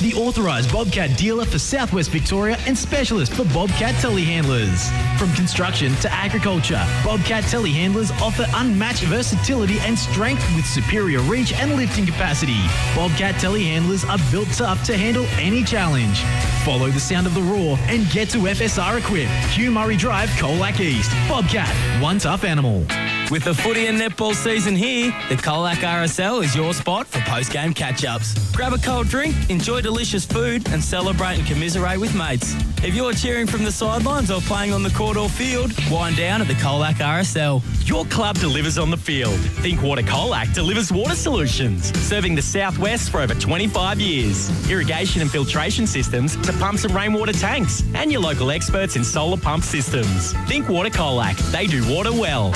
the authorised Bobcat dealer for Southwest Victoria and specialist for Bobcat telehandlers. From construction to agriculture, Bobcat telehandlers offer unmatched versatility and strength with superior reach and lifting capacity. Bobcat telehandlers are built tough to handle any challenge. Follow the sound of the roar and get to FSR equipped. Hugh Murray Drive, Colac East. Bobcat, one tough animal. With the footy and netball season here, the Colac RSL is your spot for post-game catch-ups. Grab a cold drink, enjoy delicious food and celebrate and commiserate with mates. If you're cheering from the sidelines or playing on the court or field, wind down at the Colac RSL. Your club delivers on the field. Think Water Colac delivers water solutions, serving the southwest for over 25 years. Irrigation and filtration systems to pumps and rainwater tanks, and your local experts in solar pump systems. Think Water Colac. They do water well.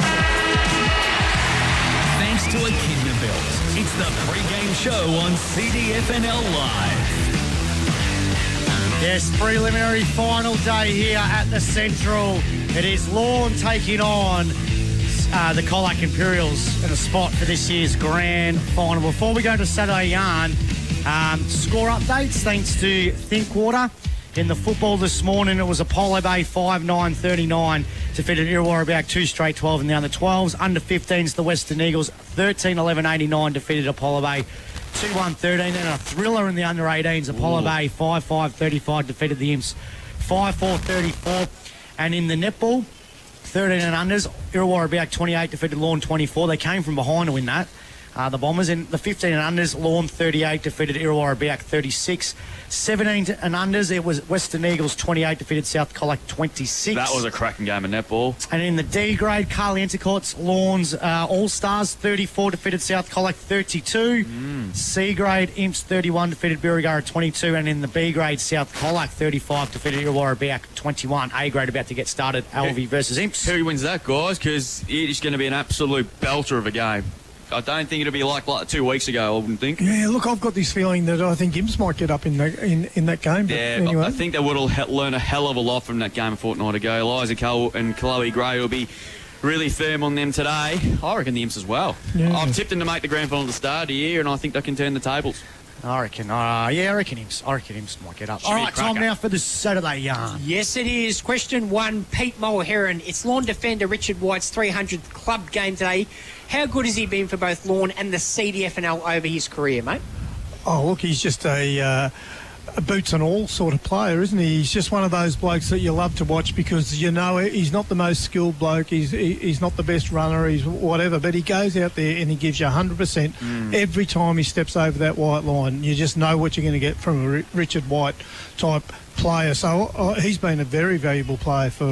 Thanks to Echidna Built, it's the Pregame show on CDFNL Live. Yes, preliminary final day here at the Central. It is Lorne taking on the Colac Imperials in a spot for this year's grand final. Before we go to Saturday Yarn, score updates thanks to Thinkwater. In the football this morning, it was Apollo Bay 5-9-39 defeated Illawarra Back 2 straight 12 in the under 12s. Under 15s, the Western Eagles 13-11-89 defeated Apollo Bay 2-1-13. And a thriller in the under 18s, Apollo Bay 5-5-35 defeated the Imps 5-4-34. And in the netball, 13 and unders, Illawarra Back 28 defeated Lorne 24. They came from behind to win that. The Bombers in the 15 and unders, Lorne 38 defeated Illawarra Back 36. 17 and unders, it was Western Eagles 28 defeated South Colac 26. That was a cracking game of netball. And in the D grade, Carly Intercourts, Lorne's All-Stars 34 defeated South Colac 32. C grade, Imps 31 defeated Birregurra 22. And in the B grade, South Colac 35 defeated Illawarra Back 21. A grade about to get started, Alvey versus Imps. Who wins that, guys? Because it is going to be an absolute belter of a game. I don't think it'll be like 2 weeks ago, I wouldn't think. Yeah, look, I've got this feeling that I think Imps might get up in that game. But yeah, anyway. I think they would have learned a hell of a lot from that game a fortnight ago. Eliza Cole and Chloe Gray will be really firm on them today. I reckon the Imps as well. Yeah. I've tipped them to make the grand final at the start of the year, and I think they can turn the tables. I reckon Imps might get up. Should All be a right, Tom, cracker. now for the Saturday Yarn. Yes, it is. Question 1, Pete Mulheron. It's Lorne defender Richard White's 300th club game today. How good has he been for both Lorne and the CDFNL over his career, mate? Oh, look, he's just a boots and all sort of player, isn't he? He's just one of those blokes that you love to watch because, you know, he's not the most skilled bloke, he's not the best runner, he's whatever, but he goes out there and he gives you 100% every time he steps over that white line. You just know what you're going to get from a Richard White type player. So he's been a very valuable player for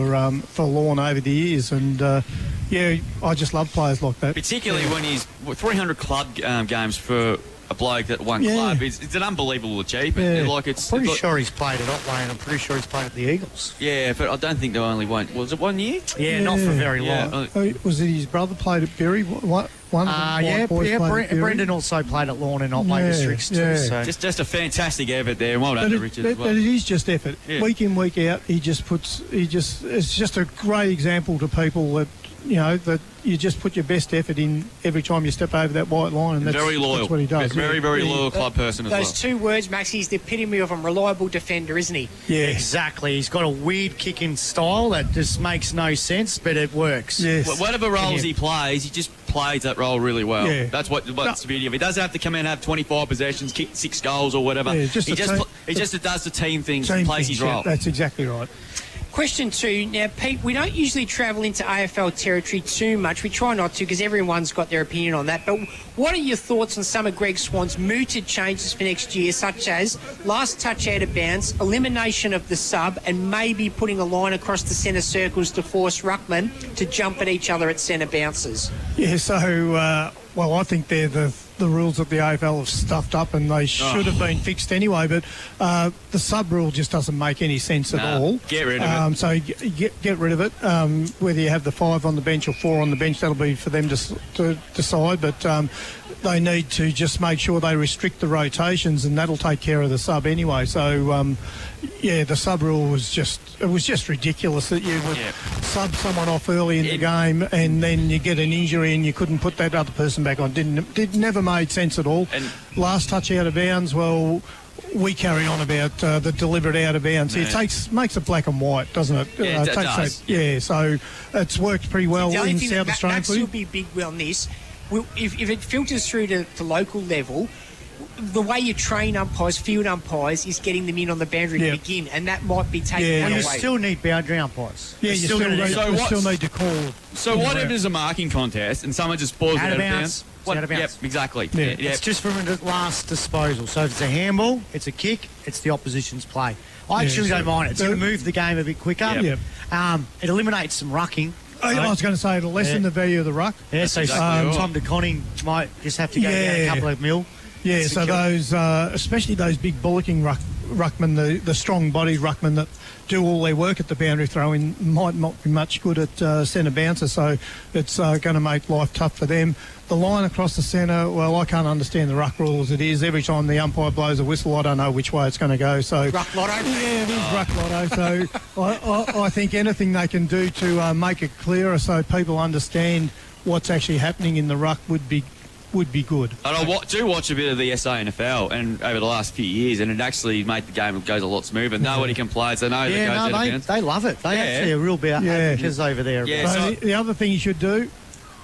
Lorne over the years, and yeah, I just love players like that. Particularly when he's 300 club games for a bloke that won club. It's an unbelievable achievement. Yeah. Like it's Pretty sure he's played at Otway, and I'm pretty sure he's played at the Eagles. Yeah, but I don't think they only won. Was it 1 year? Yeah, not for very long. Was it his brother played at Bury? One of the white boys played at Bury? Brendan also played at Lorne and Otway Districts too. So. Just a fantastic effort there. Well done to Richard as well. But it is just effort. Yeah. Week in, week out, it's just a great example to people that, you know, that you just put your best effort in every time you step over that white line, and that's, very loyal. That's what he does. Very loyal club person as well. Those two words, Max, he's the epitome of a reliable defender, isn't he? Yeah, exactly. He's got a weird kicking style that just makes no sense, but it works. Yes. Whatever roles he plays, he just plays that role really well. Yeah. That's what's the beauty of it. He doesn't have to come in and have 25 possessions, kick 6 goals or whatever. Yeah, he just does the team things and plays his role. That's exactly right. Question 2. Now, Pete, we don't usually travel into AFL territory too much. We try not to because everyone's got their opinion on that. But what are your thoughts on some of Greg Swan's mooted changes for next year, such as last touch out of bounds, elimination of the sub, and maybe putting a line across the centre circles to force ruckmen to jump at each other at centre bounces? Yeah, so, well, I think they're the rules that the AFL have stuffed up, and they should have been fixed anyway, but the sub rule just doesn't make any sense at all. Get rid of it. So get rid of it. Whether you have the 5 on the bench or 4 on the bench, that'll be for them to decide, but they need to just make sure they restrict the rotations, and that'll take care of the sub anyway. So yeah, the sub rule was just ridiculous that you would sub someone off early in the game and then you get an injury and you couldn't put that other person back on. Never made sense at all. And last touch out of bounds, well, we carry on about the deliberate out of bounds. Yeah. It makes it black and white, doesn't it? Yeah, it does. So it's worked pretty well The only in thing South that Australian Max footy. will be big on this. If it filters through to local level, the way you train umpires, field umpires, is getting them in on the boundary to begin, and that might be taken Well, away. you still need boundary umpires. Yeah, you still need to call. So what if there's a marking contest and someone just balls it Out out of of bounds. bounds? It's out of bounds. Yep, exactly. Yeah. Yep. It's just from the last disposal. So if it's a handball, it's a kick, it's the opposition's play. I actually don't mind it. It's going to move the game a bit quicker. Yep. It eliminates some rucking. I was going to say it'll lessen the value of the ruck. Yeah, so exactly right. Tom de Conning might just have to go down a couple of mil. Yeah, so those, especially those big bullocking ruckmen, the strong-bodied ruckmen that do all their work at the boundary throw-in, might not be much good at centre bouncer, so it's going to make life tough for them. The line across the centre, well, I can't understand the ruck rule as it is. Every time the umpire blows a whistle, I don't know which way it's going to go. So Ruck lotto? Yeah, it is ruck lotto. So I think anything they can do to make it clearer so people understand what's actually happening in the ruck would be good. And I do watch a bit of the SANFL and over the last few years, and it actually made the game goes a lot smoother. Nobody complains. They know that goes out of bounds. They love it. They actually are real advocates over there. Yeah. So the other thing you should do,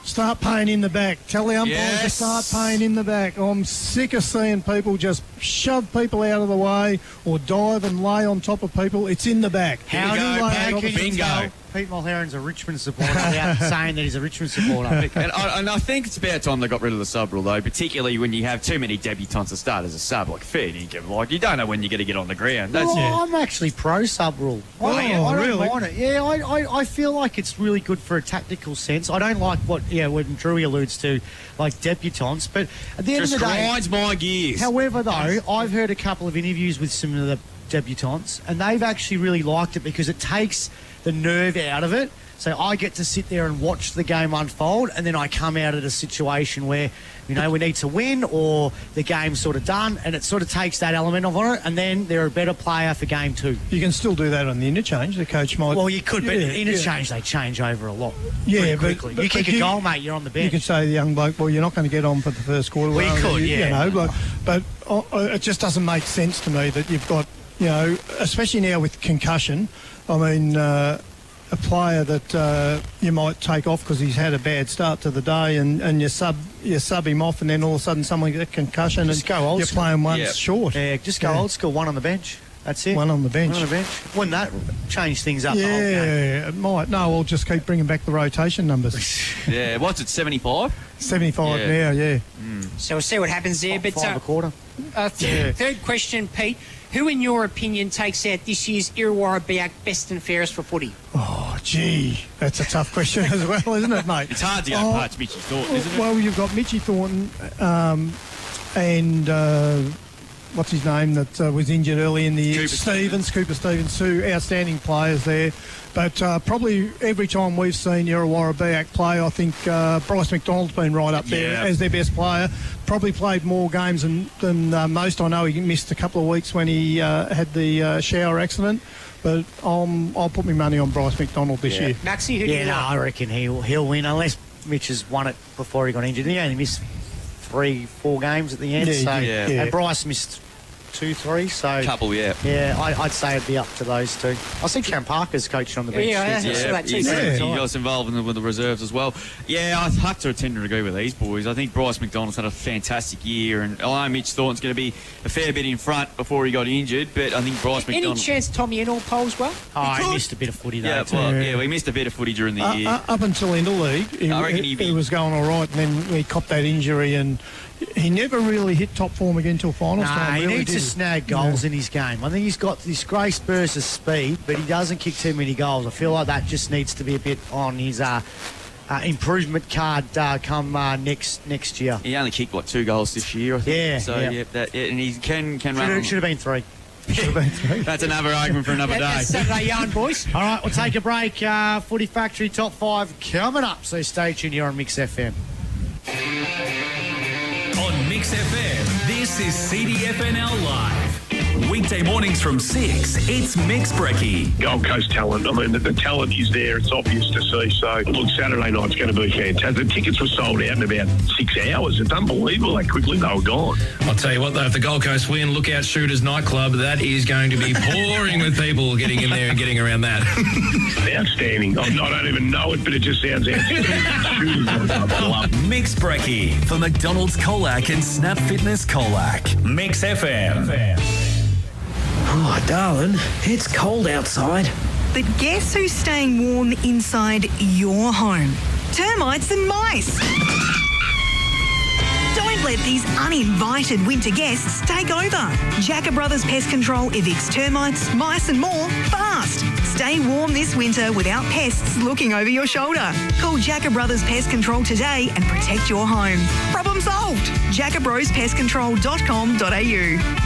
start paying in the back. Tell the umpires to start paying in the back. I'm sick of seeing people just shove people out of the way or dive and lay on top of people. It's in the back. How can you tell Pete Mulheron's a Richmond supporter without saying that he's a Richmond supporter? And I think it's about time they got rid of the sub rule, though, particularly when you have too many debutants to start as a sub. Like, fair dinkum. Like, you don't know when you're going to get on the ground. I'm actually pro sub rule. I don't mind it. Yeah, I feel like it's really good for a tactical sense. I don't like when Drewy alludes to, like, debutants, but at the end of the day... grinds my gears. However, though, I've heard a couple of interviews with some of the debutants, and they've actually really liked it because it takes the nerve out of it. So I get to sit there and watch the game unfold, and then I come out at a situation where, we need to win or the game's sort of done, and it sort of takes that element of it, and then they're a better player for game two. You can still do that on the interchange. The coach might... Well, you could, but interchange, they change over a lot. Yeah, quickly. You kick a goal, mate, you're on the bench. You can say to the young bloke, well, you're not going to get on for the first quarter. Well, you could, but it just doesn't make sense to me that you've got, especially now with concussion, I mean... a player that you might take off because he's had a bad start to the day, and you sub him off, and then all of a sudden someone gets a concussion, just and go old you're school. playing one short. Yeah, just go old school, one on the bench. That's it. One on the bench. Wouldn't that change things up? Yeah, it might. No, we'll just keep bringing back the rotation numbers. Yeah, what's it, 75? 75 now, yeah. So we'll see what happens there. But Five a quarter. Third question, Pete. Who, in your opinion, takes out this year's Illawarra Biak best and fairest for footy? Oh, gee, that's a tough question as well, isn't it, mate? It's hard to go past Mitchy Thornton, isn't it? Well, you've got Mitchy Thornton and what's his name that was injured early in the year? Cooper Stevens, two outstanding players there. But probably every time we've seen Illawarra Biak play, I think Bryce McDonald's been right up there as their best player. Probably played more games than most. I know he missed a couple of weeks when he had the shower accident. But I'll put my money on Bryce McDonald this year. Maxie, who do you like? I reckon he'll win unless Mitch has won it before he got injured. He only missed 3-4 games at the end. And Bryce missed 2-3, so... Couple, yeah. Yeah, I'd say it'd be up to those two. I see Cam Parker's coaching on the bench. He was involved with the reserves as well. Yeah, I have to tend to agree with these boys. I think Bryce McDonald's had a fantastic year, and I know Mitch Thornton's going to be a fair bit in front before he got injured, but I think Bryce McDonald... Any chance Tommy Ennell polls well? He missed a bit of footy though. We missed a bit of footy during the year. Up until interleague, he was going all right, and then he copped that injury, and he never really hit top form again until finals time. He needs to snag goals in his game. I think he's got this grace burst of speed, but he doesn't kick too many goals. I feel like that just needs to be a bit on his improvement card come next year. He only kicked, 2 goals this year, I think. Yeah. So, and he can run. Should have been 3. That's another argument for another day. That's Saturday yarn, boys. All right, we'll take a break. Footy Factory Top 5 coming up, so stay tuned here on Mix FM. On Mix FM, this is CDFNL Live. Weekday Weekday mornings from 6, it's Mix Brekkie. Gold Coast talent. I mean, the talent is there. It's obvious to see. So, look, Saturday night's going to be fantastic. The tickets were sold out in about 6 hours. It's unbelievable how quickly they were gone. I'll tell you what, though, if the Gold Coast win, look out Shooters nightclub. That is going to be pouring with people getting in there and getting around that. Outstanding. I don't even know it, but it just sounds outstanding. Mix Brekkie for McDonald's Colac and Snap Fitness Colac. Mix FM. Oh, darling, it's cold outside. But guess who's staying warm inside your home? Termites and mice. Don't let these uninvited winter guests take over. Jacker Brothers Pest Control evicts termites, mice and more fast. Stay warm this winter without pests looking over your shoulder. Call Jacker Brothers Pest Control today and protect your home. Problem solved. jackerbrospestcontrol.com.au.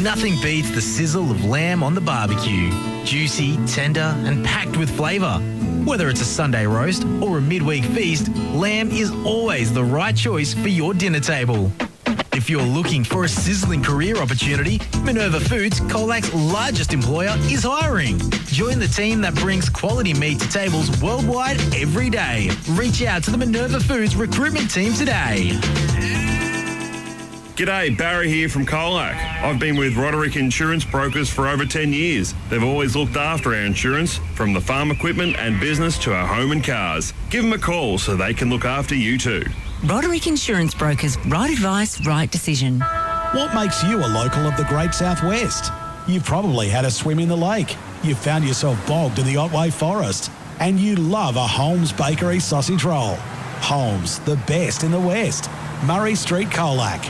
Nothing beats the sizzle of lamb on the barbecue. Juicy, tender and packed with flavour. Whether it's a Sunday roast or a midweek feast, lamb is always the right choice for your dinner table. If you're looking for a sizzling career opportunity, Minerva Foods, Colac's largest employer, is hiring. Join the team that brings quality meat to tables worldwide every day. Reach out to the Minerva Foods recruitment team today. G'day, Barry here from Colac. I've been with Roderick Insurance Brokers for over 10 years. They've always looked after our insurance, from the farm equipment and business to our home and cars. Give them a call so they can look after you too. Roderick Insurance Brokers, right advice, right decision. What makes you a local of the Great Southwest? You've probably had a swim in the lake. You've found yourself bogged in the Otway Forest. And you love a Holmes Bakery sausage roll. Holmes, the best in the West. Murray Street, Colac.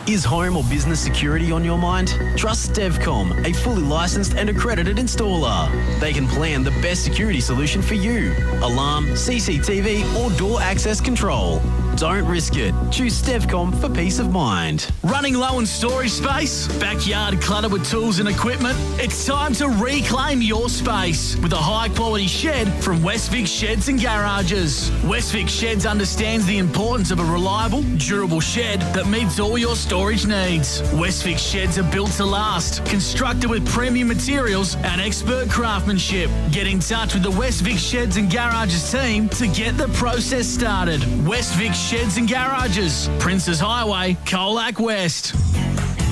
Is home or business security on your mind? Trust Stevcom, a fully licensed and accredited installer. They can plan the best security solution for you. Alarm, CCTV or door access control. Don't risk it. Choose Stevcom for peace of mind. Running low on storage space? Backyard cluttered with tools and equipment? It's time to reclaim your space with a high-quality shed from Westvic Sheds and Garages. Westvic Sheds understands the importance of a reliable, durable shed that meets all your storage needs. Westvic Sheds are built to last, constructed with premium materials and expert craftsmanship. Get in touch with the Westvic Sheds and Garages team to get the process started. Westvic Sheds and Garages, Princes Highway, Colac West.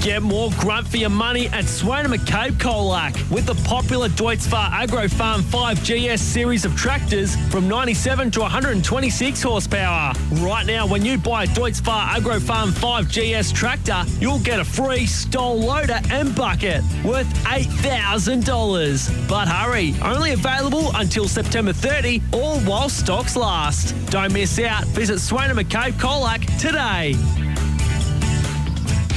Get more grunt for your money at Swain & McCabe Colac with the popular Deutz-Fahr Agro Farm 5 GS series of tractors from 97 to 126 horsepower. Right now, when you buy a Deutz-Fahr Agro Farm 5 GS tractor, you'll get a free stole loader and bucket worth $8,000. But hurry, only available until September 30 or while stocks last. Don't miss out. Visit Swain & McCabe Colac today.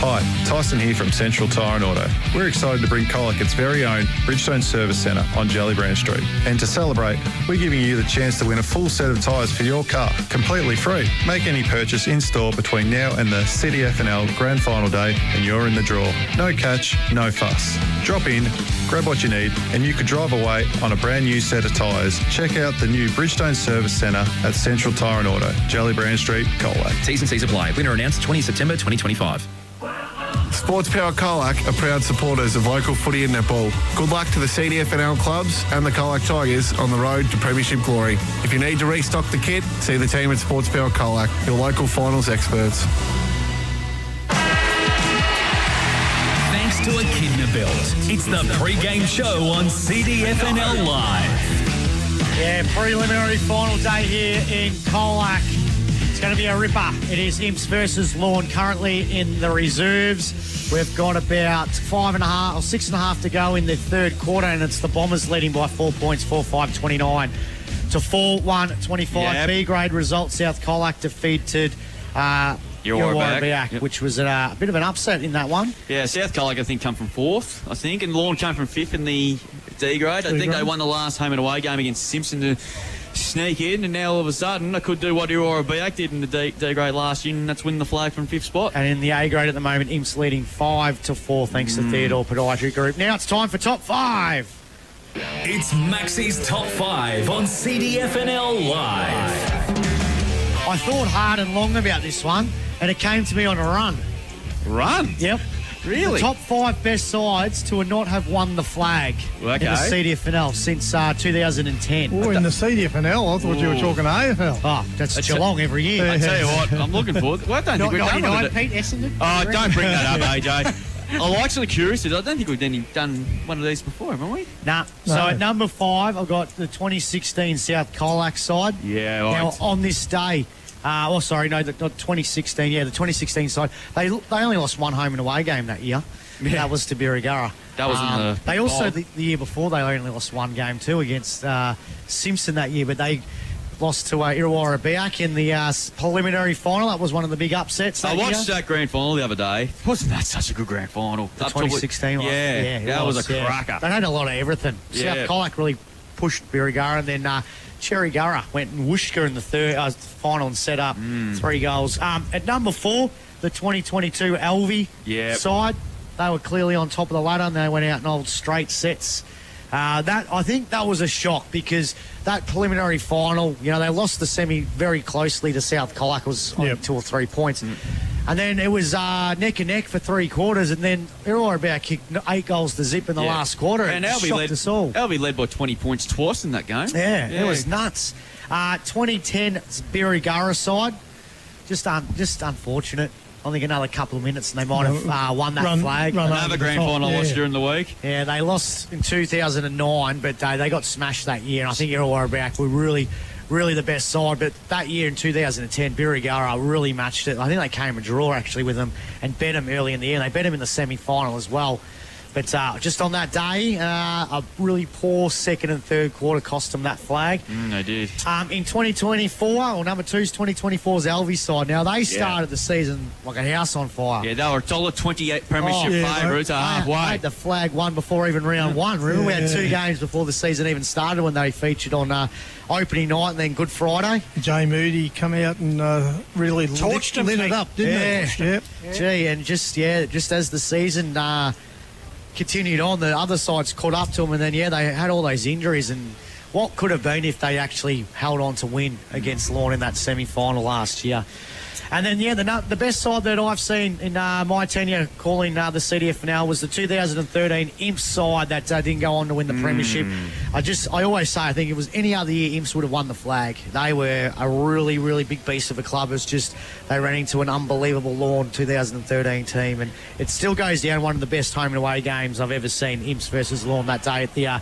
Hi, Tyson here from Central Tyre and Auto. We're excited to bring Colac its very own Bridgestone Service Centre on Jellybrand Street. And to celebrate, we're giving you the chance to win a full set of tyres for your car, completely free. Make any purchase in-store between now and the CDFNL Grand Final Day and you're in the draw. No catch, no fuss. Drop in, grab what you need, and you could drive away on a brand new set of tyres. Check out the new Bridgestone Service Centre at Central Tyre and Auto, Jellybrand Street, Colac. T's and C's apply. Winner announced 20 September 2025. Sports Power Colac are proud supporters of local footy and netball. Good luck to the CDFNL clubs and the Colac Tigers on the road to premiership glory. If you need to restock the kit, see the team at Sports Power Colac, your local finals experts. Thanks to Echidna Belt, it's the Pregame show on CDFNL Live. Yeah, preliminary final day here in Colac. It's going to be a ripper. It is Imps versus Lorne, currently in the reserves. We've got about 5.5 or 6.5 to go in the third quarter, and it's the Bombers leading by 4 points, 4-5-29 to 4-1-25. Yep. B grade result. South Colac defeated Warrabiak, which was a bit of an upset in that one. Yeah, South Colac, I think, come from fourth, and Lorne came from fifth in the D grade. I think they won the last home and away game against Simpson to sneak in, and now all of a sudden I could do what Warrabiak did in the D grade last year, and that's win the flag from fifth spot. And in the A grade at the moment, Imps leading 5-4 thanks to Theodore Podiatry Group. Now it's time for top 5. It's Maxie's Top 5 on CDFNL Live. I thought hard and long about this one, and it came to me on a run. Run? Yep. Really? The top 5 best sides to not have won the flag in the CDFNL since 2010. Oh, in the CDFNL, I thought you were talking AFL. Oh, that's Geelong every year. I tell you what, I'm looking forward. Well, I don't think we've done one of it. Pete Essendon? Oh, don't bring that up, AJ. I'm actually curious. I don't think we've done one of these before, haven't we? Nah. No. So at number 5, I've got the 2016 South Colac side. Yeah, right. Now, on this day, not 2016. Yeah, the 2016 side. They only lost one home and away game that year. Yeah. That was to Birregurra. That was in the... They also, the year before, they only lost one game too against Simpson that year, but they lost to Illawarra Biak in the preliminary final. That was one of the big upsets that I watched that grand final the other day. Wasn't that such a good grand final? The 2016 one. Yeah, that was a cracker. They had a lot of everything. Yeah. South Colac really pushed Birregurra, and then Cherrygurra went and whooshed her in the final and set up 3 goals. At number 4, the 2022 Alvey side. They were clearly on top of the ladder, and they went out in old straight sets. I think that was a shock because that preliminary final, they lost the semi very closely to South Colac. It was only 2 or 3 points. And then it was neck and neck for 3 quarters, and then Illawarra kicked 8 goals to zip in the last quarter. And Alvey led by 20 points twice in that game. Yeah, it was nuts. 2010 Birregurra side, just unfortunate. I think another couple of minutes and they might have won that flag. Another grand final loss during the week. Yeah, they lost in 2009, but they got smashed that year. And I think Illawarra were really the best side. But that year in 2010, Birregurra really matched it. I think they came a draw actually with them and bet them early in the year. They bet them in the semi-final as well. But just on that day, a really poor second and third quarter cost them that flag. They did. In 2024, or number 2's 2024's Alvey side. Now, they started the season like a house on fire. Yeah, they were $1.28 premiership favourites halfway. They had the flag won before even round 1. Remember, we had 2 games before the season even started when they featured on opening night and then Good Friday. Jay Moody come out and really lit it up, didn't he? Yep. Gee, and just as the season... continued on, the other sides caught up to them, and then they had all those injuries, and what could have been if they actually held on to win against Lorne in that semi-final last year. And then the best side that I've seen in my tenure calling the CDFNL was the 2013 Imps side that didn't go on to win the premiership. I always say I think if it was any other year, Imps would have won the flag. They were a really, really big beast of a club. It was just they ran into an unbelievable Lorne 2013 team, and it still goes down one of the best home and away games I've ever seen. Imps versus Lorne that day at the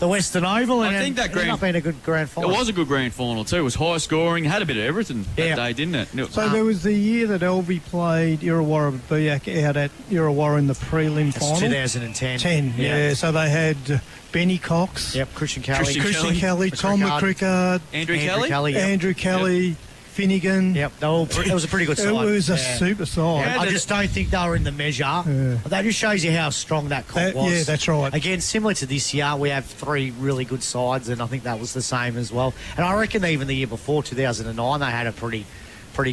Western Oval, and I think that ended up being a good grand final. It was a good grand final too. It was high scoring, had a bit of everything that day, didn't it? So there was the year that Alvey played Illawarra Biak out at Illawarra in the prelim final. 2010. Yeah. So they had Benny Cox. Yep, Christian Kelly, Tom McCrickard, Andrew Kelly. Finnegan. Yep, it was a pretty good side. It was a super side. I just don't think they were in the measure. That just shows you how strong that comp was. Yeah, that's right. Again, similar to this year, we have 3 really good sides, and I think that was the same as well. And I reckon even the year before, 2009, they had a pretty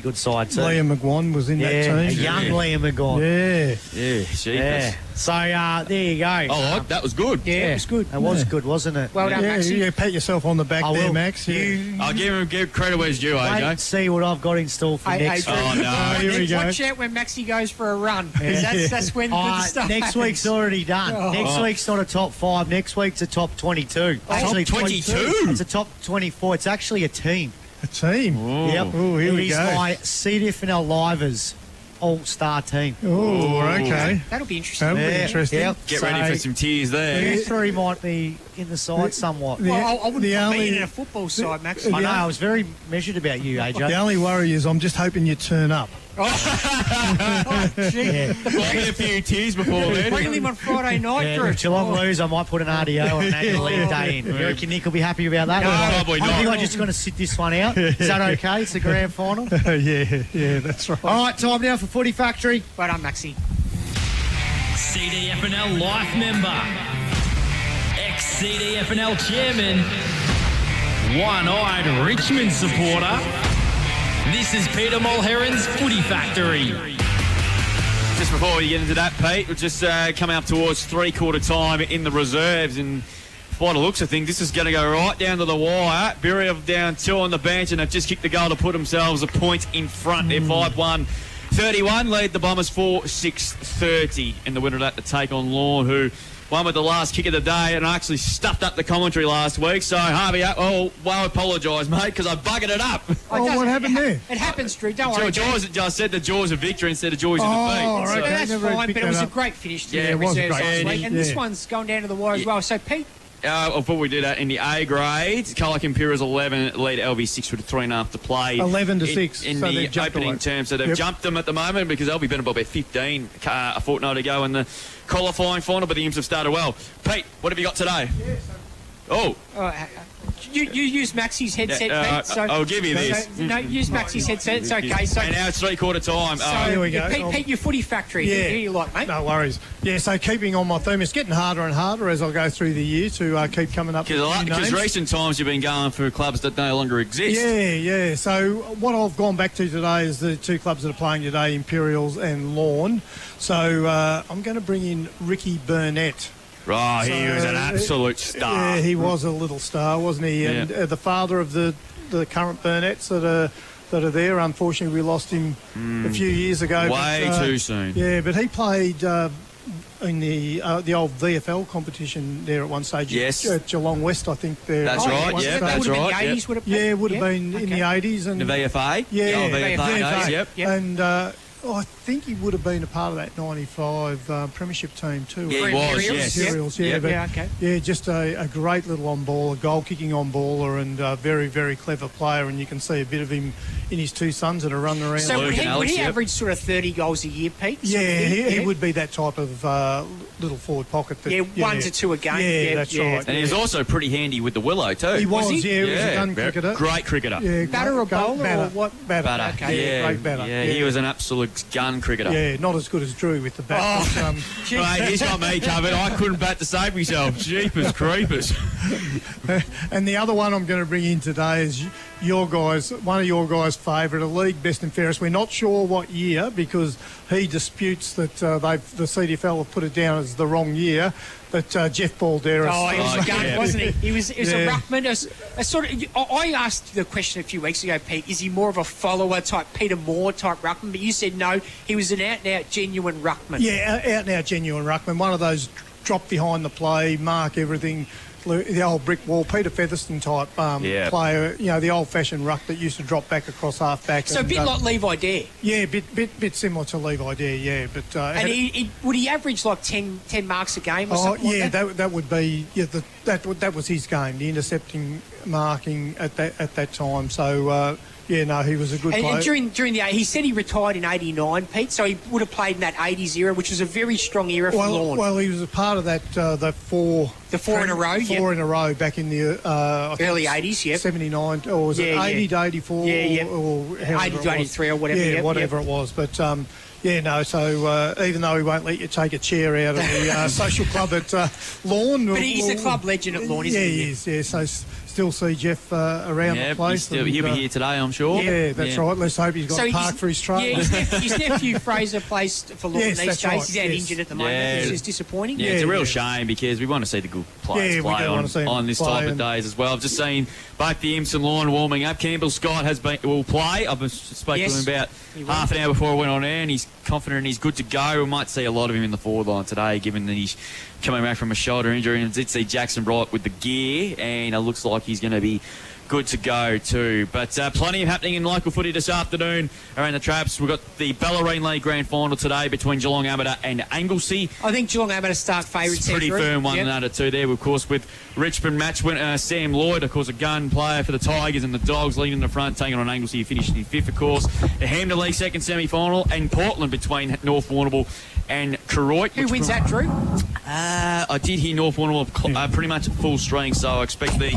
good side too. Liam McGuan was in that team. A young Liam McGuan. Yeah. So there you go. Oh, that was good. Yeah, it was good. It was good, wasn't it? Well done, Maxie. Yeah, pat yourself on the back there, Max. I'll give credit where it's due, AJ. Wait and see what I've got in store for next week. Oh, no. Here we go. Watch out when Maxie goes for a run, because that's when good stuff Next happens. week's already done. Next week's not a top 5. Next week's a top 22. Actually, top 22? It's a top 24. It's actually a team. A team? Ooh. Yep. Oh, here we go. It is my CDFNL Livers all-star team. Oh, okay. That'll be interesting. That'll be interesting. Yep. Get ready for some tears there. You 3 might be in the side somewhat. Well, I wouldn't be in a football side, Max. I know, I was very measured about you, AJ. The only worry is I'm just hoping you turn up. Gee. Bring a few tears before then. Bring him on Friday night, Drew. If Geelong lose, I might put an RDO or an annual leave day in. You reckon Nick will be happy about that? No, probably not. I think I'm just going to sit this one out. Is that okay? It's a grand final. Yeah, that's right. All right, time now for Footy Factory. Well done, Maxie. CDFNL Life member, ex-CDFNL chairman, one-eyed Richmond supporter. This is Peter Mulheron's Footy Factory. Just before we get into that, Pete, we're just coming up towards 3/4 time in the reserves, and by the looks of things, this is going to go right down to the wire. Bury down 2 on the bench, and they've just kicked the goal to put themselves a point in front. They're 5-1 31 lead the Bombers 4-6-30 in the winner of that to take on Lorne, who won with the last kick of the day and actually stuffed up the commentary last week. So, Harvey, I apologise, mate, because I buggered it up. What happened there? It happens, Drew. Don't worry. I said the jaws of victory instead of joys of defeat. Right, So- that's fine, but it was a great finish to the reserves last week. And this one's going down to the wire as well. So, Pete... before we do that, in the A grade, Colac Imperials 11 lead LV 6 with 3.5 to play. 11-6 in so the opening term. So they've jumped them at the moment because LV been about 15 a fortnight ago in the qualifying final, but the Imps have started well. Pete, what have you got today? You use Maxi's headset, Pete. So I'll give you this. No, use Maxi's headset. It's okay. So, and now it's 3/4 time. Here we go. Pete, your footy factory. Yeah. Who you like, mate? No worries. Yeah, so keeping on my theme, it's getting harder and harder as I go through the year to keep coming up with new names. Because recent times you've been going for clubs that no longer exist. Yeah. So what I've gone back to today is the two clubs that are playing today, Imperials and Lorne. So I'm going to bring in Ricky Burnett. Right, he was an absolute star. Yeah, he was a little star, wasn't he? And the father of the current Burnetts that are there. Unfortunately, we lost him a few years ago. Way too soon. Yeah, but he played in the old VFL competition there at one stage. Yes. At Geelong West, I think. That's right. Yeah, that's right. It would have been in the 80s and the VFA. Yeah, VFA. Yep. And I think he would have been a part of that 95 premiership team too. Yeah, he was, yes. Imperials, just a great little on-baller, goal-kicking on-baller and very, very clever player, and you can see a bit of him in his two sons that are running around. So would he average sort of 30 goals a year, Pete? Yeah, he would be that type of little forward pocket. That, 1 to 2 a game. Yeah, that's right. And he was also pretty handy with the willow too. He was he was a gun cricketer. Great cricketer. Yeah, batter or bowler or what? Batter. Okay. Great batter. Yeah, he was an absolute gun cricketer. Yeah, not as good as Drew with the bat. Mate, he's got me covered. I couldn't bat to save myself. Jeepers creepers. And the other one I'm going to bring in today is one of your guys' favourite, a league best and fairest. We're not sure what year because he disputes that the CDFL have put it down as the wrong year. But Jeff Balderas. He was a gun, wasn't he? He was a ruckman. I asked the question a few weeks ago, Pete, is he more of a follower type, Peter Moore type ruckman? But you said no, he was an out-and-out genuine ruckman. Yeah, out-and-out genuine ruckman. One of those drop behind the play, mark everything. The old brick wall, Peter Featherston type player, the old-fashioned ruck that used to drop back across half-back. So a bit like Levi Dare. Yeah, bit similar to Levi Dare, yeah. But and would he average like 10 marks a game or something like that? that would be, that was his game, the intercepting, marking at that time. So, he was a good player. And during the he said he retired in '89, Pete. So he would have played in that '80s era, which was a very strong era for Lorne. Well, he was a part of that the four in a row, in a row back in the early '80s, 79 or was it 80 to 84? Or 80 to 83 or whatever. Yeah, whatever it was, but. So even though he won't let you take a chair out of the social club at Lorne. But he's a club legend at Lorne, isn't he? Yeah, he is, yeah. So still see Jeff around the place. He'll be here today, I'm sure. Yeah, that's right. Let's hope he's got a park for his trailer. Yeah, his nephew Fraser plays for Lorne these days. Right. He's out injured at the moment, which is disappointing. Yeah, it's a real shame because we want to see the good players play on this type of days as well. I've just seen both the Imps and Lorne warming up. Campbell Scott will play. I've spoken to him about half an hour before I went on air, and he's confident he's good to go. We might see a lot of him in the forward line today, given that he's coming back from a shoulder injury. And did see Jackson Bright with the gear, and it looks like he's going to be good to go too. But plenty of happening in local footy this afternoon around the traps. We've got the Bellarine League Grand Final today between Geelong Amateur and Anglesey. I think Geelong Amateur start favourites. Pretty firm 1-2 there, of course, with Richmond match winner Sam Lloyd, of course, a gun player for the Tigers, and the Dogs leading the front, taking on Anglesey, finishing in fifth, of course. The Hampden League second semi-final, and Portland between North Warrnambool and Koroit. Who wins that, Drew? I did hear North Warrnambool pretty much at full strength, so I expect the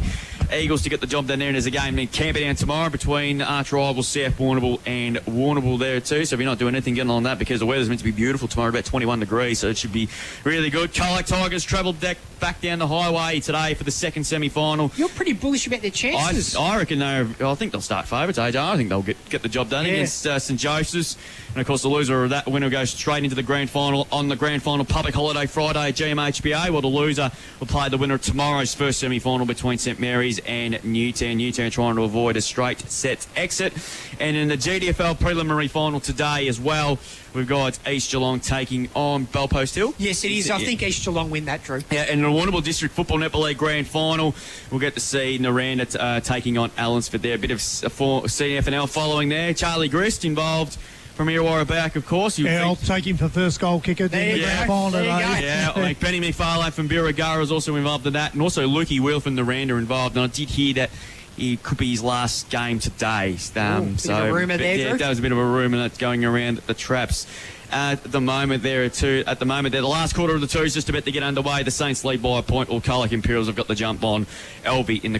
Eagles to get the job done there. And there's a game in Camperdown tomorrow between arch rivals South Warrnambool and Warrnambool there too. So if you're not doing anything, getting on that, because the weather's meant to be beautiful tomorrow, about 21 degrees, so it should be really good. Colac Tigers travelled back down the highway today for the second semi-final. You're pretty bullish about their chances. I reckon I think they'll start favourites, AJ. I think they'll get the job done against St Joseph's. And, of course, the loser of that winner goes straight into the grand final on the grand final public holiday Friday at GMHBA, while the loser will play the winner of tomorrow's first semi-final between St Mary's and Newtown. Newtown trying to avoid a straight set exit. And in the GDFL preliminary final today as well, we've got East Geelong taking on Bellpost Hill. Yes, it is. I think East Geelong win that, Drew. Yeah, and the Warrnambool District Football Netball League Grand Final, we'll get to see Naranda taking on Allensford there. A bit of CDFNL following there. Charlie Grist involved from Illawarra back, of course. I'll take him for first goal kicker. Yeah, like Benny McFarlane from Birregurra is also involved in that, and also Lukey Wheel from Naranda involved. And I did hear that it could be his last game today. Bit of a rumour there, yeah, Drew. that was a bit of a rumour that's going around the traps. At the moment, they're the last quarter of the two is just about to get underway. The Saints lead by a point, or Colac Imperials have got the jump on Elvie in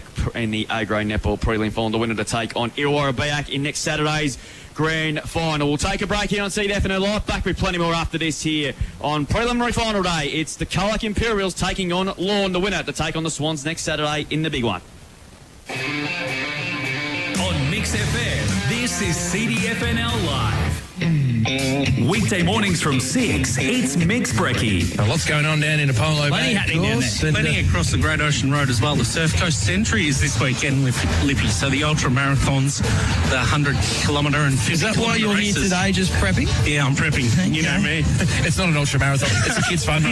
the A-grade netball prelim final. The winner to take on Illawarra back in next Saturday's grand final. We'll take a break here on CDFNL Live. Back with plenty more after this here on preliminary final day. It's the Colac Imperials taking on Lorne. The winner to take on the Swans next Saturday in the big one. On Mix FM, this is CDFNL Live. Weekday mornings from 6, it's Mix Brekkie. What's going on down in Apollo? Plenty happening down there. Plenty across the Great Ocean Road as well. The Surf Coast Century is this weekend with Lippy. So the ultra marathons, the 100-kilometre and 50-kilometre Is that why you're races. here today, just prepping? Yeah, I'm prepping. You know me. It's not an ultra marathon. It's a kid's fun.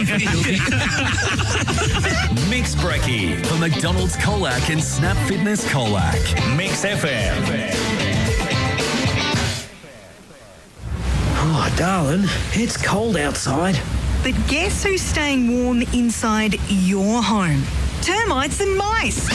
Mix Brekkie for McDonald's Colac and Snap Fitness Colac. Mix FM. Oh, darling, it's cold outside. But guess who's staying warm inside your home? Termites and mice.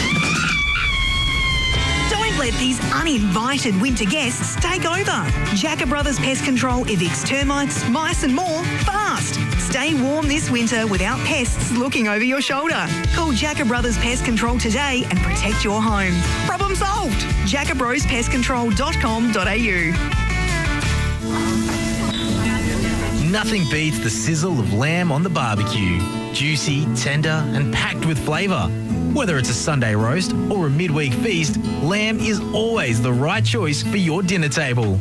Don't let these uninvited winter guests take over. Jacker Brothers Pest Control evicts termites, mice and more fast. Stay warm this winter without pests looking over your shoulder. Call Jacker Brothers Pest Control today and protect your home. Problem solved. jackerbrospestcontrol.com.au. Nothing beats the sizzle of lamb on the barbecue. Juicy, tender, and packed with flavour. Whether it's a Sunday roast or a midweek feast, lamb is always the right choice for your dinner table.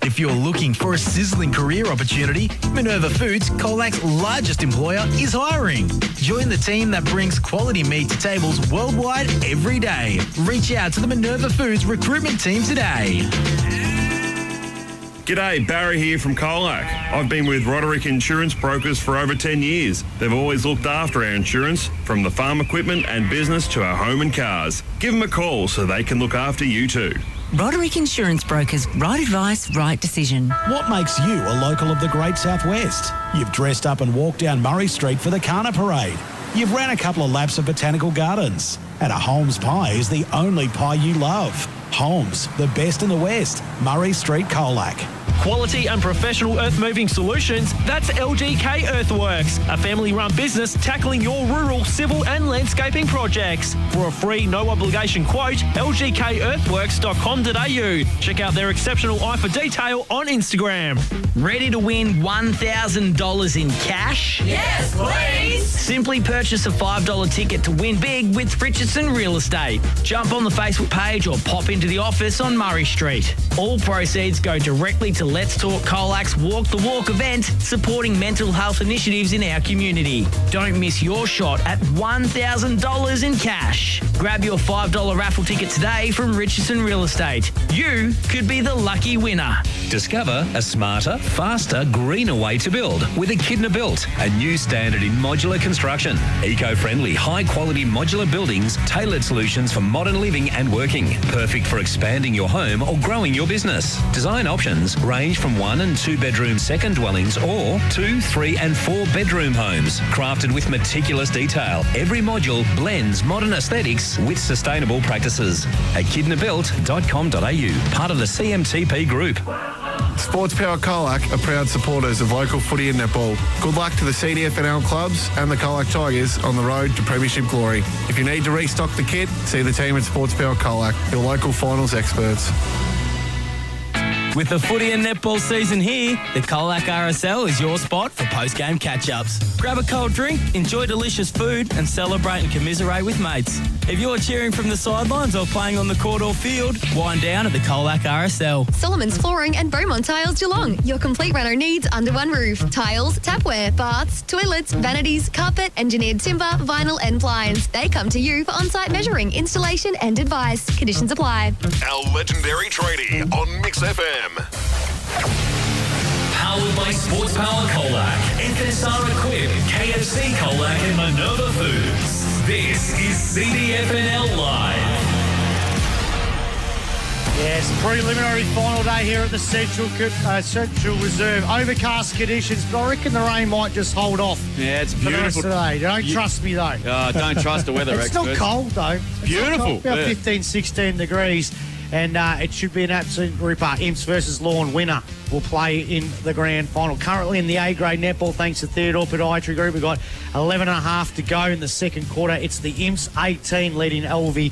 If you're looking for a sizzling career opportunity, Minerva Foods, Colac's largest employer, is hiring. Join the team that brings quality meat to tables worldwide every day. Reach out to the Minerva Foods recruitment team today. G'day, Barry here from Colac. I've been with Roderick Insurance Brokers for over 10 years. They've always looked after our insurance, from the farm equipment and business to our home and cars. Give them a call so they can look after you too. Roderick Insurance Brokers, right advice, right decision. What makes you a local of the Great Southwest? You've dressed up and walked down Murray Street for the Kana Parade. You've ran a couple of laps of Botanical Gardens. And a Holmes pie is the only pie you love. Holmes, the best in the West. Murray Street, Colac. Quality and professional earth-moving solutions, that's LGK Earthworks, a family-run business tackling your rural, civil and landscaping projects. For a free, no-obligation quote, lgkearthworks.com.au. Check out their exceptional eye for detail on Instagram. Ready to win $1,000 in cash? Yes, please! Simply purchase a $5 ticket to win big with Richardson Real Estate. Jump on the Facebook page or pop into the office on Murray Street. All proceeds go directly to Let's Talk Colac's Walk the Walk event, supporting mental health initiatives in our community. Don't miss your shot at $1,000 in cash. Grab your $5 raffle ticket today from Richardson Real Estate. You could be the lucky winner. Discover a smarter, faster, greener way to build with Echidna Built, a new standard in modular construction. Eco-friendly, high-quality modular buildings, tailored solutions for modern living and working. Perfect for expanding your home or growing your business. Design options range from 1 and 2 bedroom second dwellings or 2, 3 and 4 bedroom homes. Crafted with meticulous detail, every module blends modern aesthetics with sustainable practices. echidnabuilt.com.au, part of the CMTP group. Sports Power Colac are proud supporters of local footy and netball. Good luck to the CDFNL clubs and the Colac Tigers on the road to premiership glory. If you need to restock the kit, see the team at Sports Power Colac, your local finals experts. With the footy and netball season here, the Colac RSL is your spot for post-game catch-ups. Grab a cold drink, enjoy delicious food and celebrate and commiserate with mates. If you're cheering from the sidelines or playing on the court or field, wind down at the Colac RSL. Solomon's Flooring and Beaumont Tiles Geelong. Your complete reno needs under one roof. Tiles, tapware, baths, toilets, vanities, carpet, engineered timber, vinyl and blinds. They come to you for on-site measuring, installation and advice. Conditions apply. Our legendary tradie on Mix FM. Powered by Sports Power Colac, FSR Equip, KFC Colac and Minerva Foods. This is CDFNL Live. Yes, preliminary final day here at the Central Reserve. Overcast conditions, but I reckon the rain might just hold off. Yeah, it's beautiful today. Don't trust me though. Don't trust the weather It's experts. not cold though. It's Beautiful. About 15, 16 degrees. And it should be an absolute ripper. Imps versus Lorne winner will play in the grand final. Currently in the A-grade netball, thanks to Theodore Podiatry Group, we've got 11 and a half to go in the second quarter. It's the Imps 18 leading LV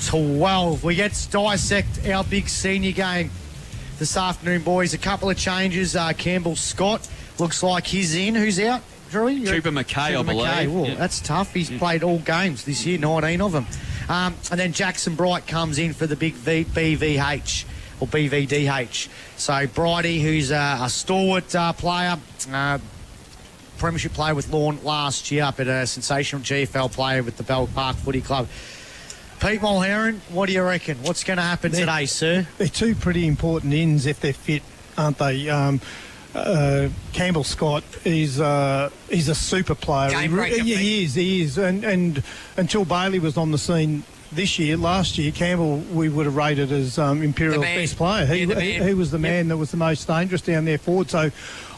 12. We get to dissect our big senior game this afternoon, boys. A couple of changes. Campbell Scott looks like he's in. Who's out, Drewy? Trooper McKay, I believe. Well, that's tough. He's played all games this year, 19 of them. And then Jackson Bright comes in for the big BVH or BVDH. So Brighty, who's a stalwart player, premiership player with Lorne last year, but a sensational GFL player with the Bell Park Footy Club. Pete Mulherron, what do you reckon? What's going to happen today, sir? They're two pretty important ins if they're fit, aren't they? Campbell Scott is a super player. He is. And until Bailey was on the scene last year, Campbell we would have rated as Imperial's best player. He was the man that was the most dangerous down there forward. So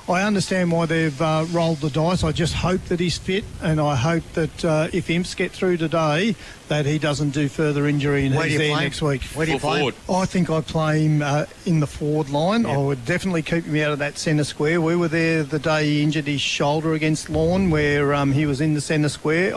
I understand why they've rolled the dice. I just hope that he's fit, and I hope that if Imps get through today, that he doesn't do further injury and he's there next week. Where do you play him? I think I'd play him in the forward line. Yep. I would definitely keep him out of that centre square. We were there the day he injured his shoulder against Lorne, where he was in the centre square.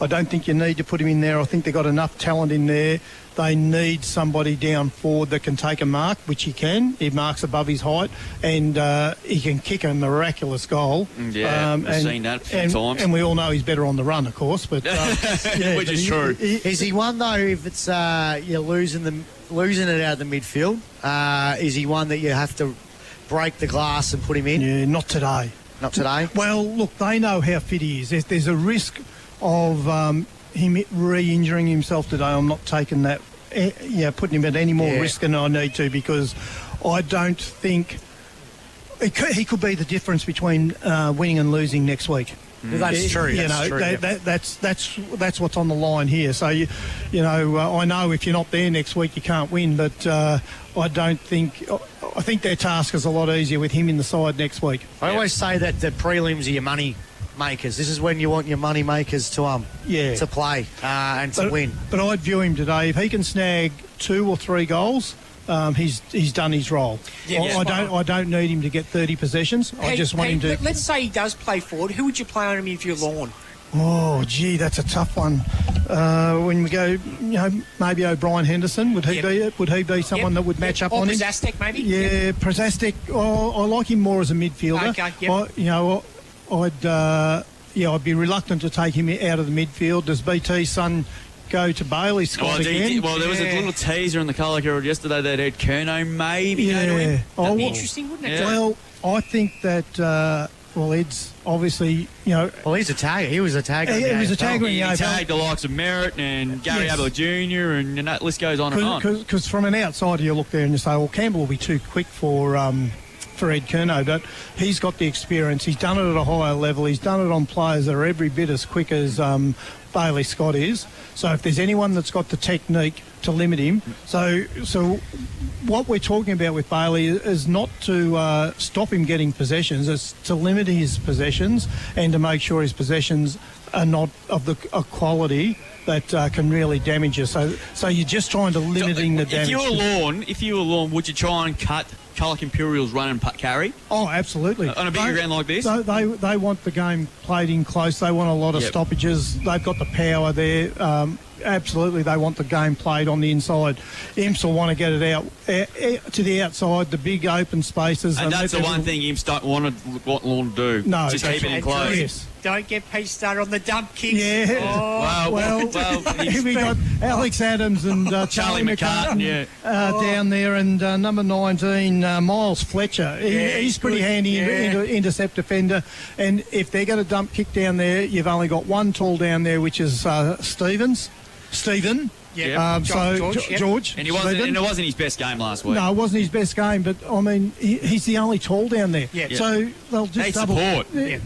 I don't think you need to put him in there. I think they've got enough talent in there. They need somebody down forward that can take a mark, which he can. He marks above his height, and he can kick a miraculous goal. I've seen that a few times. And we all know he's better on the run, of course. But which is true. Is he one though? If it's you're losing it out of the midfield, is he one that you have to break the glass and put him in? Yeah, not today. Not today. Well, look, they know how fit he is. There's a risk of him re-injuring himself today. I'm not taking that, putting him at any more risk than I need to, because I don't think he could be the difference between winning and losing next week. That's true. That's what's on the line here. So I know if you're not there next week, you can't win. But I think their task is a lot easier with him in the side next week. I always say that the prelims are your money makers. This is when you want your money makers to play and to win. But I'd view him today. If he can snag 2 or 3 goals, he's done his role. I don't need him to get 30 possessions. I just want him to. Let's say he does play forward. Who would you play on him if you're Lorne? Oh, gee, that's a tough one. When we go, maybe O'Brien Henderson, would he be someone that would match up on him? Or Prasastic, maybe? Yeah, Prasastic. I like him more as a midfielder. Okay, I'd be reluctant to take him out of the midfield. Does BT's son go to Bailey Scott again? Well, there was a little teaser in the Colac Herald yesterday that had Curnow maybe go to him. That'd be interesting, wouldn't it? Well, I think that... Ed's obviously, Well, he's a tagger. He was a tagger. He was a tagger. He tagged the likes of Merritt and Gary Ablett Jr. and that list goes on and on. Because from an outsider, you look there and you say, well, Campbell will be too quick for Ed Curnow, but he's got the experience. He's done it at a higher level. He's done it on players that are every bit as quick as Bailey Scott is. So if there's anyone that's got the technique to limit him, so what we're talking about with Bailey is not to stop him getting possessions, it's to limit his possessions and to make sure his possessions are not of the quality that can really damage you. So you're just trying to limiting the damage. If you were Lorne, would you try and cut Colac Imperials run and carry? Oh, absolutely. On a big ground like this? They want the game played in close. They want a lot of stoppages. They've got the power there. absolutely they want the game played on the inside. Imps will want to get it out to the outside, the big open spaces. And that's the one thing Imps don't want what Lorne to do. No. Just keep it enclosed. Yes. Don't get Pete started on the dump kicks. Yeah. Oh. Well, we got Alex Adams and Charlie McCartan down there, and number 19, Miles Fletcher. He's pretty handy intercept defender. And if they're going to dump kick down there, you've only got one tall down there, which is Stephen. Yeah, George. And it wasn't his best game last week. No, it wasn't his best game, but I mean, he's the only tall down there. Yeah. So they'll just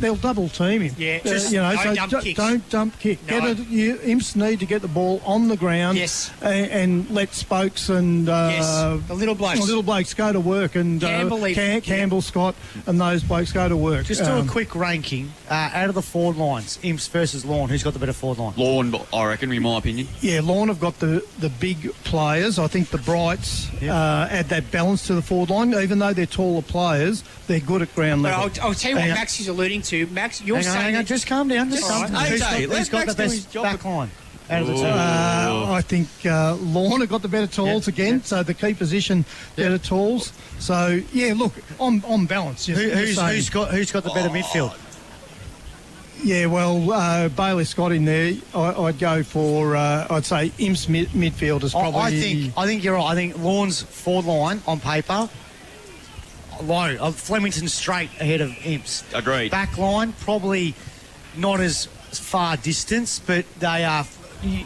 they'll double team him. Yeah, don't dump kick. No. Imps need to get the ball on the ground. Yes. And let Spokes and the little blokes go to work, and Campbell, Scott, and those blokes go to work. Just do a quick ranking out of the forward lines, Imps versus Lorne. Who's got the better forward line? Lorne, I reckon, in my opinion. Yeah, Lorne have got the big players. I think the Brights add that balance to the forward line. Even though they're taller players, they're good at ground level. I'll tell you what Max is alluding to. Max, you're saying... Hang on, just calm down. Who's got the best back line out of the two? I think Lorne have got the better tools again, so the key position better tools. So, yeah, look, on balance. Who's got the better midfield? Yeah, well, Bailey Scott in there, I'd go for, I'd say Imps midfield is probably... I think you're right. I think Lorne's forward line on paper, low. Flemington straight ahead of Imps. Agreed. Back line, probably not as far distance, but they are...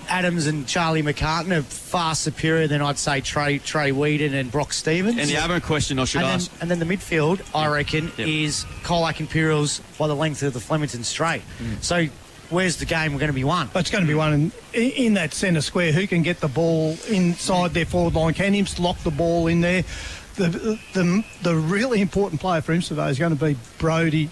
Adams and Charlie McCartan are far superior than I'd say Trey Whedon and Brock Stevens. And the other question I should ask... And then the midfield, I reckon, is Colac Imperials by the length of the Flemington straight. So where's the game going to be won? It's going to be won in that centre square. Who can get the ball inside their forward line? Can Imps lock the ball in there? The really important player for Imps today is going to be Brodie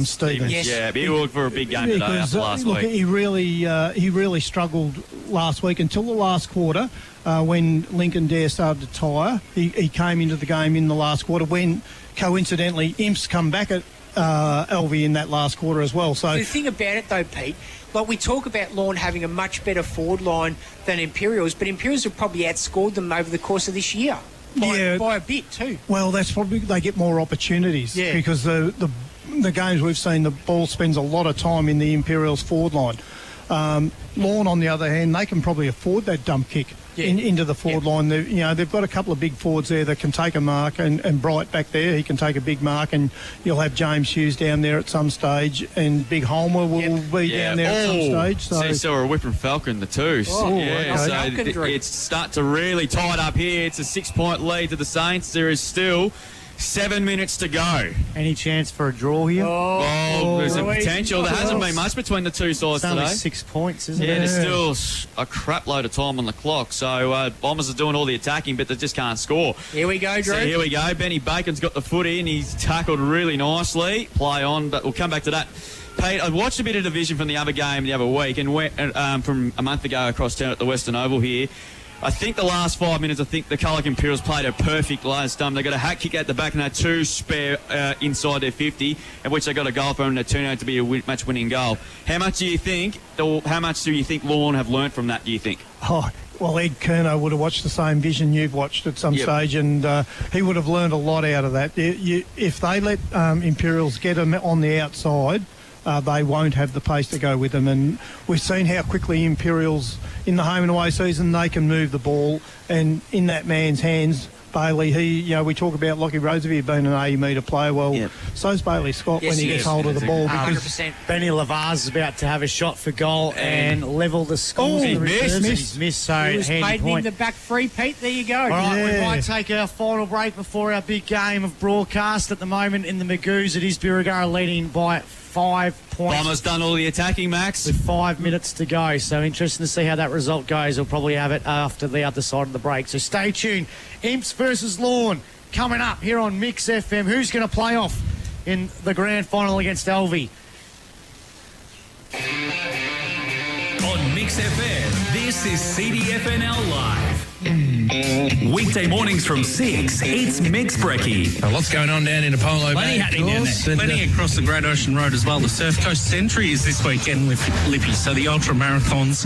Stevens. Yes. Yeah, he looked for a big game today after last week. He really struggled last week until the last quarter when Lincoln Dare started to tire. He came into the game in the last quarter when, coincidentally, Imps come back at LV in that last quarter as well. So the thing about it, though, Pete, like we talk about Lorne having a much better forward line than Imperials, but Imperials have probably outscored them over the course of this year by a bit too. Well, that's probably they get more opportunities because the games we've seen, the ball spends a lot of time in the Imperials forward line. Lorne, on the other hand, they can probably afford that dump kick into the forward line. They've got a couple of big forwards there that can take a mark, and Bright back there, he can take a big mark, and you'll have James Hughes down there at some stage, and Big Holmer will be down there at some stage. So we're a Whipping Falcon, the two. So it's start to really tie it up here. It's a 6-point lead to the Saints. There is still 7 minutes to go. Any chance for a draw here? There's a potential. There hasn't been much between the two sides today. It's only 6 points, isn't it? Yeah, there's still a crap load of time on the clock. So Bombers are doing all the attacking, but they just can't score. Here we go, Drew. So here we go. Benny Bacon's got the footy, and he's tackled really nicely. Play on, but we'll come back to that. Pete, I watched a bit of division from the other game the other week, and from a month ago across town at the Western Oval here. I think the last 5 minutes, I think the Colac Imperials played a perfect last time. They got a hat kick at the back and had two spare inside their 50, in which they got a goal from, and it turned out to be a match-winning goal. How much do you think Lorne have learnt from that, do you think? Well, Ed Kerno would have watched the same vision you've watched at some stage, and he would have learned a lot out of that. If they let Imperials get them on the outside, they won't have the pace to go with them. And we've seen how quickly Imperials, in the home and away season, they can move the ball. And in that man's hands, Bailey, we talk about Lockie Roosevelt being an 80-metre player. Well, so's Bailey Scott when he gets hold of the ball. Because 100%. Benny Lavar's is about to have a shot for goal and level the scores. He missed. So he was paid in the back free, Pete. There you go. All right, we might take our final break before our big game of broadcast. At the moment in the Magoos, it is Birregurra leading by 5 points. Bombers done all the attacking, Max. With 5 minutes to go. So interesting to see how that result goes. We'll probably have it after the other side of the break. So stay tuned. Imps versus Lorne coming up here on Mix FM. Who's going to play off in the grand final against Alvey? On On Mix FM, this is CDFNL Live. Weekday mornings from 6, it's Mix Brekkie. Lots going on down in Apollo Plenty Bay. happening down there. Plenty across the Great Ocean Road as well. The Surf Coast Century is this weekend with Lippy. So the ultra marathons,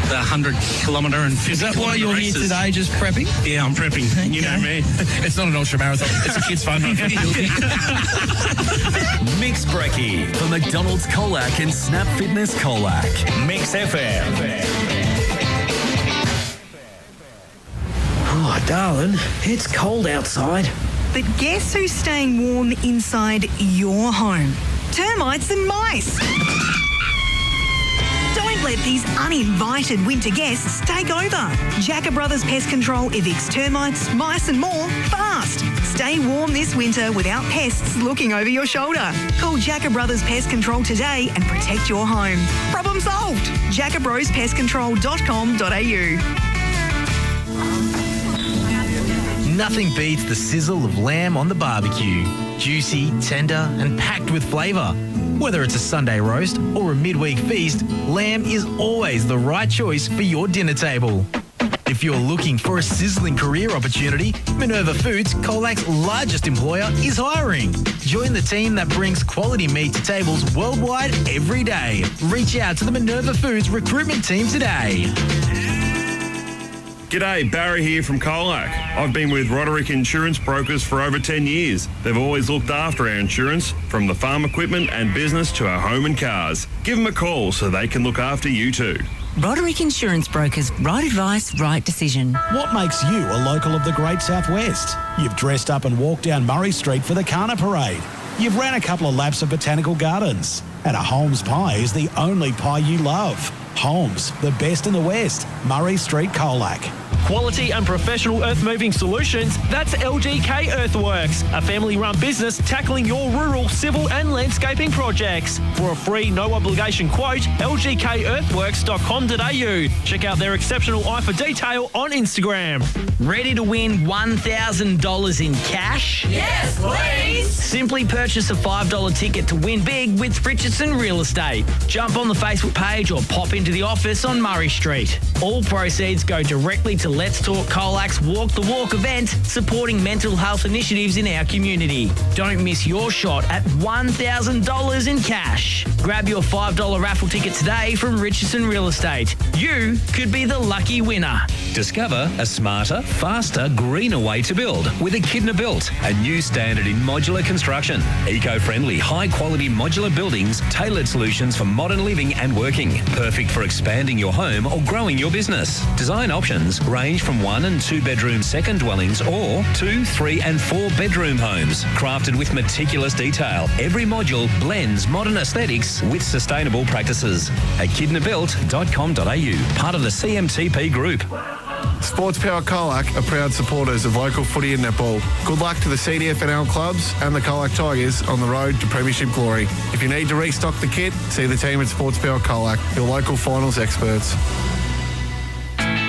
the 100-kilometre and 50. Is that why you're races. here today, just prepping? Yeah, I'm prepping. You know me. It's not an ultra marathon. It's a kids' fun run. Mix Brekkie for McDonald's Colac and Snap Fitness Colac. Mix FM. Oh, darling, it's cold outside. But guess who's staying warm inside your home? Termites and mice. Don't let these uninvited winter guests take over. Jacker Brothers Pest Control evicts termites, mice and more fast. Stay warm this winter without pests looking over your shoulder. Call Jacker Brothers Pest Control today and protect your home. Problem solved. jackerbrospestcontrol.com.au. Nothing beats the sizzle of lamb on the barbecue. Juicy, tender, and packed with flavour. Whether it's a Sunday roast or a midweek feast, lamb is always the right choice for your dinner table. If you're looking for a sizzling career opportunity, Minerva Foods, Colac's largest employer, is hiring. Join the team that brings quality meat to tables worldwide every day. Reach out to the Minerva Foods recruitment team today. G'day, Barry here from Colac. I've been with Roderick Insurance Brokers for over 10 years. They've always looked after our insurance, from the farm equipment and business to our home and cars. Give them a call so they can look after you too. Roderick Insurance Brokers. Right advice, right decision. What makes you a local of the Great Southwest? You've dressed up and walked down Murray Street for the Kana Parade. You've ran a couple of laps of Botanical Gardens. And a Holmes pie is the only pie you love. Holmes, the best in the West. Murray Street, Colac. Quality and professional earth-moving solutions, that's LGK Earthworks, a family-run business tackling your rural, civil and landscaping projects. For a free, no-obligation quote, lgkearthworks.com.au. Check out their exceptional eye for detail on Instagram. Ready to win $1,000 in cash? Yes, please! Simply purchase a $5 ticket to win big with Richardson Real Estate. Jump on the Facebook page or pop into the office on Murray Street. All proceeds go directly to Let's Talk Colac's Walk the Walk event, supporting mental health initiatives in our community. Don't miss your shot at $1,000 in cash. Grab your $5 raffle ticket today from Richardson Real Estate. You could be the lucky winner. Discover a smarter, faster, greener way to build with Echidna Built, a new standard in modular construction. Eco-friendly, high-quality modular buildings, tailored solutions for modern living and working. Perfect for expanding your home or growing your business. Design options range from 1 and 2 bedroom second dwellings or 2, 3 and 4 bedroom homes. Crafted with meticulous detail, every module blends modern aesthetics with sustainable practices. echidnabuilt.com.au, part of the CMTP group. Sports Power Colac are proud supporters of local footy and netball. Good luck to the CDFNL clubs and the Colac Tigers on the road to premiership glory. If you need to restock the kit, see the team at Sports Power Colac, your local finals experts.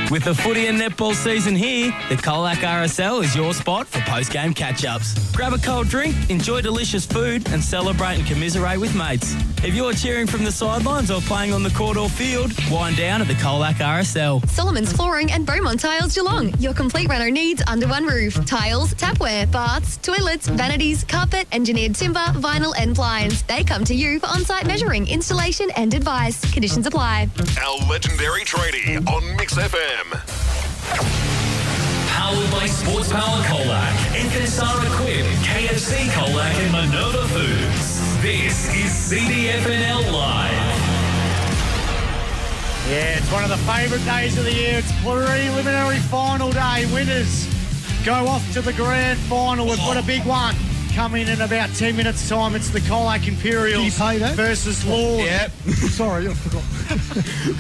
With the footy and netball season here, the Colac RSL is your spot for post-game catch-ups. Grab a cold drink, enjoy delicious food and celebrate and commiserate with mates. If you're cheering from the sidelines or playing on the court or field, wind down at the Colac RSL. Solomon's Flooring and Beaumont Tiles Geelong. Your complete reno needs under one roof. Tiles, tapware, baths, toilets, vanities, carpet, engineered timber, vinyl and blinds. They come to you for on-site measuring, installation and advice. Conditions apply. Our legendary tradie on Mix FM. Powered by Sports Power Colac, FSR Equip, KFC Colac and Minerva Foods. This is CDFNL Live. Yeah, it's one of the favourite days of the year. It's preliminary final day. Winners go off to the grand final. We've got a big one coming in about 10 minutes' time. It's the Colac Imperials versus Lorne. Yep. Sorry, I forgot.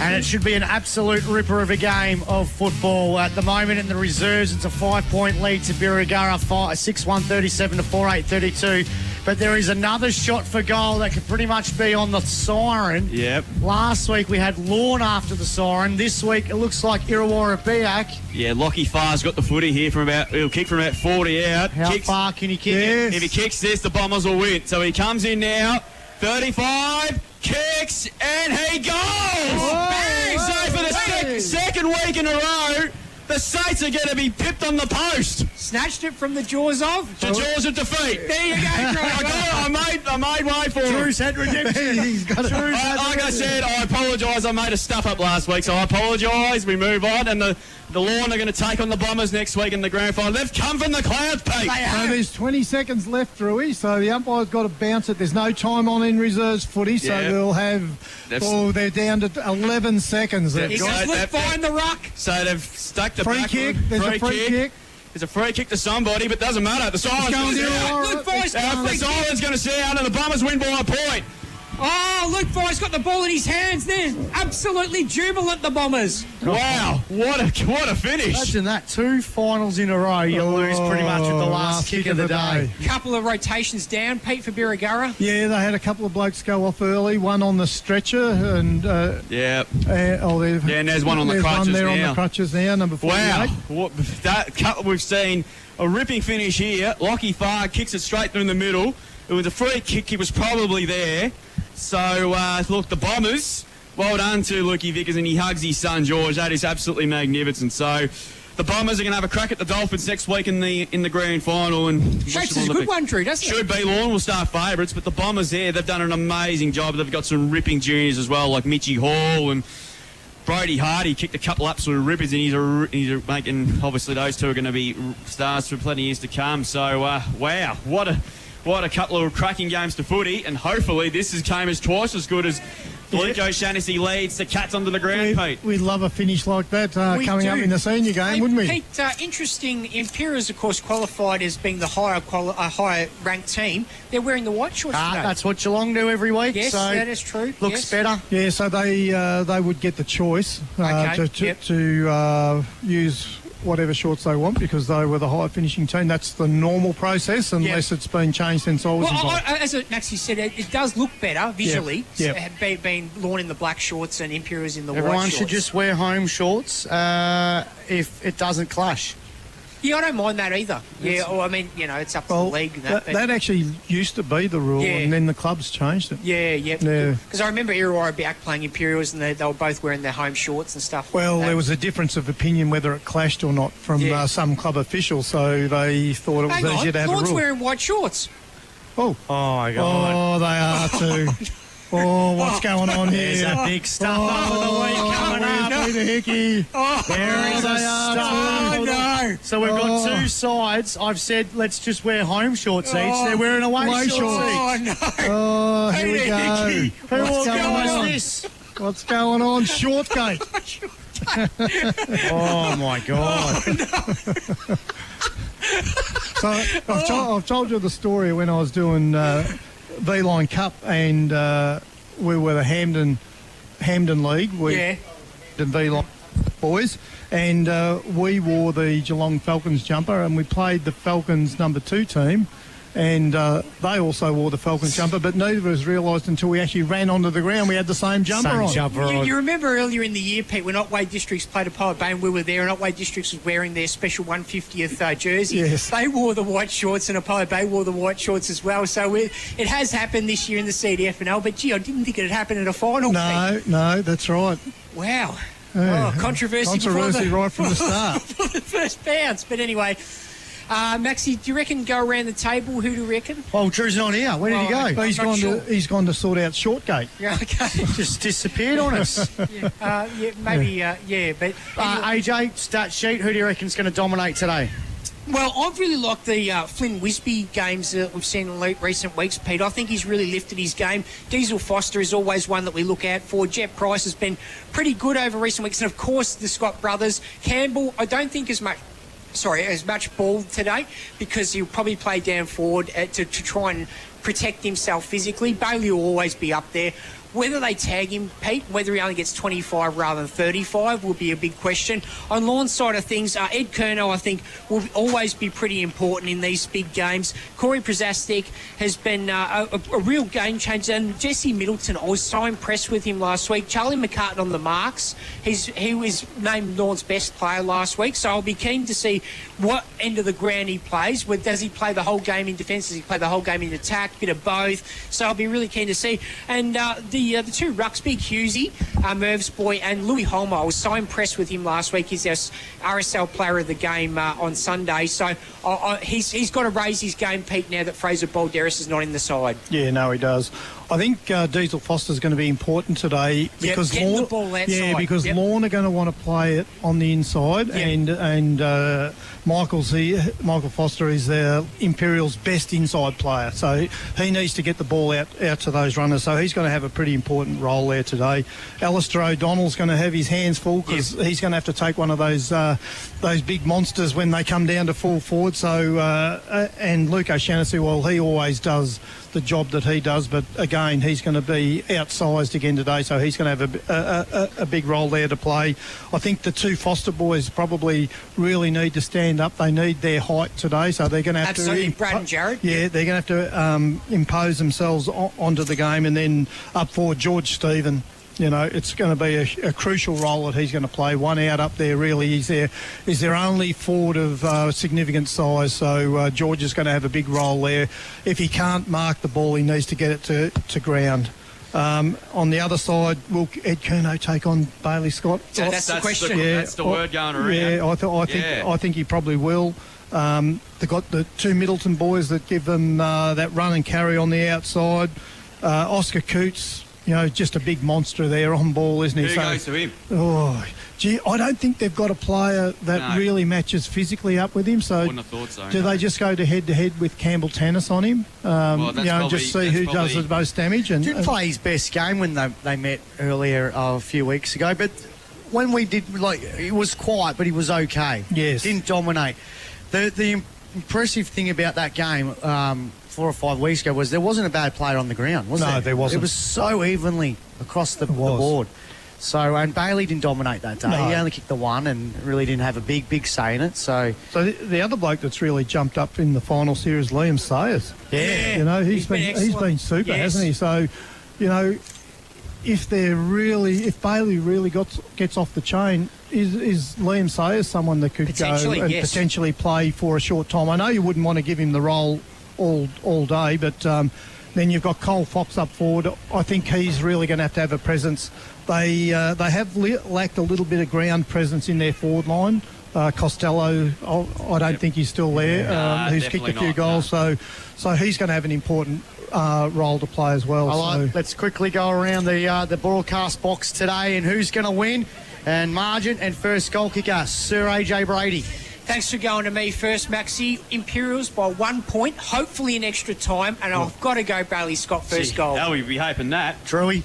And it should be an absolute ripper of a game of football. At the moment in the reserves, it's a 5-point lead to Birregurra, 6-1-37 to 4-8-32. But there is another shot for goal that could pretty much be on the siren. Yep. Last week we had Lorne after the siren. This week it looks like Illawarra Biak. Yeah, Lockie Farr's got the footy here he'll kick from about 40 out. How far can he kick it? If he kicks this, the Bombers will win. So he comes in now, 35, kicks, and he goes! Bang! So second week in a row, the Saints are going to be pipped on the post. Snatched it from the jaws of? The jaws of defeat. There you go, I made way for him. Drew's had redemption. He's got it. Like I said, I apologise. I made a stuff up last week, so I apologise. We move on, and the Lorne are going to take on the Bombers next week in the grand final. They've come from the clouds, Pete. So there's 20 seconds left, Drewy, so the umpire's got to bounce it. There's no time on in reserves footy, so they'll have... they're down to 11 seconds. He's left behind the ruck. So they've stuck the free kick. There's a free kick. There's a free kick to somebody, but doesn't matter. The siren's going to see out, and the Bombers win by a point. Oh, Luke Foy's got the ball in his hands there. Absolutely jubilant, the Bombers. Wow, what a finish. Imagine that, 2 finals in a row. You lose pretty much with the last kick of the day. Couple of rotations down, Pete, for Birregurra. Yeah, they had a couple of blokes go off early, one on the stretcher, and... and there's one on the crutches on now. the crutches now, number 48. Wow, we've seen a ripping finish here. Lockie Farr kicks it straight through the middle. It was a free kick. He was probably there. So, look, the Bombers, well done to Lukey Vickers, and he hugs his son, George. That is absolutely magnificent. So, the Bombers are going to have a crack at the Dolphins next week in the grand final. And Shapes is a good one, Drew, doesn't it? Should be. Lorne will start favourites, but the Bombers there, they've done an amazing job. They've got some ripping juniors as well, like Mitchie Hall and Brody Hardy kicked a couple absolute rippers, and he's making, obviously, those two are going to be stars for plenty of years to come. So, wow, what a couple of cracking games to footy, and hopefully this game is twice as good as Luke O'Shannessy leads the Cats onto the ground, Pete. We'd love a finish like that coming up in the senior game, wouldn't we? Pete, interesting. Imperials, of course, qualified as being the higher ranked team. They're wearing the white shorts today. That's what Geelong do every week. Yes, so that is true. Looks better. Yeah, so they would get the choice to use whatever shorts they want because they were the high finishing team. That's the normal process unless it's been changed since I was involved. As Maxie said, it does look better visually, being Lorne in the black shorts and Imperials in the white shorts. Everyone should just wear home shorts if it doesn't clash. Yeah, I don't mind that either. Yeah, well, I mean, it's up to the league. And that actually used to be the rule, and then the clubs changed it. Yeah. Because I remember Illawarra back playing Imperials, and they were both wearing their home shorts and stuff. Well, there was a difference of opinion whether it clashed or not from some club officials, so they thought it was easier to have a rule. Lorne's wearing white shorts. Oh my God! Oh, they are too. Oh, what's going on here? There's a big stuff up of the week coming up. Peter Hickey. There is a stuff. No. So we've got two sides. I've said let's just wear home shorts each. They're wearing away shorts each. Oh, no. Oh, here we go. Who organised this? What's going on? Shortgate. Oh, my God. So I've told you the story when I was doing V-Line Cup and we were the Hampden League. The V-Line boys. And we wore the Geelong Falcons jumper and we played the Falcons number 2 team. And they also wore the Falcons jumper, but neither of us realised until we actually ran onto the ground we had the same jumper on. You remember earlier in the year, Pete, when Otway Districts played at Pirate Bay and we were there, and Otway Districts was wearing their special 150th jersey. Yes. They wore the white shorts, and Apollo Bay wore the white shorts as well. So it has happened this year in the CDFNL, but gee, I didn't think it had happened at a final. No, that's right. Wow. Yeah. Controversy right from the start. For the first bounce. But anyway, Maxie, do you reckon go around the table? Who do you reckon? Oh, Drew's not here. Where did he go? He's gone to sort out Shortgate. Yeah, okay. Just disappeared on us. But AJ, stat sheet. Who do you reckon is going to dominate today? Well, I've really liked the Flynn Wisby games that we've seen in recent weeks, Pete. I think he's really lifted his game. Diesel Foster is always one that we look out for. Jet Price has been pretty good over recent weeks. And, of course, the Scott brothers. Campbell, I don't think as much ball today because he'll probably play down forward to try and protect himself physically. Bailey will always be up there. Whether they tag him, Pete, whether he only gets 25 rather than 35 will be a big question. On Lorne's side of things, Ed Curnow, I think, will always be pretty important in these big games. Corey Przastik has been a real game changer. And Jesse Middleton, I was so impressed with him last week. Charlie McCartan on the marks. He was named Lorne's best player last week, so I'll be keen to see what end of the ground he plays. Does he play the whole game in defence? Does he play the whole game in attack? Bit of both. So I'll be really keen to see. And the two rucks, Big Hughesy, Merv's boy, and Louis Holmer. I was so impressed with him last week. He's our RSL player of the game on Sunday. So he's got to raise his game, Pete, now that Fraser Balderas is not in the side. Yeah, no, he does. I think Diesel Foster's going to be important today because getting the ball outside. Lorne are going to want to play it on the inside, and Michael Foster is their Imperials' best inside player, so he needs to get the ball out to those runners. So he's going to have a pretty important role there today. Alistair O'Donnell's going to have his hands full because he's going to have to take one of those big monsters when they come down to full forward. So and Luke O'Shannessy, well, he always does the job that he does, but again, he's going to be outsized again today, so he's going to have a big role there to play. I think the two Foster boys probably really need to stand up. They need their height today, so they're going to have Absolutely, Brad and Jared. Yeah, they're going to have to impose themselves onto the game, and then up forward, George Stephen. You know, it's going to be a crucial role that he's going to play. One out up there, really. He's their only forward of significant size, so George is going to have a big role there. If he can't mark the ball, he needs to get it to ground. On the other side, will Ed Curnow take on Bailey Scott? That's the question. That's the word going around. Yeah, I think he probably will. They've got the two Middleton boys that give them that run and carry on the outside. Oscar Coots, you know, just a big monster there on ball, isn't he? Who goes to him? Oh, gee, I don't think they've got a player that really matches physically up with him. So, wouldn't have thought so. Do they just go to head with Campbell Tennis on him? Just see who does the most damage. And didn't play his best game when they met earlier a few weeks ago, but when we did, it was quiet, but he was okay. Yes, didn't dominate. The impressive thing about that game 4 or 5 weeks ago was there wasn't a bad player on the ground, was there? No, there wasn't. It was so evenly across the board. So, and Bailey didn't dominate that day. No. He only kicked the one and really didn't have a big say in it. So the other bloke that's really jumped up in the final series, Liam Sayers. Yeah. You know, he's been super, hasn't he? So, you know, if Bailey really gets off the chain, is Liam Sayers someone that could go and potentially play for a short time? I know you wouldn't want to give him the role all day, but then you've got Cole Fox up forward. I think he's really going to have a presence. They have lacked a little bit of ground presence in their forward line. Costello, I don't think he's still there. Who's kicked a few goals, so he's going to have an important role to play as well. Let's quickly go around the broadcast box today and who's going to win. And margin and first goal kicker, Sir AJ Brady. Thanks for going to me first, Maxie. Imperials by 1 point, hopefully in extra time, and I've got to go Bailey Scott first goal. How we'd be hoping that. Drewy.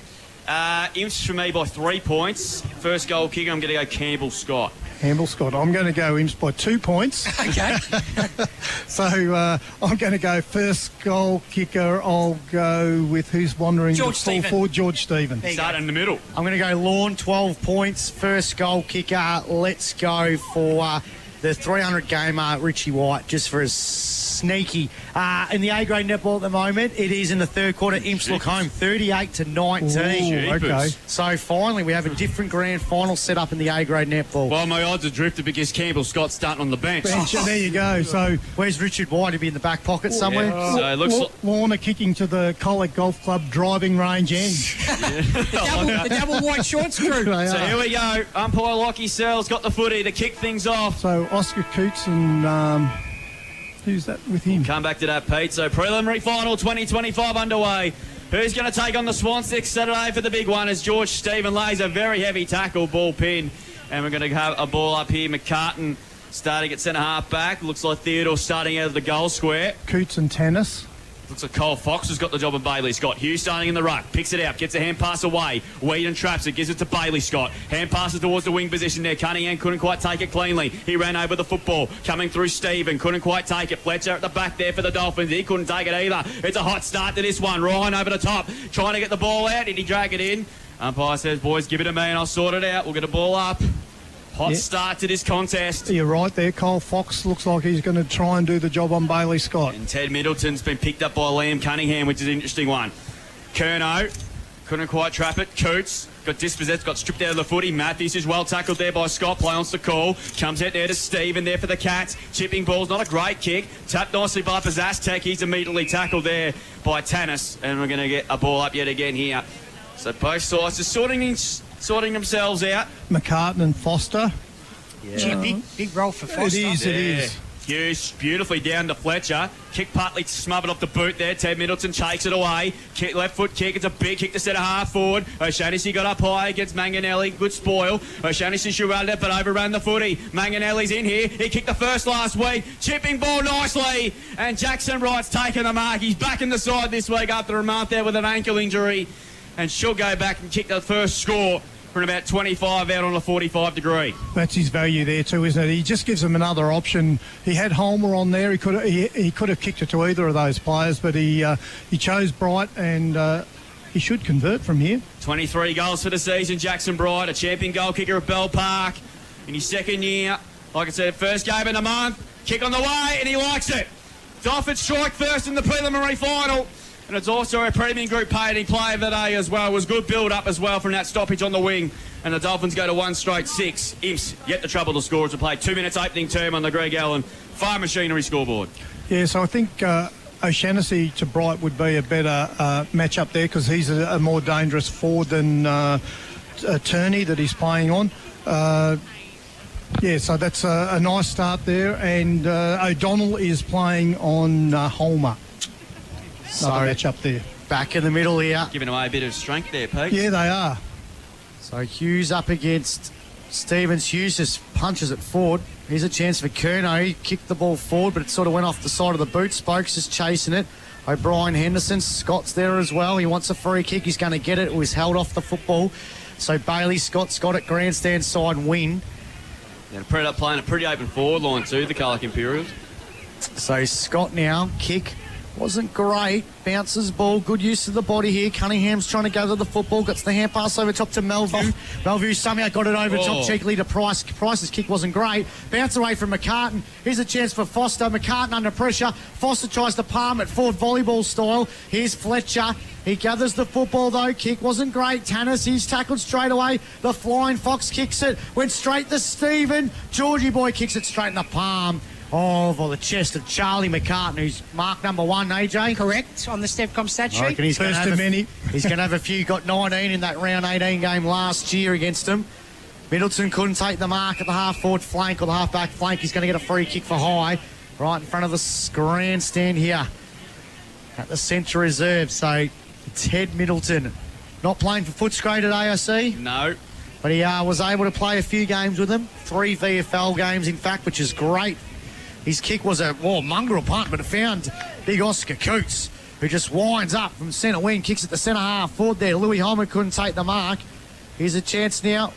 Imps for me by 3 points. First goal kicker, I'm going to go Campbell Scott. Campbell Scott. I'm going to go Imps by 2 points. Okay. So I'm going to go first goal kicker. I'll go with who's wandering George Stephen. forward, George Stephen. Start in the middle. I'm going to go Lorne, 12 points. First goal kicker. Let's go for the 300 gamer, Richie White, just for his sneaky. In the A-grade netball at the moment, it is in the third quarter. Imps look home 38-19. Ooh, okay. So finally, we have a different grand final set up in the A-grade netball. Well, my odds are drifted because Campbell Scott's starting on the bench. There you go. So where's Richard White? He'll be in the back pocket somewhere. Yeah. So it looks Lorne are kicking to the Colac Golf Club driving range end. the double white shorts crew. So here we go. Umpire Lockie Searle's got the footy to kick things off. So Oscar Coots and who's that with him? Come back to that, Pete. So preliminary final 2025 underway. Who's going to take on the Swans next Saturday for the big one as George Stephen lays a very heavy tackle, ball pin. And we're going to have a ball up here. McCartan starting at centre-half back. Looks like Theodore starting out of the goal square. Coots and Tennis. Looks like Cole Fox has got the job of Bailey Scott. Hughes starting in the ruck. Picks it out. Gets a hand pass away. Whedon traps it. Gives it to Bailey Scott. Hand passes towards the wing position there. Cunningham couldn't quite take it cleanly. He ran over the football. Coming through Stephen. Couldn't quite take it. Fletcher at the back there for the Dolphins. He couldn't take it either. It's a hot start to this one. Ryan over the top. Trying to get the ball out. Did he drag it in? Umpire says, boys, give it to me and I'll sort it out. We'll get a ball up. Hot start to this contest. You're right there. Cole Fox looks like he's going to try and do the job on Bailey Scott. And Ted Middleton's been picked up by Liam Cunningham, which is an interesting one. Curnow Couldn't quite trap it. Coots got dispossessed, got stripped out of the footy. Matthews is well tackled there by Scott. Play on the call. Comes out there to Stephen there for the Cats. Chipping ball's not a great kick. Tapped nicely by Pazastek. He's immediately tackled there by Tanis. And we're going to get a ball up yet again here. So both sides are sorting themselves out. McCartan and Foster. Yeah. Big role for Foster. It is. Hughes beautifully down to Fletcher. Kick partly smothered off the boot there. Ted Middleton takes it away. Kick, left foot kick. It's a big kick to centre half forward. O'Shannessy got up high against Manganelli. Good spoil. O'Shannessy should run it, but overran the footy. Manganelli's in here. He kicked the first last week. Chipping ball nicely. And Jackson Wright's taken the mark. He's back in the side this week after a month there with an ankle injury. And she'll go back and kick the first score from about 25 out on a 45 degree. That's his value there too, isn't it? He just gives them another option. He had Homer on there. He could have kicked it to either of those players, but he chose Bright, and he should convert from here. 23 goals for the season, Jackson Bright, a champion goal kicker at Bell Park in his second year. Like I said, first game in a month, kick on the way, and he likes it. Dolphins strike first in the preliminary final. And it's also a premium group paid play of the day as well. It was good build-up as well from that stoppage on the wing. And the Dolphins go to 1 straight 6. Imps yet to trouble the scorers to play 2 minutes opening term on the Greg Allen Fire Machinery scoreboard. Yeah, so I think O'Shannessy to Bright would be a better match-up there, because he's a more dangerous forward than Turney that he's playing on. Yeah, so that's a nice start there. And O'Donnell is playing on Holmer. Another match up there. Back in the middle here. Giving away a bit of strength there, Pete. Yeah, they are. So Hughes up against Stevens. Hughes just punches it forward. Here's a chance for Curnow. He kicked the ball forward, but it sort of went off the side of the boot. Spokes just chasing it. O'Brien Henderson. Scott's there as well. He wants a free kick. He's going to get it. It was held off the football. So Bailey Scott's got it. Grandstand side win. Yeah, Predator playing a pretty open forward line too, the Colac Imperials. So Scott now, kick. Wasn't great. Bounces ball. Good use of the body here. Cunningham's trying to go to the football. Gets the hand pass over top to Melville. Melville somehow got it over top cheekily to Price. Price's kick wasn't great. Bounce away from McCartan. Here's a chance for Foster. McCartan under pressure. Foster tries to palm it forward volleyball style. Here's Fletcher. He gathers the football though. Kick wasn't great. Tannis, he's tackled straight away. The Flying Fox kicks it. Went straight to Stephen. Georgie Boy kicks it straight in the palm. Oh, for the chest of Charlie McCartan, who's marked number 1, AJ. Correct, on the Stepcom stat sheet. I reckon he's going to have a few. Got 19 in that round 18 game last year against him. Middleton couldn't take the mark at the half-forward flank or the half-back flank. He's going to get a free kick for high right in front of the grandstand here at the centre reserve. So Ted Middleton not playing for Footscray today, I see. No. But he was able to play a few games with them. 3 VFL games, in fact, which is great. His kick was a mongrel punt, but it found big Oscar Coots, who just winds up from centre wing, kicks at the centre half forward there. Louis Homer couldn't take the mark. Here's a chance now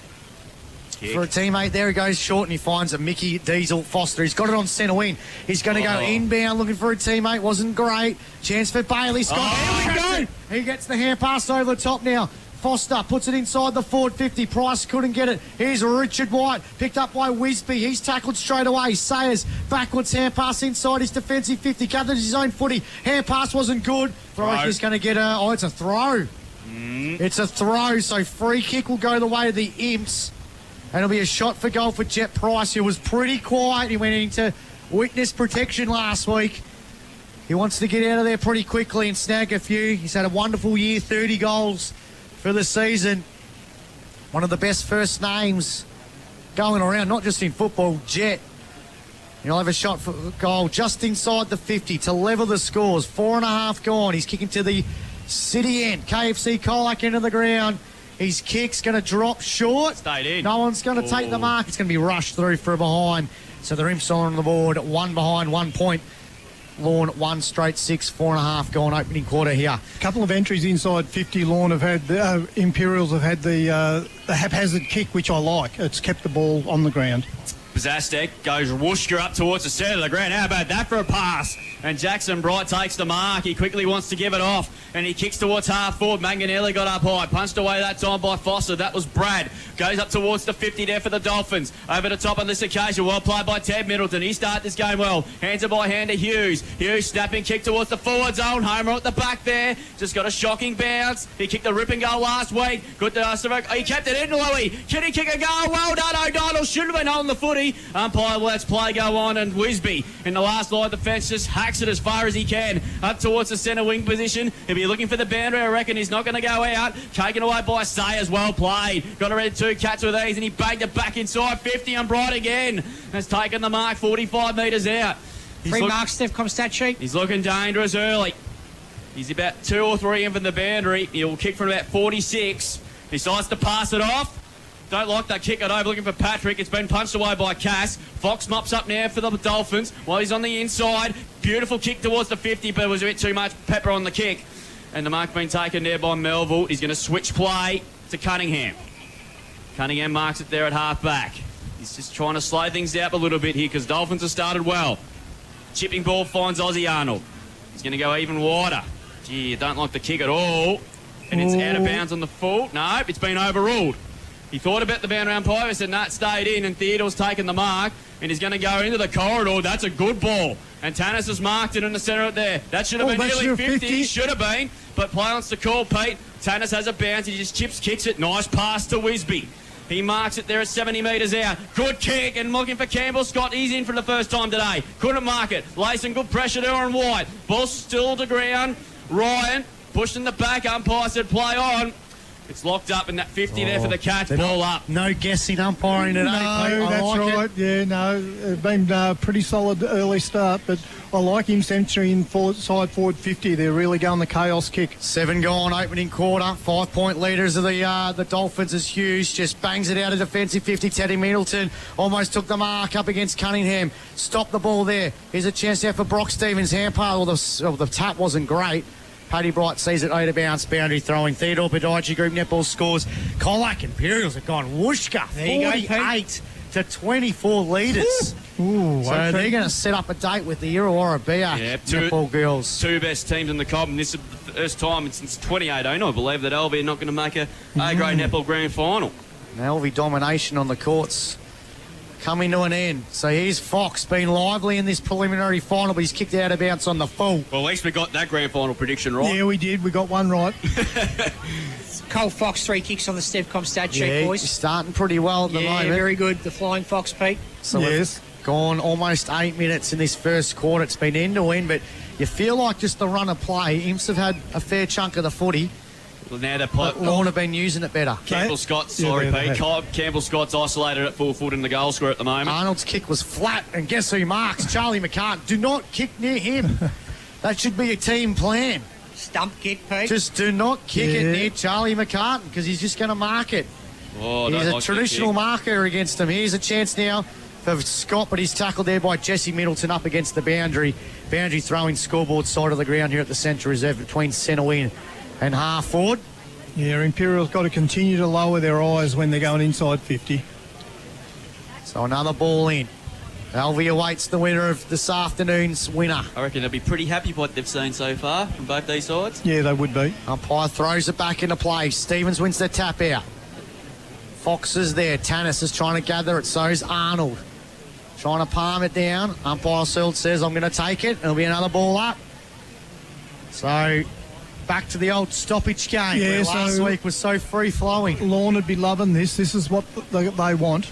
for a teammate. There he goes short, and he finds a Mickey Diesel Foster. He's got it on centre wing. He's going to go inbound looking for a teammate. Wasn't great. Chance for Bailey Scott. Here we go. He gets the hand pass over the top now. Foster puts it inside the forward 50. Price couldn't get it. Here's Richard White, picked up by Wisby. He's tackled straight away. Sayers, backwards hand pass inside his defensive 50. Gathers his own footy. Hand pass wasn't good. He's going to get it's a throw. It's a throw, so free kick will go the way of the Imps. And it'll be a shot for goal for Jet Price, who was pretty quiet. He went into witness protection last week. He wants to get out of there pretty quickly and snag a few. He's had a wonderful year, 30 goals. For the season. One of the best first names going around, not just in football, Jet. He'll have a shot for goal just inside the 50 to level the scores. 4.5 gone. He's kicking to the city end. KFC Colac into the ground. His kick's going to drop short. Stayed in. No one's going to take the mark. It's going to be rushed through for a behind. So the Imps on the board, 1 behind, 1 point. Lorne 1 straight 6, 4.5 gone opening quarter here. A couple of entries inside 50. Lorne have had Imperials have had the haphazard kick, which I like. It's kept the ball on the ground. Bazastek goes whooshka up towards the centre of the ground. How about that for a pass? And Jackson Bright takes the mark. He quickly wants to give it off. And he kicks towards half forward. Manganelli got up high. Punched away that time by Foster. That was Brad. Goes up towards the 50 there for the Dolphins. Over the top on this occasion. Well played by Ted Middleton. He started this game well. Hands it by hand to Hughes. Hughes snapping kick towards the forward zone. Homer at the back there. Just got a shocking bounce. He kicked the ripping goal last week. Good to he kept it in, Louis. Can he kick a goal? Well done, O'Donnell. Should have been holding the footy. Umpire lets play go on, and Wisby in the last line of defence just hacks it as far as he can up towards the centre wing position. He'll be looking for the boundary. I reckon he's not going to go out. Taken away by Sayers. Well played. Got to read 2 cats with these, and he banged it back inside 50 and Bright again. Has taken the mark 45 metres out. Free mark, Steph, come stat sheet. He's looking dangerous early. He's about 2 or 3 in from the boundary. He'll kick from about 46. Decides to pass it off. Don't like that kick it over, looking for Patrick. It's been punched away by Cass. Fox mops up now for the Dolphins while he's on the inside. Beautiful kick towards the 50, but it was a bit too much pepper on the kick. And the mark being taken there by Melville. He's going to switch play to Cunningham. Cunningham marks it there at half-back. He's just trying to slow things out a little bit here because Dolphins have started well. Chipping ball finds Ozzy Arnold. He's going to go even wider. Gee, I don't like the kick at all. And it's out of bounds on the full. No, it's been overruled. He thought about the boundary umpire, said, nah, it stayed in, and Theodore's taken the mark, and he's going to go into the corridor. That's a good ball. And Tannis has marked it in the centre up there. That should have been nearly 50. Should have been, but play wants to call Pete. Tannis has a bounce. He just kicks it. Nice pass to Wisby. He marks it there at 70 metres out. Good kick, and looking for Campbell Scott. He's in for the first time today. Couldn't mark it. Lacing good pressure there on White. Ball still to ground. Ryan pushed in the back. Umpire said play on. It's locked up in that 50 there for the Cats. Ball up. No guessing umpiring today. No, that's right. Yeah, no, it's been a pretty solid early start, but I like him centering side forward 50. They're really going the chaos kick. 7 gone, opening quarter. 5-point leaders of the Dolphins as Hughes just bangs it out of defensive 50. Teddy Middleton almost took the mark up against Cunningham. Stopped the ball there. Here's a chance there for Brock Stevens. Hand pass, the tap wasn't great. Paddy Bright sees it out of bounds, boundary throwing. Theodore Podici Group netball scores. Colac Imperials have gone whooshka. 48 to 24 leaders. Ooh, so they're going to set up a date with the Illawarra Biak netball girls. 2 best teams in the comp, and this is the first time since 2018, I believe, that LV are not going to make a A-grade netball grand final. Now LV domination on the courts coming to an end. So here's Fox, been lively in this preliminary final, but he's kicked out of bounds on the full. Well, at least we got that grand final prediction right. Yeah, we did. We got one right. Cole Fox, 3 kicks on the Stevcom stat sheet, boys. He's starting pretty well at the moment. Yeah, very good. The Flying Fox, Pete. So yes. Gone almost 8 minutes in this first quarter. It's been end to end, but you feel like just the run of play. Imps have had a fair chunk of the footy. Well, now they're Lorne have been using it better. Campbell Scott's, Pete. Campbell Scott's isolated at full foot in the goal square at the moment. Arnold's kick was flat, and guess who marks? Charlie McCart. Do not kick near him. That should be a team plan. Stump kick, Pete. Just do not kick it near Charlie McCartan because he's just going to mark it. Oh, he's a traditional marker against him. Here's a chance now for Scott, but he's tackled there by Jesse Middleton up against the boundary. Boundary throwing scoreboard side of the ground here at the centre reserve between centre wing and half forward. Yeah, Imperial's got to continue to lower their eyes when they're going inside 50. So another ball in. LV awaits the winner of this afternoon's winner. I reckon they'll be pretty happy with what they've seen so far from both these sides. Yeah, they would be. Umpire throws it back into play. Stevens wins the tap out. Fox is there. Tannis is trying to gather it. So's Arnold. Trying to palm it down. Umpire Silt says, I'm going to take it. It'll be another ball up. So back to the old stoppage game where last week was so free-flowing. Lorne would be loving this. This is what they want.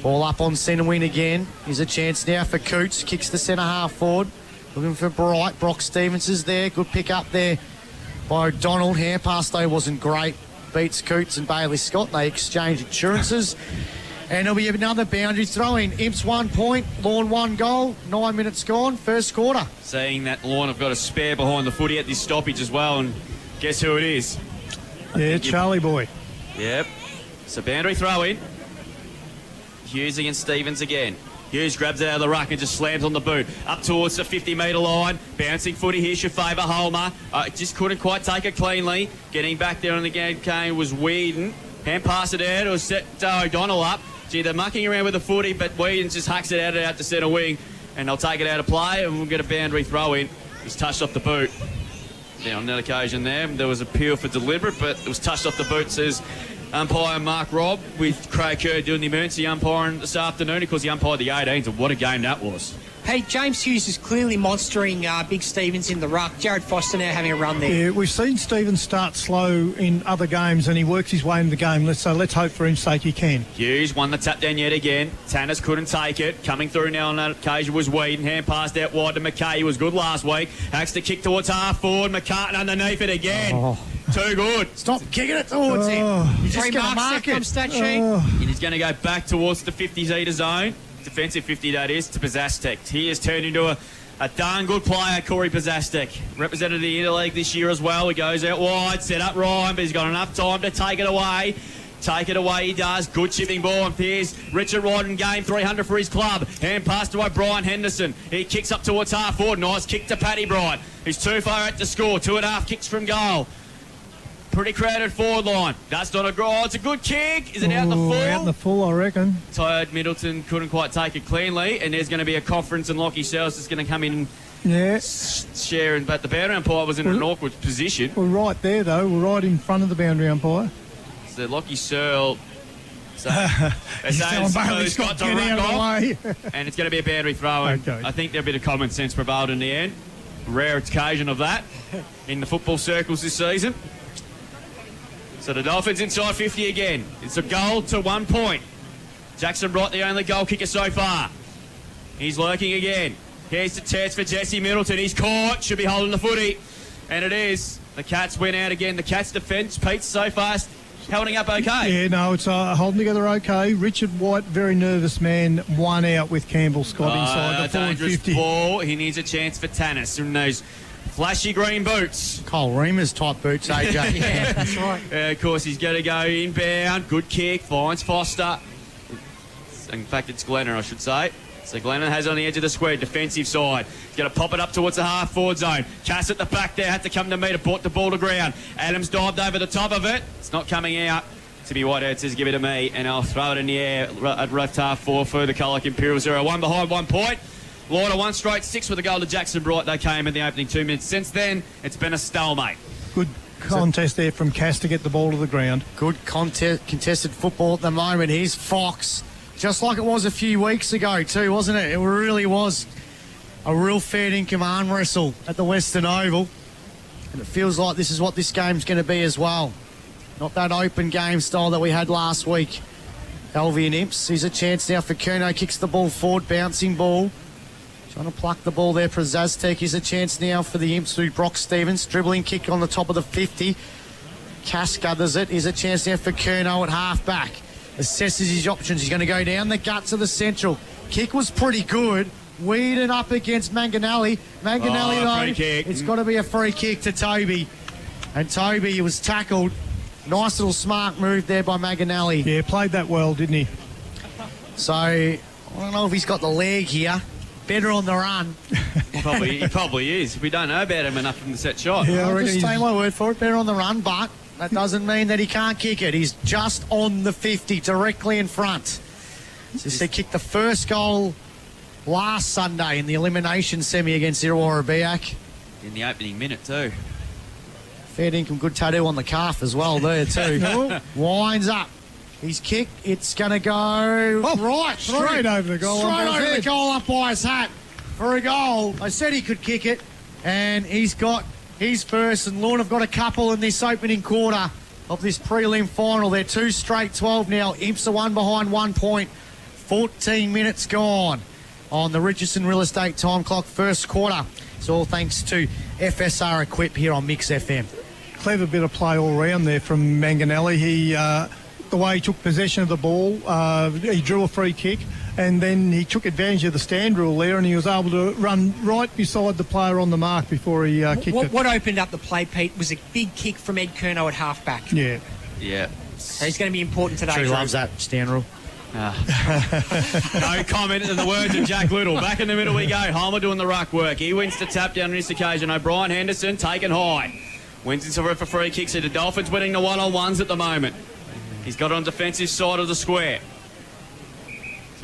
Ball up on centre wing again. Here's a chance now for Coots. Kicks the centre half forward. Looking for Bright. Brock Stevens is there. Good pick up there by O'Donnell. Hand pass, though, wasn't great. Beats Coots and Bailey Scott. They exchange insurances. And there'll be another boundary throw-in. Imps 1 point. Lorne 1 goal. 9 minutes gone. First quarter. Seeing that Lorne have got a spare behind the footy at this stoppage as well. And guess who it is? Yeah, Charlie boy. Yep. So boundary throw-in. Hughes against Stevens again. Hughes grabs it out of the ruck and just slams on the boot. Up towards the 50-metre line. Bouncing footy here should favour Holmer. Just couldn't quite take it cleanly. Getting back there on the game was Whedon. Hand pass it out. It was set O'Donnell up. Gee, they're mucking around with the footy, but Whedon's just hucks it out to centre wing, and they'll take it out of play, and we'll get a boundary throw in. It's touched off the boot. Yeah, on that occasion there was appeal for deliberate, but it was touched off the boot, says umpire Mark Robb, with Craig Kerr doing the emergency umpiring this afternoon. Of course, he umpired the 18s, and what a game that was. Hey, James Hughes is clearly monstering Big Stevens in the ruck. Jared Foster now having a run there. Yeah, we've seen Stevens start slow in other games, and he works his way into the game. Let's hope for his sake he can. Hughes won the tap down yet again. Tannis couldn't take it. Coming through now on that occasion was Whedon. Hand passed out wide to McKay. He was good last week. Hacks the kick towards half forward. McCartan underneath it again. Oh. Too good. Stop kicking it towards him. He's just going to mark it. Stat sheet. And he's going to go back towards the 50-metre zone. Defensive 50, that is, to Pazastek. He has turned into a darn good player, Corey Pazastek. Represented the Interleague this year as well. He goes out wide, set up Ryan, but he's got enough time to take it away. Take it away, he does. Good chipping ball and Piers. Richard Wright in game, 300 for his club. Hand pass to O'Brien Henderson. He kicks up towards half forward. Nice kick to Paddy Bright. He's too far out to score. 2.5 kicks from goal. Pretty crowded forward line. That's not a goal. It's a good kick. Is it out in the full? Out in the full, I reckon. Tired Middleton couldn't quite take it cleanly, and there's going to be a conference, and Lockie Searles is going to come in and share. But the boundary umpire was in an awkward position. We're right there, though. We're right in front of the boundary umpire. So Lockie Searle. So He's telling Bailey Scott to get out of the way. And it's going to be a boundary throw. Okay. I think there'll be a bit of common sense prevailed in the end. Rare occasion of that in the football circles this season. So the Dolphins inside 50 again. It's a goal to 1 point. Jackson Bright, the only goal kicker so far. He's lurking again. Here's the test for Jesse Middleton. He's caught. Should be holding the footy. And it is. The Cats went out again. The Cats defence, Pete, so fast, holding up okay. Yeah, no, it's holding together okay. Richard White, very nervous man, one out with Campbell Scott inside the forward 50. Ball. He needs a chance for Tannis in those flashy green boots. Cole Reamer's type boots, AJ. Yeah, that's right. Of course, he's going to go inbound. Good kick. Finds Foster. In fact, it's Glenner, I should say. So Glennon has on the edge of the square, defensive side. He's going to pop it up towards the half-forward zone. Cass at the back there, had to come to meet it, brought the ball to ground. Adams dived over the top of it. It's not coming out. Timmy Whitehead says, give it to me, and I'll throw it in the air at left half-forward for the Colac Imperials. 0-1 behind 1 point. Lorne 1 straight 6 with a goal to Jackson Bright. They came in the opening 2 minutes. Since then, it's been a stalemate. Good contest there from Cass to get the ball to the ground. Good contested football at the moment. Here's Fox. Just like it was a few weeks ago too, wasn't it? It really was a real fair dinkum arm wrestle at the Western Oval. And it feels like this is what this game's going to be as well. Not that open game style that we had last week. Albion Imps, here's a chance now for Kerno. Kicks the ball forward, bouncing ball. Trying to pluck the ball there for Zaztek. Here's a chance now for the Imps through Brock Stevens. Dribbling kick on the top of the 50. Cass gathers it. Here's a chance now for Kerno at half-back. Assesses his options. He's going to go down the guts of the central. Kick was pretty good. Whedon up against Manganelli. Manganelli, though, it's got to be a free kick to Toby. And Toby was tackled. Nice little smart move there by Manganelli. Yeah, played that well, didn't he? So, I don't know if he's got the leg here. Better on the run. He probably is. We don't know about him enough from the set shot. Yeah, I'll just take my word for it. Better on the run, but that doesn't mean that he can't kick it. He's just on the 50, directly in front. Just they kicked the first goal last Sunday in the elimination semi against Illawarra Biak. In the opening minute too. Fair dinkum, good tattoo on the calf as well there too. Winds up. His kick, it's going to go right straight over the goal. Straight over the goal umpire's hat for a goal. I said he could kick it, and he's got his first, and Lorne have got a couple in this opening quarter of this prelim final. They're 2 straight 12 now. Imps are 1 behind 1 point. 14 minutes gone on the Richardson Real Estate time clock, first quarter. It's all thanks to FSR Equip here on Mix FM. Clever bit of play all round there from Manganelli. He, the way he took possession of the ball, he drew a free kick, and then he took advantage of the stand rule there, and he was able to run right beside the player on the mark before he kicked it. What opened up the play, Pete, was a big kick from Ed Kerno at halfback. Yeah. Yeah. So he's going to be important today. He loves that stand rule. No comment in the words of Jack Little. Back in the middle we go. Homer doing the ruck work. He wins the tap down on this occasion. O'Brien Henderson taken high. Wins into for free kicks. So the Dolphins winning the one-on-ones at the moment. He's got it on defensive side of the square.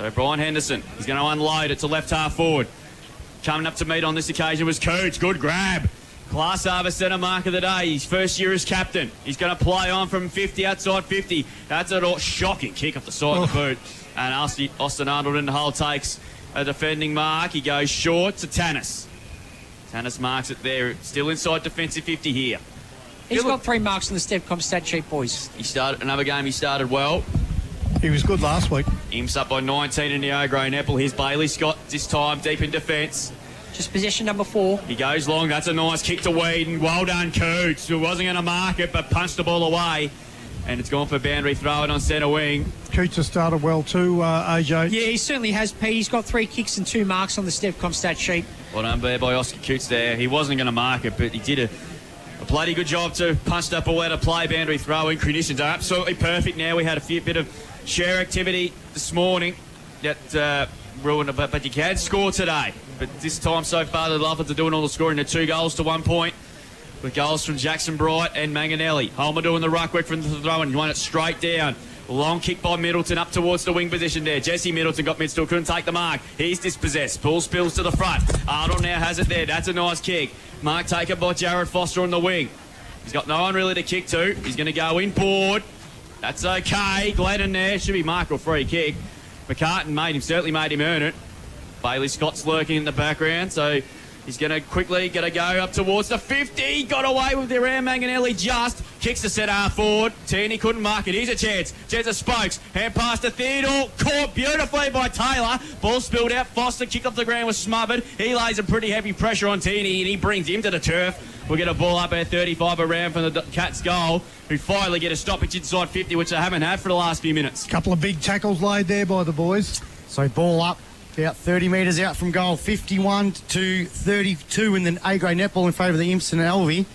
So Brian Henderson, he's going to unload it to left half forward. Coming up to meet on this occasion was Cooch. Good grab. Class Harbour centre mark of the day. His first year as captain. He's going to play on from 50, outside 50. That's a shocking kick off the side of the boot. And Austin Arnold in the hole takes a defending mark. He goes short to Tannis. Tannis marks it there. Still inside defensive 50 here. He's got 3 marks on the Stepcom stat sheet, boys. He started another game. He started well. He was good last week. Imps up by 19 in the O'Grey Netball. Here's Bailey Scott this time deep in defence. Just possession number 4. He goes long. That's a nice kick to Whedon. Well done, Coots, who wasn't going to mark it but punched the ball away. And it's gone for boundary throw-in on centre wing. Coots has started well too, AJ. Yeah, he certainly has, Pete. He's got 3 kicks and 2 marks on the Stepcom stat sheet. Well done there by Oscar Coots there. He wasn't going to mark it, but he did a bloody good job to punch that ball out of play, boundary throw-in. Conditions are absolutely perfect now. We had a bit of share activity this morning that ruined it, but you can score today. But this time so far, the Dolphins are doing all the scoring. They're 2 goals to 1 point, with goals from Jackson Bright and Manganelli. Homer doing the ruck work from the throw-in. He won it straight down. Long kick by Middleton up towards the wing position there. Jesse Middleton got mid, still couldn't take the mark. He's dispossessed. Ball spills to the front. Arnold now has it there. That's a nice kick. Mark taken by Jared Foster on the wing. He's got no one really to kick to. He's going to go inboard. That's okay. Glennon there. Should be mark or free kick. McCartan certainly made him earn it. Bailey Scott's lurking in the background, so he's going to quickly go up towards the 50. Got away with the around Manganelli just. Kicks the centre half forward. Tierney couldn't mark it. Here's a chance. Jezza Spokes. Hand pass to Theodore. Caught beautifully by Taylor. Ball spilled out. Foster kick off the ground was smothered. He lays a pretty heavy pressure on Tierney and he brings him to the turf. We'll get a ball up at 35 around from the Cats' goal, who finally get a stoppage inside 50, which they haven't had for the last few minutes. Couple of big tackles laid there by the boys. So ball up. About 30 metres out from goal, 51 to 32 in the A-grade netball in favour of the Imps and Elvie.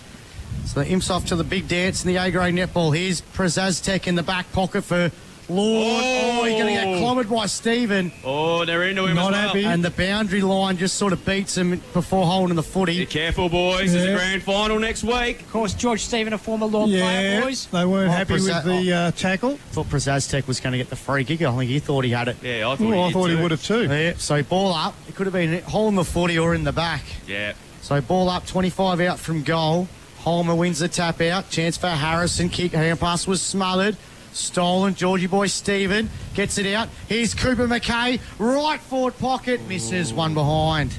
So the Imps off to the big dance in the A-grade netball. Here's Prezaztek in the back pocket for Lord. Oh, he's going to get clobbered by Stephen. Oh, they're into him Not as well. happy. And the boundary line just sort of beats him before holding the footy. Be careful, boys. There's a grand final next week. Of course, George Stephen, a former Lorne player, boys. They weren't happy with the tackle. I thought Prezaztek was going to get the free kick. I think he thought he had it. Yeah, I thought he would have too. Yeah, so ball up. It could have been holding the footy or in the back. Yeah. So ball up, 25 out from goal. Holmer wins the tap out. Chance for Harrison. Kick. Hand pass was smothered. Stolen. Georgie boy Stephen gets it out. Here's Cooper McKay. Right forward pocket. Misses. One behind.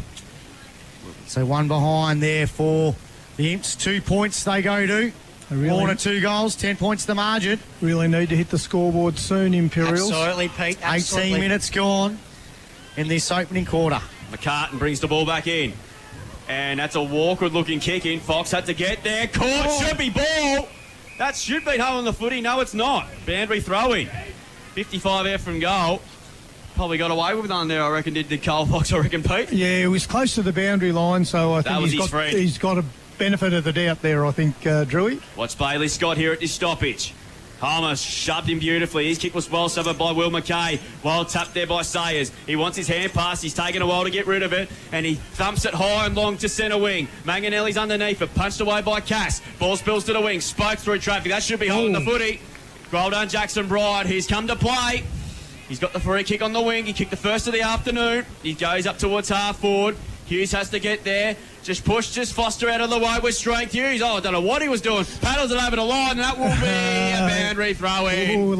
So one behind there for the Imps. 2 points they go to. Lorne 2 goals. 10 points the margin. Really need to hit the scoreboard soon, Imperials. Absolutely, Pete. Absolutely. 18 minutes gone in this opening quarter. McCartan brings the ball back in. And that's a awkward-looking kick in. Fox had to get there. Caught. Should be ball. That should be home on the footy. No, it's not. Boundary throw-in. 55 out from goal. Probably got away with one there, I reckon, did Cole Fox, I reckon, Pete. Yeah, he was close to the boundary line, so I think he's got a benefit of the doubt there, I think, Drewy. Watch Bailey Scott here at this stoppage. Palmer shoved him beautifully. His kick was well subbed by Will McKay. Well tapped there by Sayers. He wants his hand pass. He's taken a while to get rid of it. And he thumps it high and long to centre wing. Manganelli's underneath it. Punched away by Cass. Ball spills to the wing. Spoke through traffic. That should be holding the footy. Well done, Jackson Bright. He's come to play. He's got the free kick on the wing. He kicked the first of the afternoon. He goes up towards half forward. Hughes has to get there. Just Foster out of the way with strength. Hughes, I don't know what he was doing. Paddles it over the line, and that will be a boundary throw-in. Oh,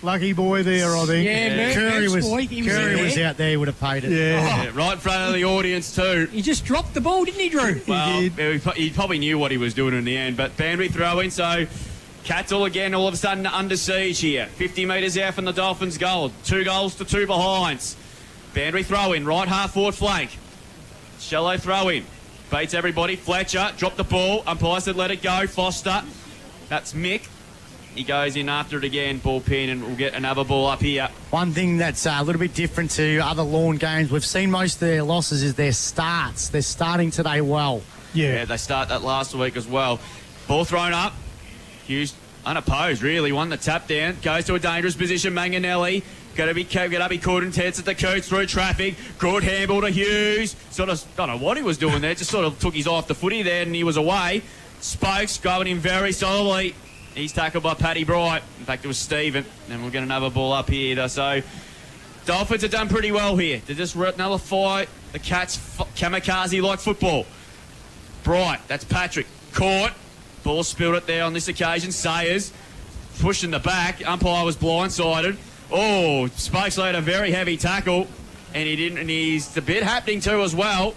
lucky boy there, I think. Yeah, Curry was out there. He would have paid it. Yeah, right in front of the audience too. He just dropped the ball, didn't he, Drew? Well, he probably knew what he was doing in the end, but boundary throw-in, so Cats all of a sudden under siege here. 50 metres out from the Dolphins' goal. 2 goals to 2 behinds. Boundary throw-in, right half forward flank. Shallow throw-in. Beats everybody. Fletcher dropped the ball. Umpire said let it go. Foster. That's Mick. He goes in after it again. Ball pin, and we'll get another ball up here. One thing that's a little bit different to other Lorne games, we've seen most of their losses is their starts. They're starting today well. Yeah, they start that last week as well. Ball thrown up. Hughes unopposed, really. Won the tap down. Goes to a dangerous position. Manganelli. Got to be caught intense at the Coots through traffic. Good handball to Hughes. Sort of, don't know what he was doing there. Just sort of took his eye off the footy there and he was away. Spokes grabbing him very solidly. He's tackled by Paddy Bright. In fact, it was Stephen. And we'll get another ball up here. So Dolphins have done pretty well here. They just nullify the Cats' kamikaze-like football. Bright, that's Patrick. Caught. Ball spilled it there on this occasion. Sayers pushed in the back. Umpire was blindsided. Oh, Spokes laid a very heavy tackle, and he didn't. And he's a bit happening too as well.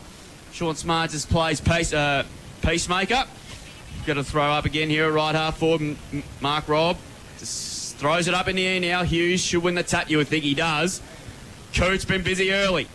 Sean Smart just plays peacemaker. Got to throw up again here at right half forward. Mark Robb just throws it up in the air now. Hughes should win the tap. You would think he does. Coote's been busy early.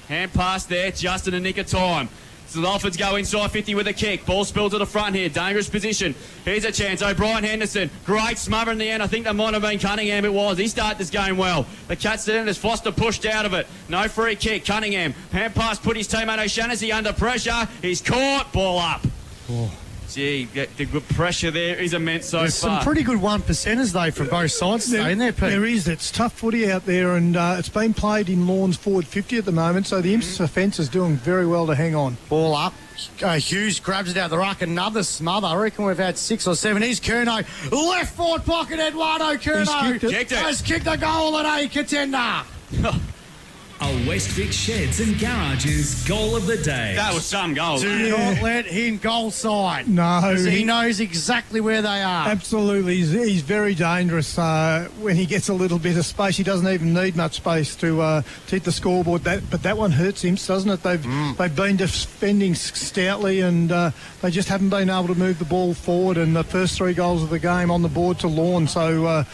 Hand pass there, just in the nick of time. So the Dolphins go inside 50 with a kick. Ball spilled to the front here. Dangerous position. Here's a chance. O'Brien Henderson. Great smother in the end. I think that might have been Cunningham. It was. He started this game well. The Cats did it as Foster pushed out of it. No free kick. Cunningham. Hand pass put his teammate O'Shannessy under pressure. He's caught. Ball up. Oh. Gee, the good pressure there is immense so There's far. some pretty good 1%ers, though, from both sides today, isn't there, Pete? There is. It's tough footy out there, and it's been played in Lorne's forward 50 at the moment, so the Imps offence is doing very well to hang on. Ball up. Hughes grabs it out of the ruck. Another smother. I reckon we've had 6 or 7. Here's Curnow. Left forward pocket, Eduardo Curnow. Has kicked a goal at a contender. A West Vic Sheds and Garages goal of the day. That was some goal. Do not let him goal side. No. He knows exactly where they are. Absolutely. He's very dangerous when he gets a little bit of space. He doesn't even need much space to hit the scoreboard. But that one hurts him, doesn't it? They've been defending stoutly, and they just haven't been able to move the ball forward. And the first 3 goals of the game on the board to Lorne. So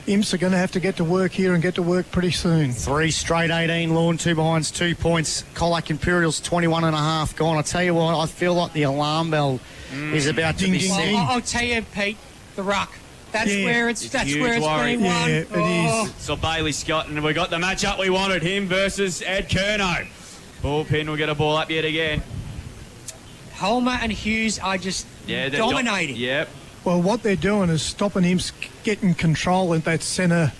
Imps are going to have to get to work here and get to work pretty soon. 3 straight 18, Lorne 2 behinds, 2 points. Colac Imperials 21.5 gone. I tell you what, I feel like the alarm bell is about to be set. I'll tell you, Pete, the ruck. That's where it's been won. Yeah, it is. So Bailey Scott, and we got the matchup we wanted, him versus Ed Curnow. Bullpen will get a ball up yet again. Homer and Hughes are just dominating. Yep. Well, what they're doing is stopping him getting control at that centre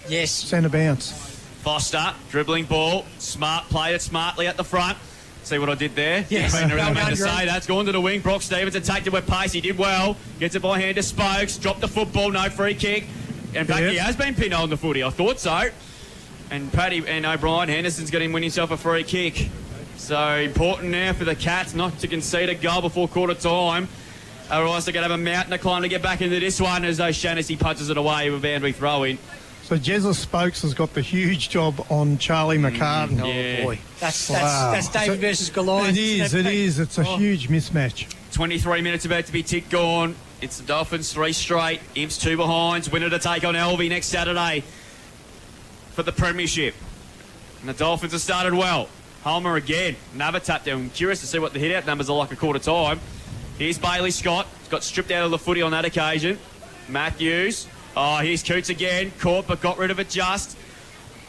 bounce. Foster, dribbling ball. Smart, played it smartly at the front. See what I did there? Yes. I meant to say that's gone to the wing. Brock Stevens attacked it with pace. He did well. Gets it by hand to Spokes. Dropped the football. No free kick. In fact, he has been pinned on the footy. I thought so. And Paddy and O'Brien Henderson's going to win himself a free kick. So important now for the Cats not to concede a goal before quarter time. We're also going to have a mountain to climb to get back into this one as O'Shannessy punches it away with a boundary throw in. So Jezza Spokes has got the huge job on Charlie McCartan. Oh, boy. That's David versus Goliath. It is. It's a huge mismatch. 23 minutes about to be ticked gone. It's the Dolphins 3 straight. Imps 2 behinds. Winner to take on Elvie next Saturday for the premiership. And the Dolphins have started well. Homer again. Another tap down. I'm curious to see what the hit-out numbers are like at quarter time. Here's Bailey Scott. Got stripped out of the footy on that occasion. Matthews. Oh, here's Coots again. Caught but got rid of it just.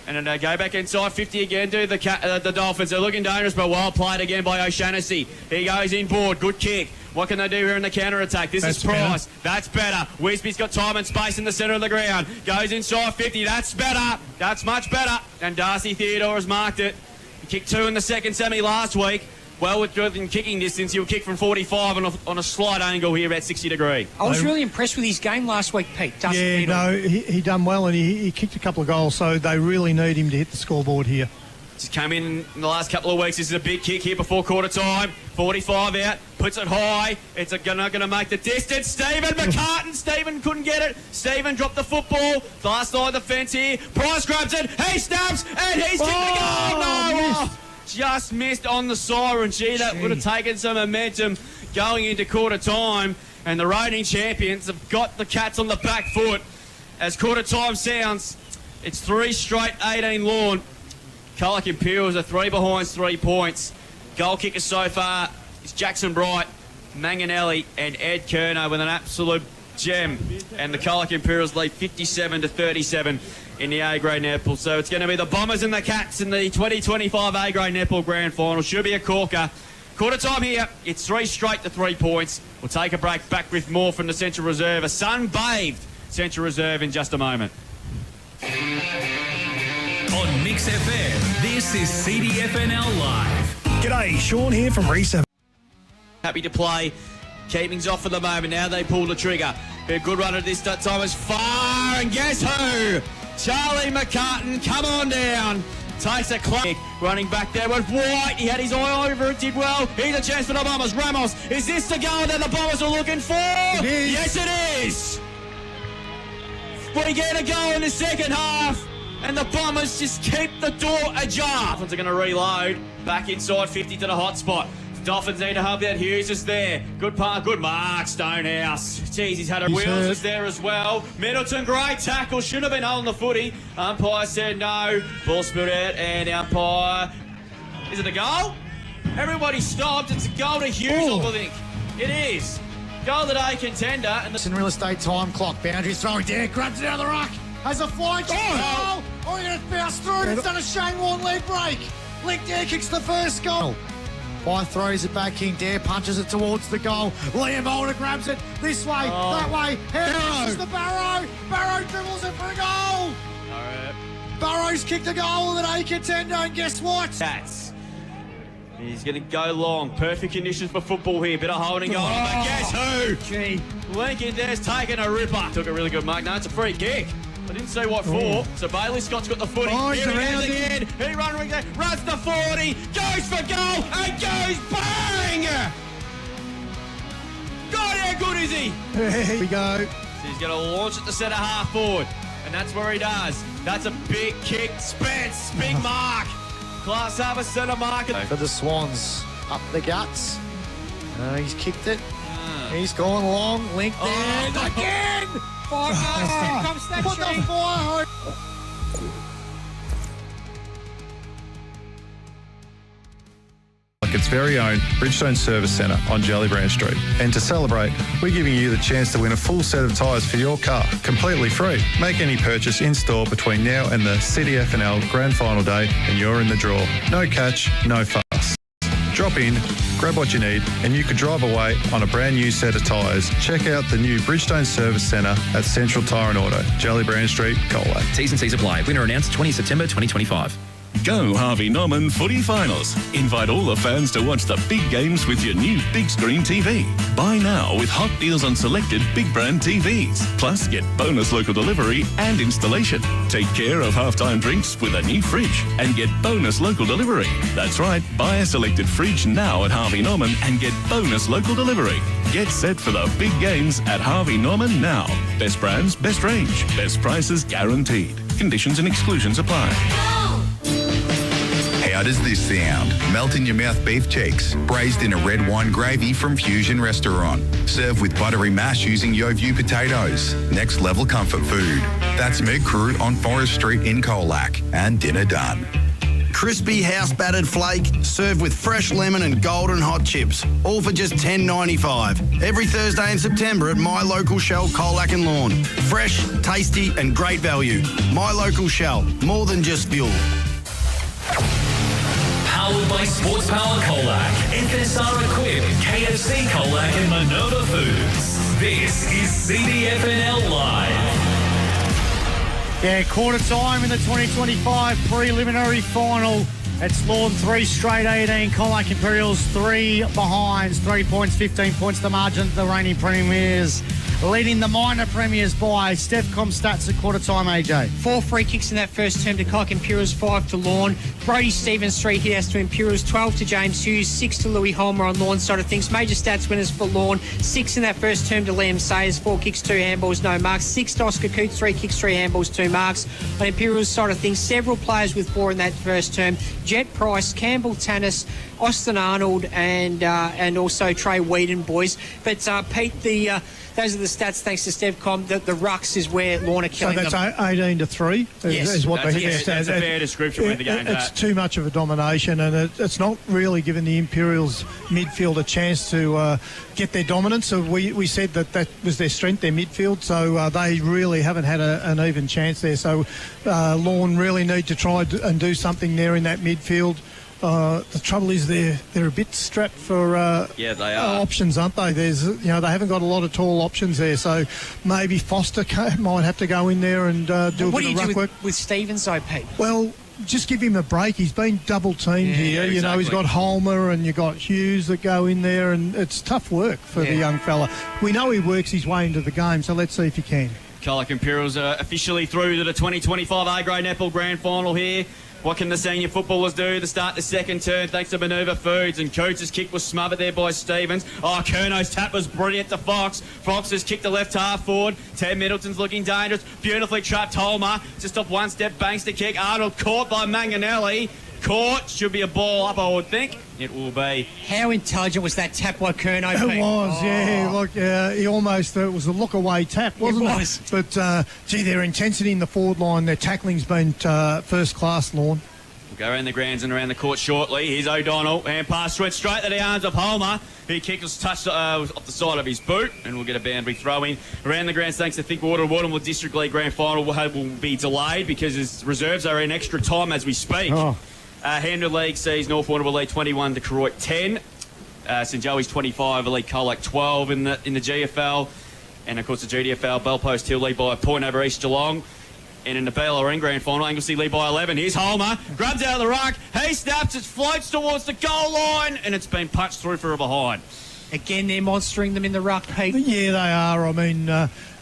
And then they go back inside 50 again to the Dolphins. They're looking dangerous, but well played again by O'Shannessy. He goes inboard. Good kick. What can they do here in the counter-attack? This is Price. That's better. Wisby's got time and space in the centre of the ground. Goes inside 50. That's better. That's much better. And Darcy Theodore has marked it. He kicked 2 in the second semi last week. Well, within kicking distance, he'll kick from 45 on a slight angle here about 60 degree. I was really impressed with his game last week, Pete. He done well, and he kicked a couple of goals, so they really need him to hit the scoreboard here. Just came in the last couple of weeks. This is a big kick here before quarter time. 45 out, puts it high. It's not going to make the distance. Stephen McCartan. Stephen couldn't get it. Stephen dropped the football. Last side of the fence here. Price grabs it. He snaps, and he's kicked the goal. No! Just missed on the siren. That would have taken some momentum going into quarter time. And the reigning champions have got the Cats on the back foot. As quarter time sounds, it's 3 straight 18 Lorne. Colac Imperials are 3 behinds, 3 points. Goal kickers so far is Jackson Bright, Manganelli and Ed Curnow with an absolute gem. And the Colac Imperials lead 57-37 in the A-grade netball. So it's going to be the Bombers and the Cats in the 2025 A-grade netball grand final. Should be a corker. Quarter time here. It's 3 straight to 3 points. We'll take a break. Back with more from the Central Reserve. A sun-bathed Central Reserve in just a moment. On Mix FM, this is CDFNL Live. G'day, Sean here from Reset. Happy to play. Keeping's off for the moment. Now they pull the trigger. A good run at this time is far, and guess who? Charlie McCartan, come on down. Takes a kick, running back there with White. He had his eye over it, did well. Here's a chance for the Bombers. Ramos, is this the goal that the Bombers are looking for? It is. Yes, it is. We get a goal in the second half, and the Bombers just keep the door ajar. Dolphins are going to reload. Back inside 50 to the hot spot. Dolphins need to help out. Hughes is there. Good part, good mark, Stonehouse. Jeez, he's had a Wheels is there as well. Middleton, great tackle. Should have been holding the footy. Umpire said no. Ball spilled out, and umpire... Is it a goal? Everybody stopped. It's a goal to Hughes, I think. It is. Goal of the day contender. And in real estate time clock. Boundaries throwing there. Grabs it out of the ruck. Has a flying kick. Oh, you're going to bounce through. It's done a Shane Warne leg break. Leg there kicks the first goal. Five throws it back. King Dare punches it towards the goal. Liam Holder grabs it this way, that way. Here's the Barrow. Barrow dribbles it for a goal. All right. Barrow's kicked a goal of the day contender, and guess what? He's going to go long. Perfect conditions for football here. Bit of holding on. But guess who? Gee. Lincoln Dare's taken a ripper. Took a really good mark. No, it's a free kick. I didn't say what for. So Bailey Scott's got the footy. Here he is again. He runs the 40, goes for goal, and goes bang! God, how good is he? Here we go. So he's going to launch it to centre half forward, and that's where he does. That's a big kick. Spence, big mark. Class have a centre mark. For the Swans, up the guts. He's kicked it. He's gone long. Link there. Again! 5 goals. Comes that put the fire. Its very own Bridgestone Service Centre on Jellybrand Street. And to celebrate, we're giving you the chance to win a full set of tyres for your car, completely free. Make any purchase in-store between now and the CDFNL Grand Final Day and you're in the draw. No catch, no fuss. Drop in, grab what you need, and you could drive away on a brand new set of tyres. Check out the new Bridgestone Service Centre at Central Tyre and Auto, Jellybrand Street, Colac. T's and C's apply. Winner announced 20 September 2025. Go Harvey Norman Footy Finals. Invite all the fans to watch the big games with your new big screen TV. Buy now with hot deals on selected big brand TVs. Plus get bonus local delivery and installation. Take care of halftime drinks with a new fridge and get bonus local delivery. That's right, buy a selected fridge now at Harvey Norman and get bonus local delivery. Get set for the big games at Harvey Norman now. Best brands, best range, best prices guaranteed. Conditions and exclusions apply. How does this sound? Melt in your mouth beef cheeks, braised in a red wine gravy from Fusion Restaurant. Served with buttery mash using Yeovil potatoes. Next level comfort food. That's Meg Crew on Forest Street in Colac. And dinner done. Crispy house battered flake, served with fresh lemon and golden hot chips, all for just $10.95. Every Thursday in September at My Local Shell, Colac and Lorne. Fresh, tasty and great value. My Local Shell, more than just fuel. Powered by Sports Power Colac, FSR Equip, KFC Colac and Minerva Foods. This is CDFNL Live. Yeah, quarter time in the 2025 preliminary final. It's Lorne 3 straight 18, Colac Imperials 3 behinds, 3 points, 15 points the margin. The reigning premiers leading the minor premiers by Stefcom stats at quarter time, AJ. 4 free kicks in that first term to Colac Imperials, 5 to Lorne. Brody Stevens, 3 hit outs to Imperials, 12 to James Hughes, 6 to Louis Holmer on Lorne's side of things. Major stats winners for Lorne, 6 in that first term to Liam Sayers, 4 kicks, 2 handballs, no marks. 6 to Oscar Coote, 3 kicks, 3 handballs, 2 marks. On Imperials' side of things, several players with 4 in that first term. Jet Price, Campbell Tannis, Austin Arnold, and also Trey Whedon, boys. But Pete, those are the stats thanks to Stevcom. The rucks is where Lorne are killing them. So that's 18-3 is what they hit. That's a fair description of the game. It's too much of a domination, and it's not really giving the Imperials midfield a chance to get their dominance. So we said that was their strength, their midfield. So they really haven't had an even chance there. So Lorne really need to try and do something there in that midfield. The trouble is they're a bit strapped for they are. options, aren't they? They haven't got a lot of tall options there, so maybe Foster might have to go in there and do a bit of ruck work. What do you do with Stevens, though, Pete? Well, just give him a break. He's been double teamed here. Yeah, exactly. He's got Holmer and you've got Hughes that go in there, and it's tough work for the young fella. We know he works his way into the game, so let's see if he can. Colac Imperials are officially through to the 2025 A-grade netball grand final here. What can the senior footballers do to start the second term thanks to Manoeuvre Foods? And Coates' kick was smothered there by Stevens. Oh, Kerno's tap was brilliant to Fox. Fox has kicked the left half forward. Ted Middleton's looking dangerous. Beautifully trapped Holmer. Just off one step, banks the kick. Arnold caught by Manganelli. Caught. Should be a ball up, I would think. It will be. How intelligent was that tap by Kerno? It was, yeah. Look, he almost, it was a look-away tap, wasn't it? Was. But, gee, their intensity in the forward line, their tackling's been first class, Lorne. We'll go around the grounds and around the court shortly. Here's O'Donnell. Hand pass went straight to the arms of Holmer. He kicked was touched off the side of his boot, and we'll get a boundary throw in. Around the grounds, thanks to Thinkwater and Waterville District League Grand Final will be delayed because his reserves are in extra time as we speak. Oh. Handler League sees North Waterville League 21 to Detroit 10. St Joey's 25, Elite Colac 12 in the GFL. And, of course, the GDFL, Bellpost Hill lead by a point over East Geelong. And in the BLRN Grand Final, Anglesey lead by 11. Here's Holmer, grabs out of the ruck. He snaps, it floats towards the goal line, and it's been punched through for a behind. Again, they're monstering them in the ruck, Pete. Yeah, they are. I mean,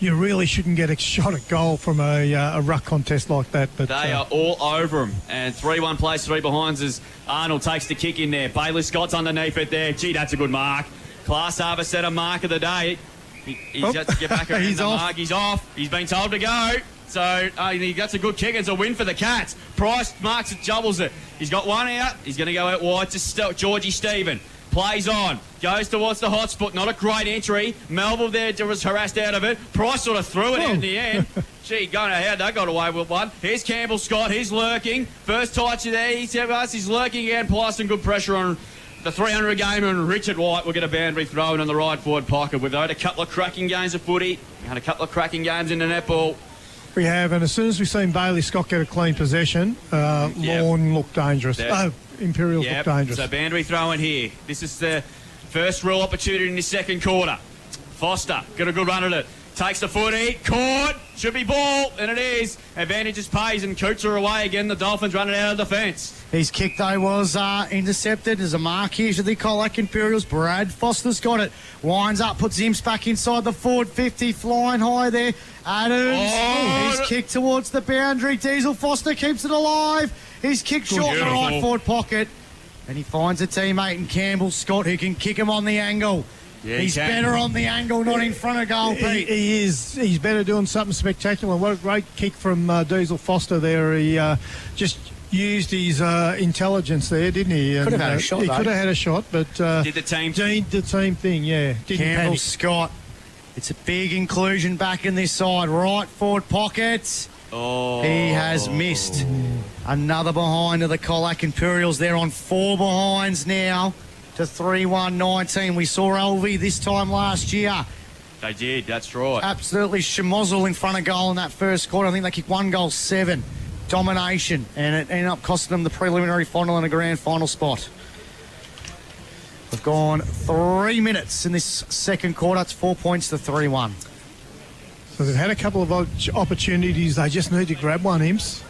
you really shouldn't get a shot at goal from a ruck contest like that. But they are all over them. And 3-1 place, 3 behinds as Arnold takes the kick in there. Bailey Scott's underneath it there. Gee, that's a good mark. Class Harbour set a mark of the day. He's got to get back around the mark. He's off. He's been told to go. So that's a good kick. It's a win for the Cats. Price marks it, doubles it. He's got one out. He's going to go out wide to Georgie Stephen. Plays on, goes towards the hot spot. Not a great entry. Melville there was harassed out of it. Price sort of threw it in the end. Gee, going ahead, they got away with one. Here's Campbell Scott. He's lurking. First touch there. He's lurking again. Placing good pressure on the 300 gamer, and Richard White will get a boundary thrown in the right forward pocket. We've had a couple of cracking games of footy. We had a couple of cracking games in the netball. we have, and as soon as we've seen Bailey Scott get a clean possession, Lorne looked dangerous. Imperials looked dangerous. So boundary throw in here. This is the first real opportunity in the second quarter. Foster got a good run at it. Takes the footy, caught, should be ball, and it is. Advantages pays, and Coots are away again. The Dolphins running out of defence. His kick, though, was intercepted. There's a mark here to the Colac Imperials. Brad Foster's got it. Winds up, puts Imps back inside the forward 50, flying high there. Adams, his kick towards the boundary. Diesel Foster keeps it alive. His kick short in the right forward pocket. And he finds a teammate in Campbell Scott who can kick him on the angle. Yeah, he's better on the angle, not in front of goal, Pete. He is. He's better doing something spectacular. What a great kick from Diesel Foster there. He just used his intelligence there, didn't he? Could have had a shot, He could have had a shot, but... did the team thing, yeah. Didn't Campbell panic. Scott. It's a big inclusion back in this side. Right forward pockets. Oh. He has missed. Another behind of the Colac Imperials. They're on 4 behinds now. To 3-1-19. We saw Elvie this time last year. They did, that's right. Absolutely schmozzle in front of goal in that first quarter. I think they kicked 1 goal 7. Domination. And it ended up costing them the preliminary final and a grand final spot. We've gone 3 minutes in this second quarter. It's 4 points to 3-1. So they've had a couple of opportunities. They just need to grab one, Imps.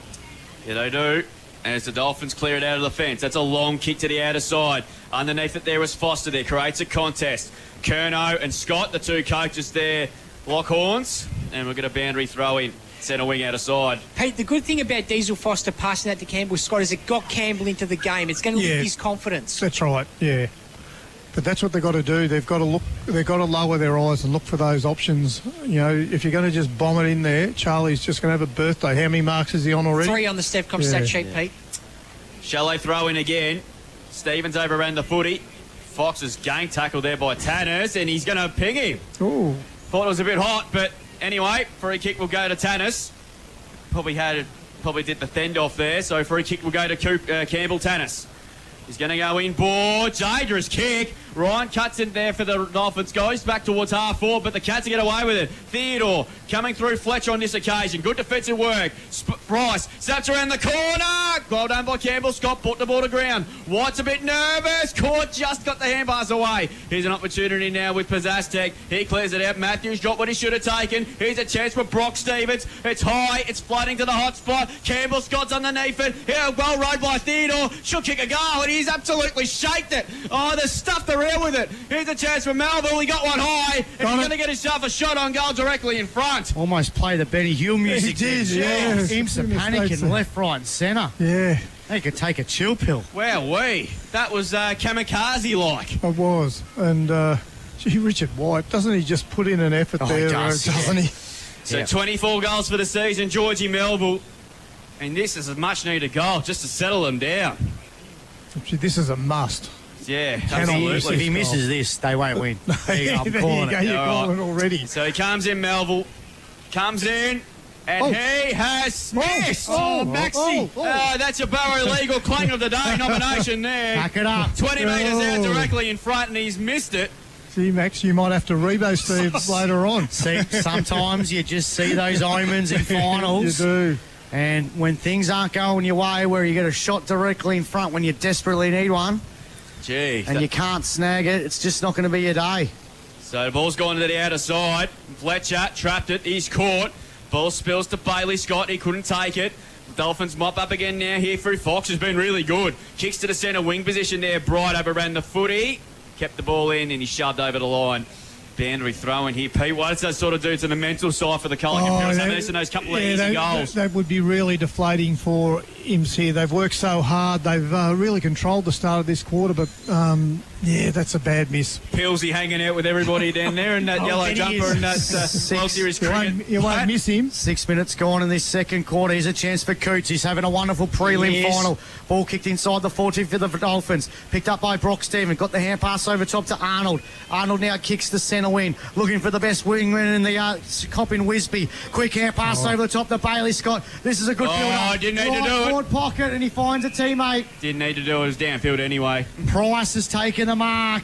Yeah, they do. And as the Dolphins clear it out of the fence, that's a long kick to the outer side. Underneath it there was Foster there, creates a contest. Kerno and Scott, the 2 coaches there, lock horns, and we'll get a boundary throw in. Centre wing out of side. Pete, the good thing about Diesel Foster passing that to Campbell Scott is it got Campbell into the game. It's going to lift his confidence. That's right, yeah. But that's what they've got to do. They've got to look. They've got to lower their eyes and look for those options. You know, if you're going to just bomb it in there, Charlie's just going to have a birthday. How many marks is he on already? 3 on the Stepcom stat sheet, Pete. Shallow throw in again. Stevens overran the footy. Fox's gang tackle there by Tannis, and he's going to ping him. Ooh. Thought it was a bit hot, but anyway, free kick will go to Tannis. Probably did the fend off there, so free kick will go to Campbell Tannis. He's going to go in, board, dangerous kick. Ryan cuts in there for the Dolphins, goes back towards half forward, but the Cats get away with it. Theodore coming through Fletcher on this occasion. Good defensive work. Bryce snaps around the corner. Well done by Campbell Scott. Put the ball to ground. White's a bit nervous. Court just got the hand pass away. Here's an opportunity now with Pizzastek. He clears it out. Matthews dropped what he should have taken. Here's a chance for Brock Stevens. It's high. It's flooding to the hot spot. Campbell Scott's underneath it. Here, well rode by Theodore. She'll kick a goal, and he's absolutely shaked it. Oh, they're stuffed around with it. Here's a chance for Melville. He got one high. And he's going to get himself a shot on goal directly in front. Almost play the Benny Hill music. He did, yeah. Imps are panicking left, right and centre. Yeah. They could take a chill pill. Wowee. That was kamikaze-like. It was. And, gee, Richard White, doesn't he just put in an effort there, he does, doesn't he? So 24 goals for the season, Georgie Melville. And this is a much-needed goal just to settle them down. Gee, this is a must. Yeah, absolutely. If he misses this, they won't win. There you go, I'm calling it. You're calling it already. So he comes in, Melville. Comes in. And he has missed. Maxie. That's your Barrow Legal Clang of the Day nomination there. Back it up. 20 metres out directly in front, and he's missed it. See, Max, you might have to rebo Steve later on. See, sometimes you just see those omens in finals. You do. And when things aren't going your way, where you get a shot directly in front when you desperately need one, and you can't snag it, it's just not going to be your day. So the ball's gone to the outer side. Fletcher trapped it. He's caught. Ball spills to Bailey Scott. He couldn't take it. Dolphins mop up again now here through Fox, who's been really good. Kicks to the centre wing position there. Bright overran the footy. Kept the ball in and he shoved over the line. Boundary throw in here. Pete, what does that sort of do to the mental side for the Colac Imperials? Having this in those couple of easy goals. That would be really deflating for Imps here. They've worked so hard. They've really controlled the start of this quarter, but yeah, that's a bad miss. Pilsy hanging out with everybody down there in that yellow jumper and that World Series cricket. You won't miss him. 6 minutes gone in this second quarter. Here's a chance for Coots. He's having a wonderful prelim final. Ball kicked inside the 40 for the Dolphins. Picked up by Brock Stephen. Got the hand pass over top to Arnold. Arnold now kicks the centre wing. Looking for the best wingman in the cop in Wisby. Quick hand pass over the top to Bailey Scott. This is a good build-up. Oh, didn't need to do it. Forward pocket and he finds a teammate. Didn't need to do it. It was downfield anyway. Price has taken the mark.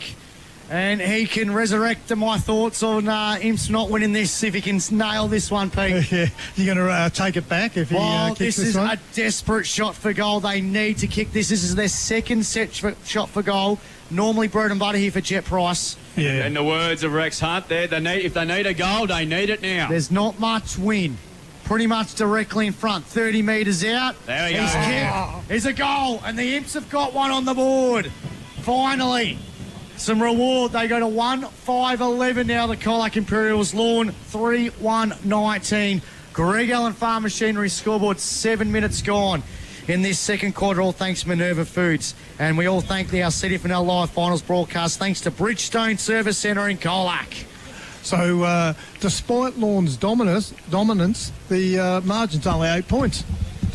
And he can resurrect my thoughts on Imps not winning this if he can nail this one, Pete. Yeah, you're going to take it back if he kicks this this is one? a desperate shot for goal. They need to kick this. This is their second shot for goal. Normally bread and butter here for Jet Price. Yeah. In the words of Rex Hunt there, if they need a goal, they need it now. There's not much wind. Pretty much directly in front. 30 metres out. There we go. He's kicked. Here's a goal. And the Imps have got one on the board. Finally. Some reward. They go to 1-5-11 now. The Colac Imperials Lorne 3-1-19. Greg Allen Farm Machinery scoreboard 7 minutes gone in this second quarter. All thanks Minerva Foods. And we all thank our CDFNL Live Finals broadcast thanks to Bridgestone Service Centre in Colac. So despite Lorne's dominance, the margin's only 8 points.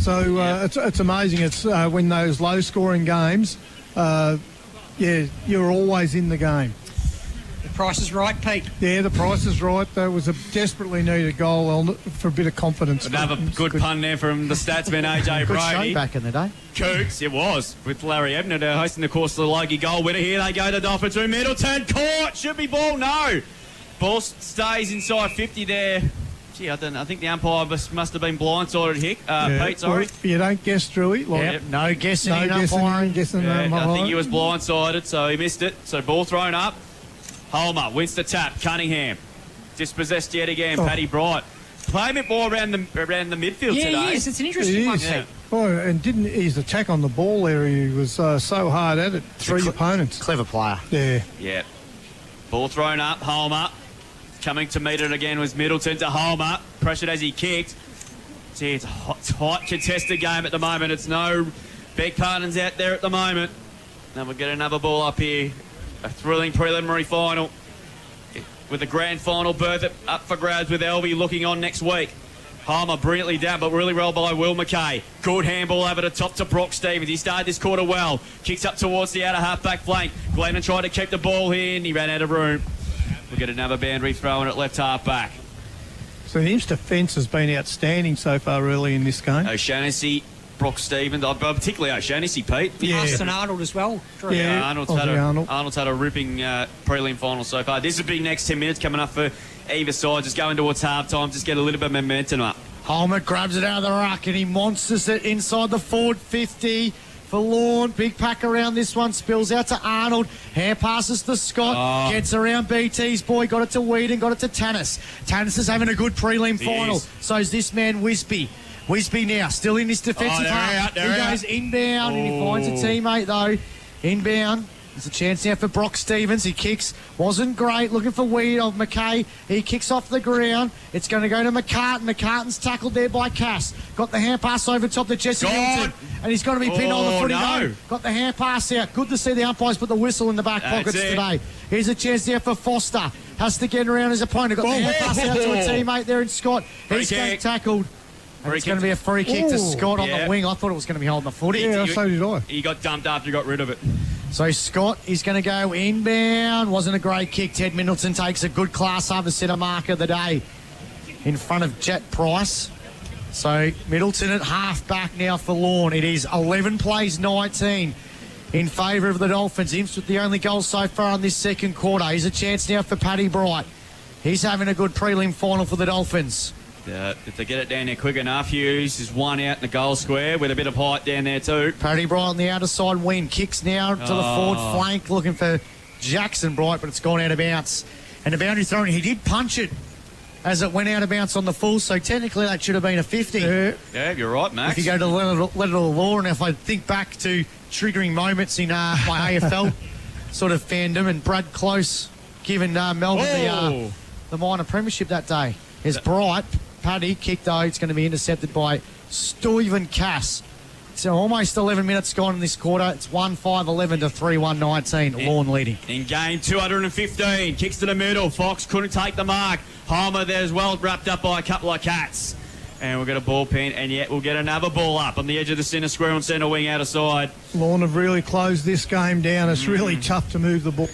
So it's amazing. It's when those low-scoring games, you're always in the game. The price is right, Pete. Yeah, the price is right. That was a desperately needed goal for a bit of confidence. Another good pun there from the statsman AJ Good Brody. show back in the day. Coots, it was, with Larry Ebner hosting the course of the Logie goal winner. Here they go to Dolphins through Middleton. Caught, should be ball, no. Ball stays inside 50 there. Gee, I think the umpire must have been blindsided, Pete, sorry. Well, you don't guess through it. No guessing in umpiring. I think he was blindsided, so he missed it. So ball thrown up. Holmer wins the tap. Cunningham dispossessed yet again. Paddy Bright. Play a bit more around the midfield today. Yes, it's an interesting one, Pete. Oh, and didn't his attack on the ball area, he was so hard at it. Three opponents. Clever player. Yeah. Yeah. Ball thrown up. Holmer. Coming to meet it again was Middleton to Holmer. Pressured as he kicked. See, it's a hot contested game at the moment. It's no Beck Partons out there at the moment. Now we'll get another ball up here. A thrilling preliminary final with a grand final berth up for grabs with Elby looking on next week. Holmer brilliantly down, but really well by Will McKay. Good handball over the top to Brock Stevens. He started this quarter well. Kicks up towards the outer half-back flank. Glennon tried to keep the ball here and he ran out of room. We'll get another boundary throw in at left half-back. So the Imps defence has been outstanding so far early in this game. O'Shannessy, Brock Stevens, particularly O'Shannessy, Pete. Yeah. Austin Arnold as well. Yeah, Arnold's had a ripping prelim final so far. This will be next 10 minutes coming up for either side. Just going towards half-time, just get a little bit of momentum up. Holmer grabs it out of the ruck and he monsters it inside the forward 50 for Lorne. Big pack around this one. Spills out to Arnold. Hand passes to Scott. Gets around BT's boy. Got it to Whedon. Got it to Tannis. Tannis is having a good prelim final. So is this man Wisby. Wisby now still in this defensive half. He goes inbound and he finds a teammate though. Inbound. There's a chance now for Brock Stevens. He kicks. Wasn't great. Looking for Weed of McKay. He kicks off the ground. It's going to go to McCartan. McCartan's tackled there by Cass. Got the hand pass over top to Jesse Milton. And he's got to be pinned on the footy. No. Got the hand pass out. Good to see the umpires put the whistle in the back pockets today. Here's a chance there for Foster. Has to get around his opponent. Got the hand pass out to a teammate there in Scott. He's getting tackled. And it's going to be a free kick to Scott on the wing. I thought it was going to be holding the footy. Yeah, so did I. He got dumped after he got rid of it. So Scott is going to go inbound. Wasn't a great kick. Ted Middleton takes a good class over centre mark of the day in front of Jet Price. So Middleton at half back now for Lorne. It is 11 plays 19 in favour of the Dolphins. Imps with the only goal so far in this second quarter. Here's a chance now for Paddy Bright. He's having a good prelim final for the Dolphins. If they get it down there quick enough, Hughes is one out in the goal square with a bit of height down there too. Paddy Bright on the outer side wing. Kicks now to the forward flank looking for Jackson Bright, but it's gone out of bounds. And the boundary thrown, he did punch it as it went out of bounds on the full, so technically that should have been a 50. Yeah, you're right, Max. If you go to let it all law, and if I think back to triggering moments in my AFL sort of fandom, and Brad Close giving Melbourne the minor premiership that day. There's Bright. Paddy kick though, it's going to be intercepted by Stuyven Cass. So almost 11 minutes gone in this quarter. It's 1-5-11 to 3-1-19. Lorne leading. In game 215, kicks to the middle. Fox couldn't take the mark. Homer there as well, wrapped up by a couple of cats. And we'll get a ball pin, and yet we'll get another ball up on the edge of the centre square on centre wing out of side. Lorne have really closed this game down. It's really tough to move the ball.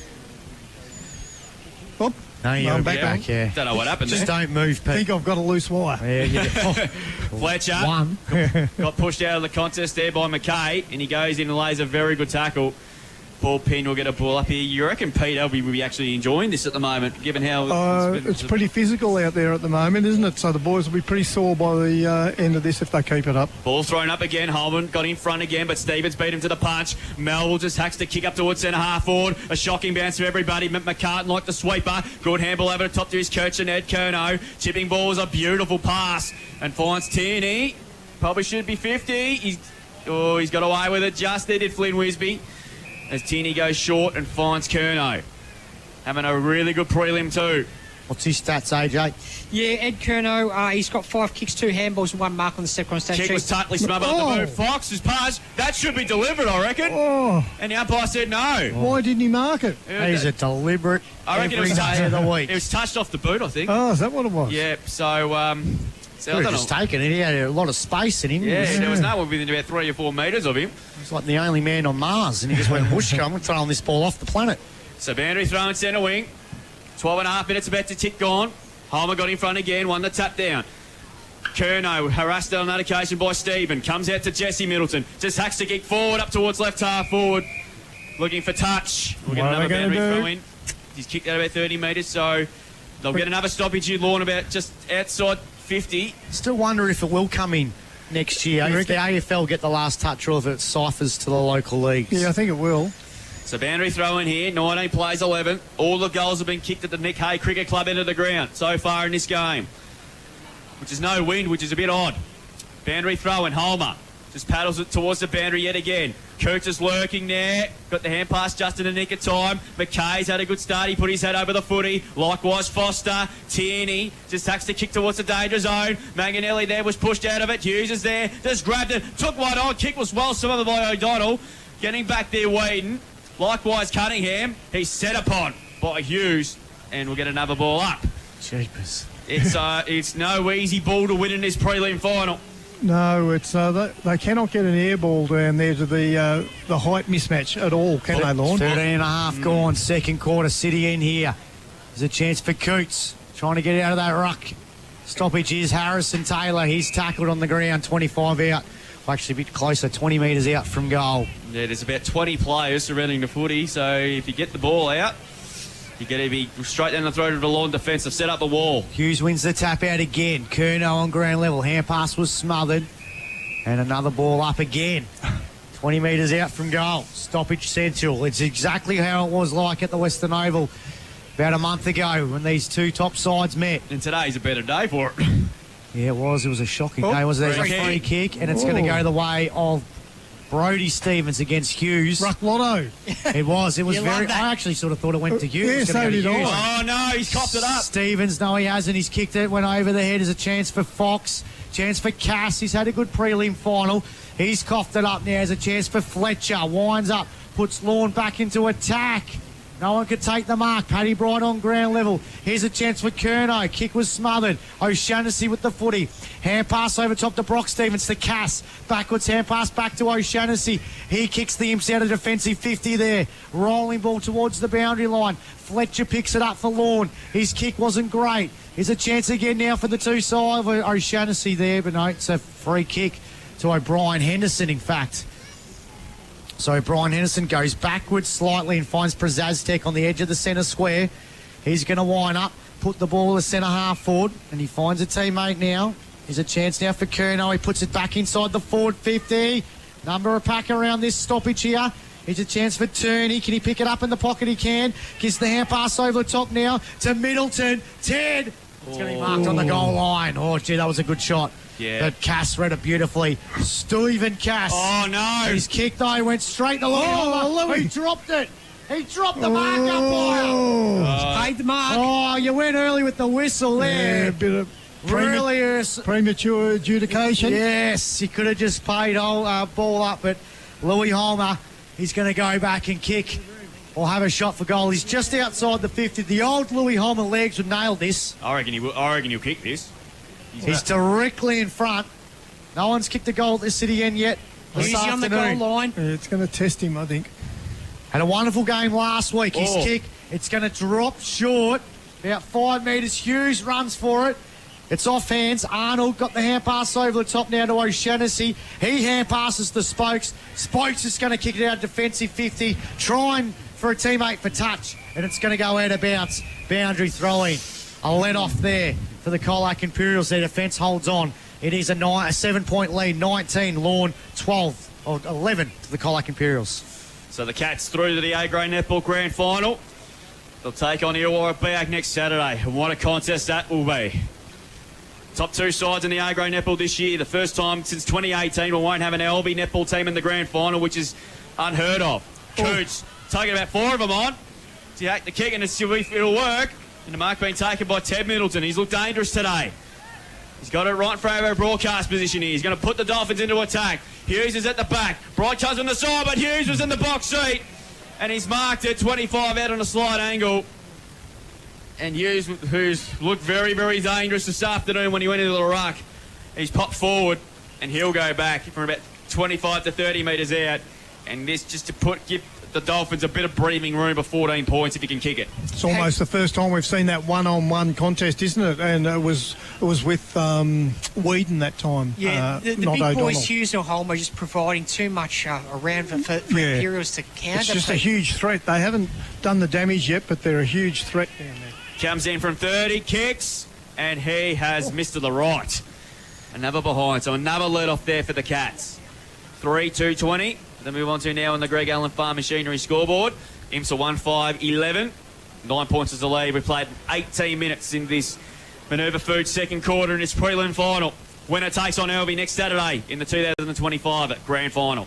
Oh. No, you're back, yeah. Don't know what happened Just there. don't move, Pete. I think I've got a loose wire. Yeah. Fletcher One. got pushed out of the contest there by McKay, and he goes in and lays a very good tackle. Ball pin will get a ball up here. You reckon Pete Elby will be actually enjoying this at the moment, given how... it's pretty physical out there at the moment, isn't it? So the boys will be pretty sore by the end of this if they keep it up. Ball thrown up again. Holman got in front again, but Stevens beat him to the punch. Melville just hacks the kick up towards centre half forward. A shocking bounce for everybody. McCartan like the sweeper. Good handball over the top to his coach, and Ed Curnow. Chipping ball was a beautiful pass and finds Tierney. Probably should be 50. He's got away with it. Just there did Flynn Wisby. As Tierney goes short and finds Curnow. Having a really good prelim too. What's his stats, AJ? Yeah, Ed Curnow, he's got 5 kicks, 2 handballs and one mark on the second stat sheet. Kick was tightly smothered on the move. Fox's pass, that should be delivered, I reckon. And the umpire said no. Why didn't he mark it? He's a deliberate I reckon every day of the week. It was touched off the boot, I think. Oh, is that what it was? Yeah, so... Could have just taken it. He had a lot of space in him. Yeah, there was no one within about 3 or 4 metres of him. He's like the only man on Mars, and he just went, whoosh, I'm throwing this ball off the planet. So boundary throw in centre wing. 12 and a half minutes about to tick gone. Homer got in front again, won the tap down. Curnow harassed on that occasion by Stephen. Comes out to Jesse Middleton. Just hacks the kick forward up towards left half forward. Looking for touch. We'll get another boundary throw in. He's kicked out about 30 metres, so they'll get another stoppage in Lorne about just outside 50. Still wonder if it will come in next year. If the AFL get the last touch or if it ciphers to the local leagues. Yeah, I think it will. So boundary throw in here, 19 plays 11. All the goals have been kicked at the Nick Hay Cricket Club end of the ground so far in this game, which is no wind, which is a bit odd. Boundary throw in, Holmer just paddles it towards the boundary yet again. Cooch is lurking there. Got the hand pass just in the nick of time. McKay's had a good start. He put his head over the footy. Likewise, Foster. Tierney just hacks the kick towards the danger zone. Manganelli there was pushed out of it. Hughes is there. Just grabbed it. Took one on. Kick was well smothered by O'Donnell. Getting back there, Whedon. Likewise, Cunningham. He's set upon by Hughes. And we'll get another ball up. Jeepers. It's no easy ball to win in this prelim final. No, it's they cannot get an air ball down there to the height mismatch at all, can they, Lorne? 13 and a half gone, second quarter, City in here. There's a chance for Coots, trying to get out of that ruck. Stoppage is Harrison Taylor. He's tackled on the ground, 25 out. Actually a bit closer, 20 metres out from goal. Yeah, there's about 20 players surrounding the footy, so if you get the ball out, You're going to be straight down the throat of the Lorne defence. They've set up the wall. Hughes wins the tap out again. Curnow on ground level. Hand pass was smothered. And another ball up again. 20 metres out from goal. Stoppage central. It's exactly how it was like at the Western Oval about a month ago when these two top sides met. And today's a better day for it. Yeah, it was. It was a shocking day. There's a free kick, and it's going to go the way of Brodie Stevens against Hughes. Ruck Lotto. It was. It was You very... love that. I actually sort of thought it went to Hughes. Yeah, It was gonna so go to did I. Hughes. Oh, no, he's copped it up. Stevens, no, he hasn't. He's kicked it, went over the head as a chance for Fox. Chance for Cass. He's had a good prelim final. He's coughed it up now as a chance for Fletcher. Winds up, puts Lorne back into attack. No one could take the mark. Paddy Bright on ground level. Here's a chance for Curnow. Kick was smothered. O'Shannessy with the footy. Hand pass over top to Brock Stevens to Cass. Backwards hand pass back to O'Shannessy. He kicks the imps out of defensive 50 there. Rolling ball towards the boundary line. Fletcher picks it up for Lorne. His kick wasn't great. Here's a chance again now for the two side. O'Shannessy there, but no, it's a free kick to O'Brien Henderson, in fact. So Brian Henderson goes backwards slightly and finds Prezaztek on the edge of the centre square. He's going to wind up, put the ball to centre half forward, and he finds a teammate now. There's a chance now for Curnow. He puts it back inside the forward 50. Number of pack around this stoppage here. Here's a chance for Turney. Can he pick it up in the pocket? He can. Gives the hand pass over the top now to Middleton. Ted. It's going to be marked on the goal line. Oh, gee, that was a good shot. Yeah. But Cass read it beautifully. Stephen Cass. Oh, no. His kick, though, went straight to Louis. He dropped it. He dropped the mark, umpire. Paid the mark. Oh, you went early with the whistle there. Yeah, a bit of premature adjudication. Yes, he could have just paid ball up, but Louis Holmer, he's going to go back and kick or have a shot for goal. He's just outside the 50. The old Louis Holmer legs would nail this. I reckon he'll kick this. He's directly in front. No one's kicked a goal at this City end yet. Easy on the goal line. Yeah, it's going to test him, I think. Had a wonderful game last week. His kick, it's going to drop short. About 5 metres. Hughes runs for it. It's off hands. Arnold got the hand pass over the top now to O'Shannessy. He hand passes to Spokes. Spokes is going to kick it out defensive 50, trying for a teammate for touch, and it's going to go out of bounds. Boundary throwing. A let off there for the Colac Imperials. Their defence holds on. It is a 7-point lead. 19 Lorne, 12 or 11 to the Colac Imperials. So the Cats through to the A-grade netball grand final. They'll take on Illawarra Biak next Saturday. And what a contest that will be. Top two sides in the A-grade netball this year. The first time since 2018 we won't have an LB netball team in the grand final, which is unheard of. Coots taking about 4 of them on to hack the kick, and it'll work. And the mark being taken by Ted Middleton. He's looked dangerous today. He's got it right in front of our broadcast position here. He's going to put the Dolphins into attack. Hughes is at the back. Bright comes on the side, but Hughes was in the box seat. And he's marked at 25 out on a slight angle. And Hughes, who's looked very, very dangerous this afternoon when he went into the ruck, he's popped forward and he'll go back from about 25 to 30 metres out. And this just to give the Dolphins a bit of breathing room for 14 points if he can kick it. It's almost the first time we've seen that one-on-one contest, isn't it? And it was with Whedon that time. Yeah, the not big O'Donnell. boys, Hughes and Holmer, just providing too much around for Imperials to counter. It's just a huge threat. They haven't done the damage yet, but they're a huge threat down there. Comes in from 30, kicks, and he has missed to the right. Another behind, so another lead off there for the Cats. 3-2-20. They move on to now on the Greg Allen Farm Machinery scoreboard. Imps are 1-5-11. 9 points as the lead. We played 18 minutes in this Minerva Foods second quarter in its prelim final. Winner takes on LB next Saturday in the 2025 grand final.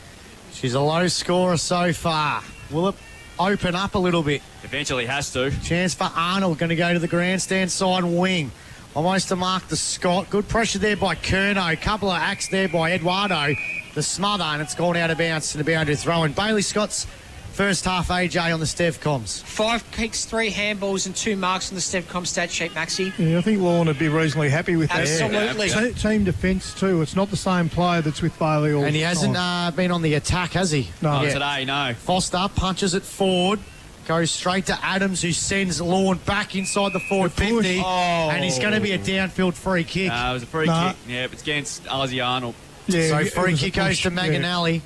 She's a low scorer so far. Will it open up a little bit? Eventually has to. Chance for Arnold, going to go to the grandstand side wing. Almost to mark the Scott. Good pressure there by Curnow. A couple of acts there by Eduardo. The smother, and it's gone out of bounds to the boundary throw. And Bailey Scott's first half AJ on the Stevcoms. 5 kicks, 3 handballs and 2 marks on the Stevcom stat sheet, Maxie. Yeah, I think Lorne would be reasonably happy with that. Absolutely. Team defence too. It's not the same player that's with Bailey all And he the hasn't time. been on the attack, has he? No. Not today, no. Foster punches it forward. Goes straight to Adams, who sends Lorne back inside the forward 50. And he's going to be a downfield free kick. It was a free kick. Yeah, it's against Ozzy Arnold. Yeah, so free kick goes to Maganelli.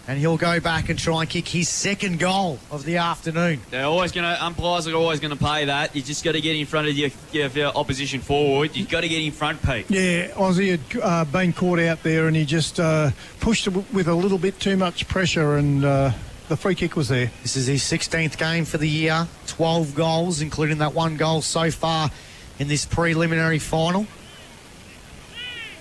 And he'll go back and try and kick his second goal of the afternoon. Umpires are always going to pay that. You just got to get in front of your opposition forward. You've got to get in front, Pete. Yeah, Aussie had been caught out there and he just pushed it with a little bit too much pressure and the free kick was there. This is his 16th game for the year. 12 goals, including that one goal so far in this preliminary final.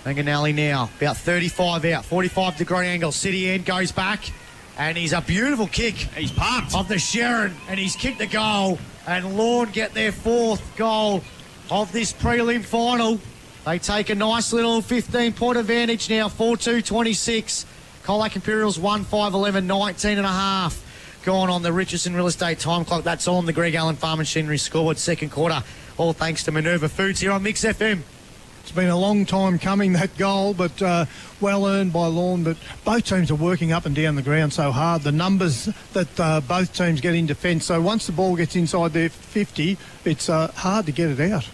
Manganelli now, about 35 out, 45-degree angle. City end goes back, and he's a beautiful kick. He's pumped. Of the Sharon, and he's kicked the goal. And Lorne get their 4th goal of this prelim final. They take a nice little 15-point advantage now, 4-2-26. Colac Imperials 1-5-11, 19 and a half. Gone on the Richardson Real Estate time clock. That's on the Greg Allen Farm Machinery scoreboard, second quarter. All thanks to Minerva Foods here on Mix FM. It's been a long time coming, that goal, but well earned by Lorne. But both teams are working up and down the ground so hard. The numbers that both teams get in defence. So once the ball gets inside their 50, it's hard to get it out.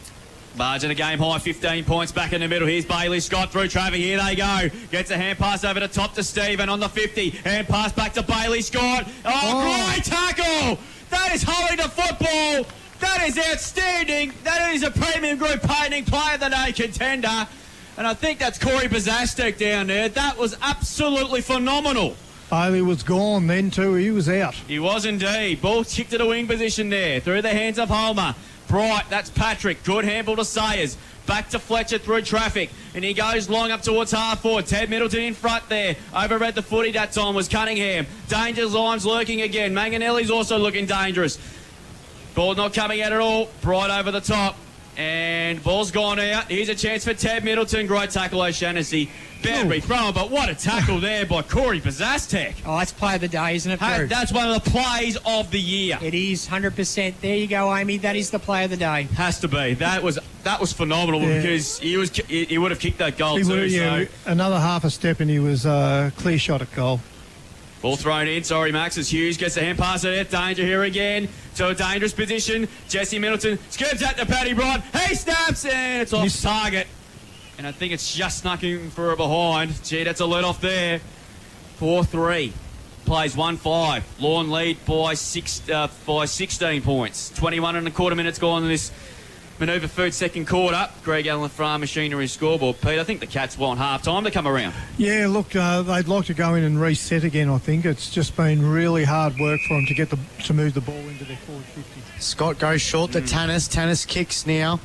Margin a game high, 15 points back in the middle. Here's Bailey Scott through traffic. Here they go. Gets a hand pass over the top to Stephen on the 50. Hand pass back to Bailey Scott. Great tackle! That is holding the football. That is outstanding. That is a premium group painting player of the day contender. And I think that's Corey Bazastek down there. That was absolutely phenomenal. Bailey was gone then too. He was out. He was indeed. Ball kicked to the wing position there. Through the hands of Holmer. Bright, that's Patrick. Good handball to Sayers. Back to Fletcher through traffic. And he goes long up towards half forward. Ted Middleton in front there. Overread the footy that time was Cunningham. Danger lines lurking again. Manganelli's also looking dangerous. Ball not coming out at all. Bright over the top. And ball's gone out. Here's a chance for Ted Middleton. Great tackle, O'Shannessy. Boundary throw, but what a tackle there by Corey Bazastek. Oh, that's play of the day, isn't it, Drew? That's one of the plays of the year. It is, 100%. There you go, Amy. That is the play of the day. Has to be. That was phenomenal because he would have kicked that goal too. Yeah, so. Another half a step and he was clear shot at goal. Ball thrown in. Sorry, Max. As Hughes gets a hand pass at it. Danger here again. So a dangerous position. Jesse Middleton skirts out to Paddy Bright. He snaps and it's off target. And I think it's just snuck in for a behind. Gee, that's a let off there. 4-3. Plays 1-5. Lorne lead by 16 points. 21 and a quarter minutes gone in this Manoeuvre Food second quarter. Greg Allen Farm Machinery scoreboard. Pete, I think the Cats want half time to come around. Yeah, look, they'd like to go in and reset again, I think. It's just been really hard work for them to move the ball into their forward 50. Scott goes short to Tannis. Tannis kicks now.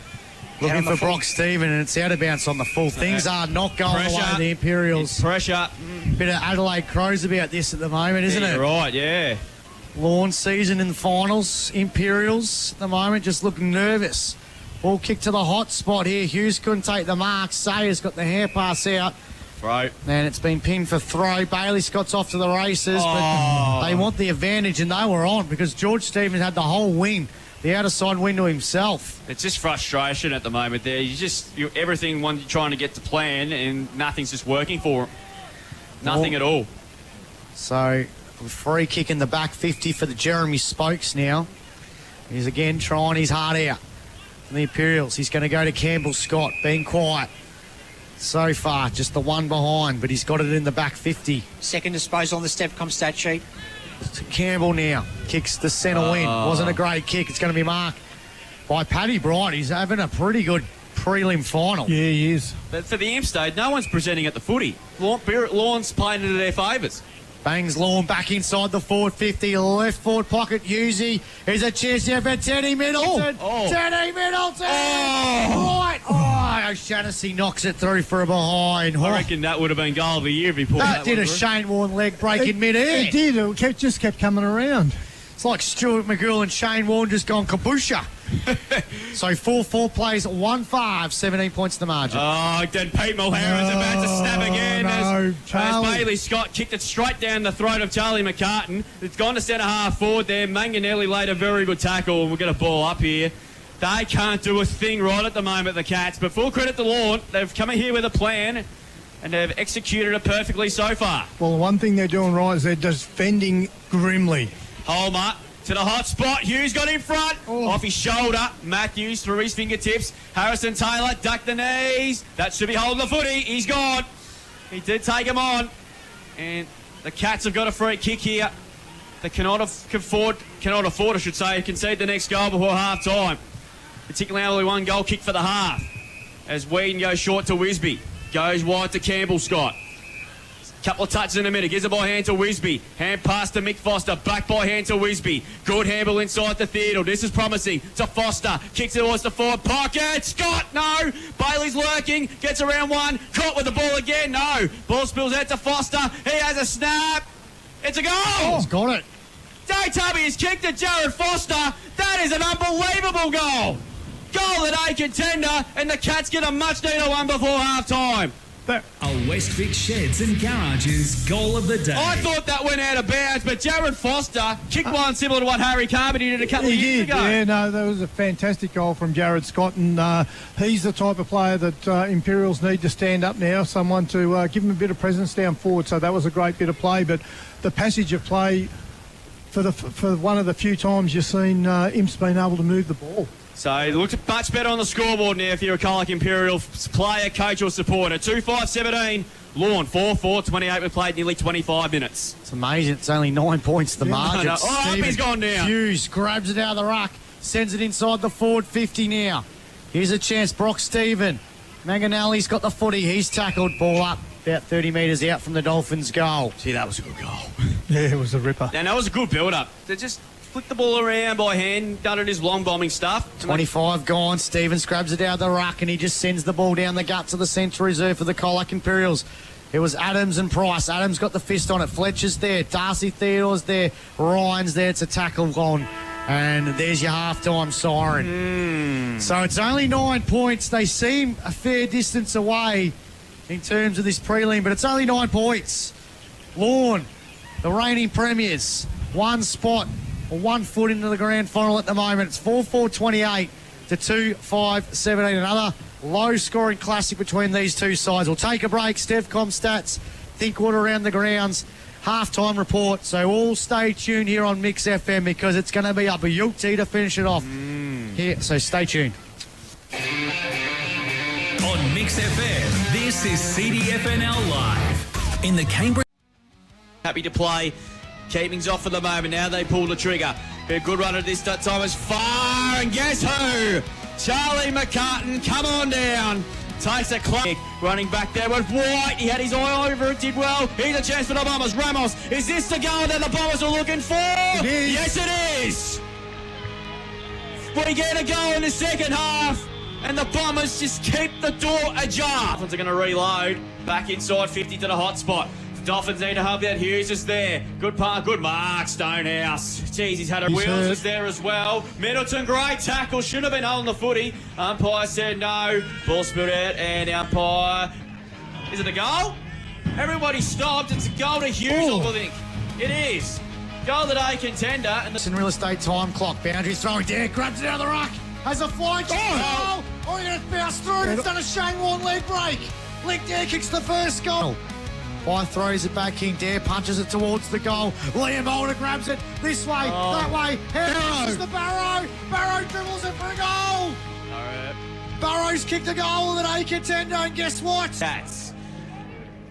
Looking for Brock Stephen, and it's out of bounce on the full. Things are not going the way of the Imperials. It's pressure. Bit of Adelaide Crows about this at the moment, isn't it? Right, yeah. Lorne season in the finals. Imperials at the moment just looking nervous. Ball kick to the hot spot here. Hughes couldn't take the mark. Sayers got the hand pass out. Throw. And it's been pinned for throw. Bailey Scott's off to the races, but they want the advantage, and they were on because George Stevens had the whole wing. The outer side win to himself. It's just frustration at the moment there. Everything you're trying to get to plan and nothing's just working for him. Nothing at all. So, free kick in the back 50 for the Jeremy Spokes now. He's again trying his heart out. From the Imperials, he's going to go to Campbell Scott, being quiet. So far, just the one behind, but he's got it in the back 50. Second disposal on the step comes stat sheet. Campbell now kicks the centre win. Wasn't a great kick. It's going to be marked by Paddy Bright. He's having a pretty good prelim final. Yeah, he is. But for the Impstate, no one's presenting at the footy. Lorne's playing into their favours. Bangs Lorne back inside the forward 50. Left forward pocket, Husey. Here's a chance here for Teddy Middleton. Teddy Middleton! Right! O'Shannessy knocks it through for a behind. I reckon that would have been goal of the year if he pulled that did a through. Shane Warne leg break in mid-air. It did. It just kept coming around. It's like Stuart McGill and Shane Warne just gone kabusha. So 4-4 plays 1-5, 17 points to the margin. Oh, then Pete Mulheron's about to snap again. As Bailey Scott kicked it straight down the throat of Charlie McCartan. It's gone to centre half forward there. Manganelli laid a very good tackle, and we'll get a ball up here. They can't do a thing right at the moment, the Cats, but full credit to Lorne. They've come in here with a plan, and they've executed it perfectly so far. Well, the one thing they're doing right is they're defending grimly. Holmer to the hot spot. Hughes got in front. Off his shoulder. Matthews through his fingertips. Harrison Taylor ducked the knees. That should be holding the footy. He's gone. He did take him on. And The Cats have got a free kick here. They cannot afford, I should say, to concede the next goal before half-time. Particularly only one goal kick for the half. As Whedon goes short to Wisby. Goes wide to Campbell Scott. Couple of touches in a minute. Gives it by hand to Wisby. Hand pass to Mick Foster. Back by hand to Wisby. Good handle inside the Theodore. This is promising. To Foster. Kicks it towards the forward pocket. Scott, no. Bailey's lurking. Gets around one. Caught with the ball again. No. Ball spills out to Foster. He has a snap. It's a goal. Oh, he's got it. Dave Tubby has kicked at Jared Foster. That is an unbelievable goal. Goal at A contender, and the Cats get a much-needed one before half-time. A West Vic Sheds and Garages goal of the day. I thought that went out of bounds, but Jared Foster kicked one similar to what Harry Carmody did a couple of years ago. Yeah, no, that was a fantastic goal from Jared Scott, and he's the type of player that Imperials need to stand up now, someone to give him a bit of presence down forward. So that was a great bit of play, but the passage of play for one of the few times you've seen Imps been able to move the ball. So it looks much better on the scoreboard now if you're a Colac Imperial player, coach or supporter. 2-5-17, Lorne 4-4-28. We've played nearly 25 minutes. It's amazing. It's only 9 points the margin. No. Oh, he's gone down. Hughes grabs it out of the ruck, sends it inside the forward 50 now. Here's a chance. Brock Stephen. Manganelli's got the footy. He's tackled. Ball up about 30 metres out from the Dolphins' goal. Gee, that was a good goal. Yeah, it was a ripper. And that was a good build-up. They just flicked the ball around by hand, done it his long bombing stuff. 25 gone. Stevens grabs it out of the ruck and he just sends the ball down the guts of the centre reserve for the Colac Imperials. It was Adams and Price. Adams got the fist on it. Fletcher's there. Darcy Theodore's there. Ryan's there. It's a tackle on. And there's your half-time siren. So it's only 9 points. They seem a fair distance away in terms of this prelim, but it's only 9 points. Lorne, the reigning premiers, one spot or 1 foot into the grand final at the moment. It's 4-4-28 to 2-5-17. Another low-scoring classic between these two sides. We'll take a break. Stevcom stats, think what around the grounds, half-time report. So all stay tuned here on Mix FM because it's going to be up a Yulty to finish it off. Here, so stay tuned. On Mix FM, this is CDFNL Live. In the Cambridge... Happy to play. Keeping's off for the moment. Now they pull the trigger. A good run at this time is far. And guess who? Charlie McCartan. Come on down. Takes a click. Running back there with White. He had his eye over it. Did well. Here's a chance for the Bombers. Ramos. Is this the goal that the Bombers are looking for? It is. Yes, it is. We get a goal in the second half. And the Bombers just keep the door ajar. Dolphins are going to reload. Back inside 50 to the hot spot. Dolphins need to help out. Hughes is there. Good park, good mark. Stonehouse. Jeez, he's had a Wheels is there as well. Middleton, great tackle. Should have been holding the footy. Umpire said no. Ball spilled out, and umpire. Is it a goal? Everybody stopped. It's a goal to Hughes, I think. It is. Goal that A contender. And in real estate time clock. Boundary throwing there. Grabs it out of the ruck. Has a flying kick. Oh, you're going to bounce through it. It's done a Shane Warne leg break. Leg Dare kicks the first goal. Five throws it back. King Dare punches it towards the goal. Liam Boulder grabs it this way, that way. Here's the Barrow. Barrow dribbles it for a goal. All right. Barrow's kicked a goal with an A contender, and guess what? That's.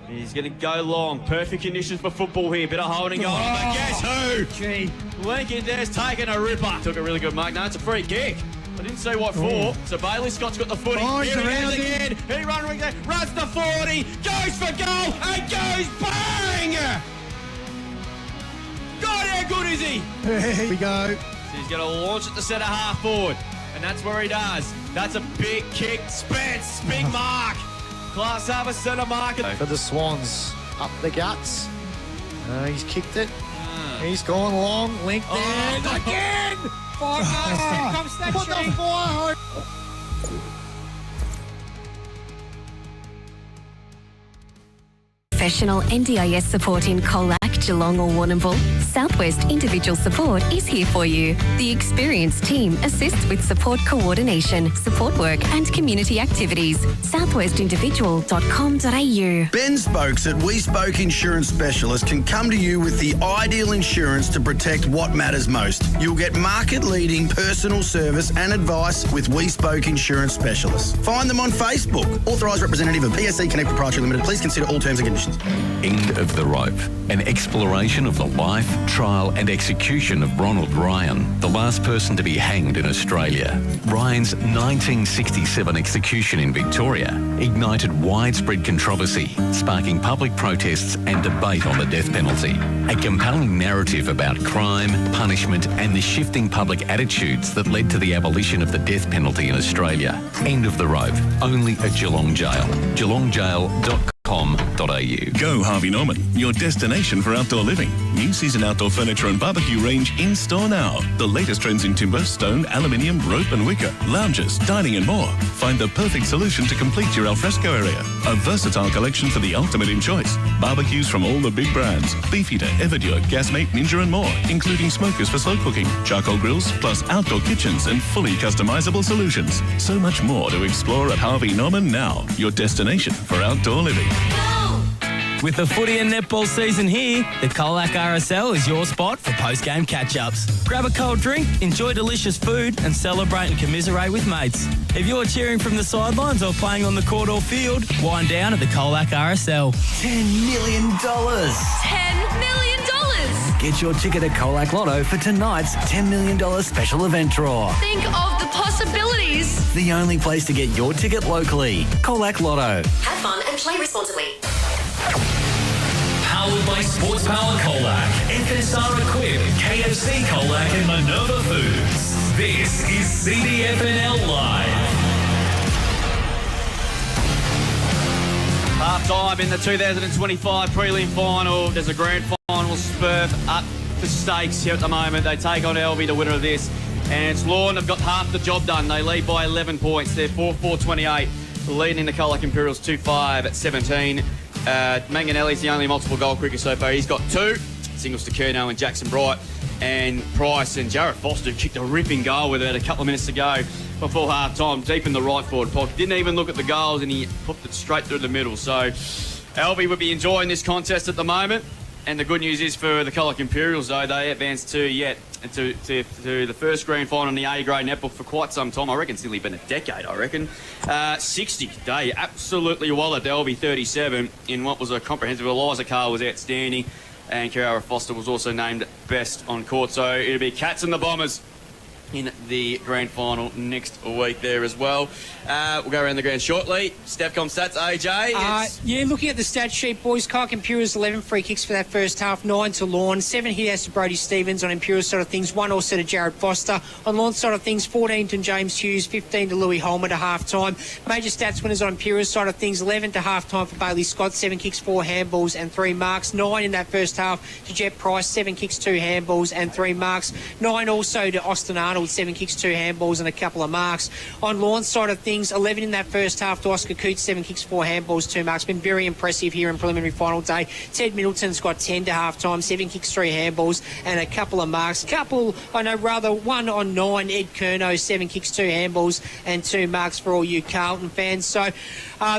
He's going to go long. Perfect conditions for football here. Bit of holding on. But guess who? Gee. Lincoln Dare's taking a ripper. Took a really good mark. No, it's a free kick. I didn't say what for. So Bailey Scott's got the footy. Here he is again. He runs the 40, goes for goal, and goes bang! God, how good is he? Here we go. So he's going to launch it to centre half forward, and that's where he does. That's a big kick. Spence, big mark. Class Harbour centre mark. For the Swans, up the guts. He's kicked it. He's gone long, linked there. Again! 5 yards, comes that put the fire Professional NDIS support in Colac, Geelong or Warrnambool, Southwest Individual Support is here for you. The experienced team assists with support coordination, support work and community activities. southwestindividual.com.au. Ben Spokes at We Spoke Insurance Specialist can come to you with the ideal insurance to protect what matters most. You'll get market-leading personal service and advice with We Spoke Insurance Specialists. Find them on Facebook. Authorised representative of PSC Connect Proprietary Limited. Please consider all terms and conditions. End of the Rope, an exploration of the life, trial and execution of Ronald Ryan, the last person to be hanged in Australia. Ryan's 1967 execution in Victoria ignited widespread controversy, sparking public protests and debate on the death penalty. A compelling narrative about crime, punishment and the shifting public attitudes that led to the abolition of the death penalty in Australia. End of the Rope, only at Geelong Jail. geelongjail.com.au. Go Harvey Norman, your destination for outdoor living. New season outdoor furniture and barbecue range in store now. The latest trends in timber, stone, aluminium, rope and wicker, lounges, dining and more. Find the perfect solution to complete your alfresco area. A versatile collection for the ultimate in choice. Barbecues from all the big brands. Beefeater, Everdure, Gasmate, Ninja and more, including smokers for slow cooking, charcoal grills, plus outdoor kitchens and fully customisable solutions. So much more to explore at Harvey Norman now, your destination for outdoor living. With the footy and netball season here, the Colac RSL is your spot for post-game catch-ups. Grab a cold drink, enjoy delicious food and celebrate and commiserate with mates. If you're cheering from the sidelines or playing on the court or field, wind down at the Colac RSL. $10 million. $10 million! Get your ticket at Colac Lotto for tonight's $10 million special event draw. Think of the possibilities. The only place to get your ticket locally. Colac Lotto. Have fun and play responsibly. Powered by Sports Power Colac, FSR Equip, KFC Colac and Minerva Foods. This is CDFNL Live. Half-time in the 2025 prelim final. There's a grand final spurf up for stakes here at the moment. They take on Elby, the winner of this. And it's Lorne have got half the job done. They lead by 11 points. They're 4-4-28, leading the Colac Imperials 2-5 at 17. Manganelli's the only multiple goal cricketer so far. He's got 2. Singles to Curnow and Jackson Bright. And Price and Jarrett Foster kicked a ripping goal with about a couple of minutes to go before half-time, deep in the right forward pocket. Didn't even look at the goals and he put it straight through the middle. So Albie would be enjoying this contest at the moment. And the good news is for the Colac Imperials, though, they advanced to the first grand final in the A-grade netball for quite some time. I reckon it's nearly been a decade, 60. They absolutely walloped Elby 37 in what was a comprehensive. Eliza Carr was outstanding. And Kiara Foster was also named best on court. So it'll be Cats and the Bombers in the grand final next week there as well. We'll go around the ground shortly. Stepcom stats, AJ. Yeah, looking at the stat sheet, boys, Colac Imperials 11 free kicks for that first half, 9 to Lorne, 7 hit-outs to Brody Stevens on Imperials side of things, 1 all set to Jared Foster. On Lorne side of things, 14 to James Hughes, 15 to Louis Holmer to half-time. Major stats winners on Imperials side of things, 11 to half-time for Bailey Scott, 7 kicks, 4 handballs and 3 marks. 9 in that first half to Jet Price, 7 kicks, 2 handballs and 3 marks. 9 also to Austin Arnold, 7 kicks, 2 handballs and a couple of marks. On Lorne's side of things, 11 in that first half to Oscar Coots, 7 kicks, 4 handballs, 2 marks. Been very impressive here in preliminary final day. Ted Middleton's got 10 to half-time, 7 kicks, 3 handballs and a couple of marks. One on 9, Ed Curnow, 7 kicks, 2 handballs and 2 marks for all you Carlton fans. So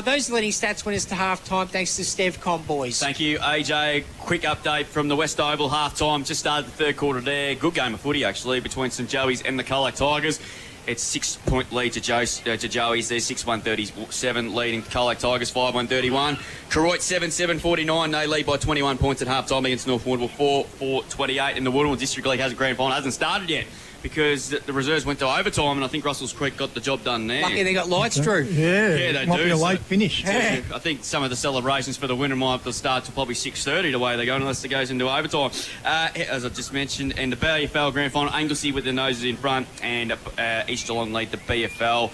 those leading stats winners to half-time, thanks to Stevcom, boys. Thank you, AJ. Quick update from the West Oval half-time. Just started the third quarter there. Good game of footy, actually, between St Joey's and the Colac Tigers. It's 6-point lead to Joey's. They're 6-1-37 leading Colac Tigers 5-1-31. Koroit 7-7-49. They lead by 21 points at half-time against North Woodville 4-4-28. And the Woodville District League has a grand final. It hasn't started yet because the reserves went to overtime, and I think Russell's Creek got the job done there. Lucky they got lights, Drew. Yeah, they might do. Be a late finish. Yeah. I think some of the celebrations for the winner might have to start to probably 6:30 the way they're going, unless it goes into overtime. As I just mentioned, and the BFL grand final, Anglesey with their noses in front, and East Geelong lead the BFL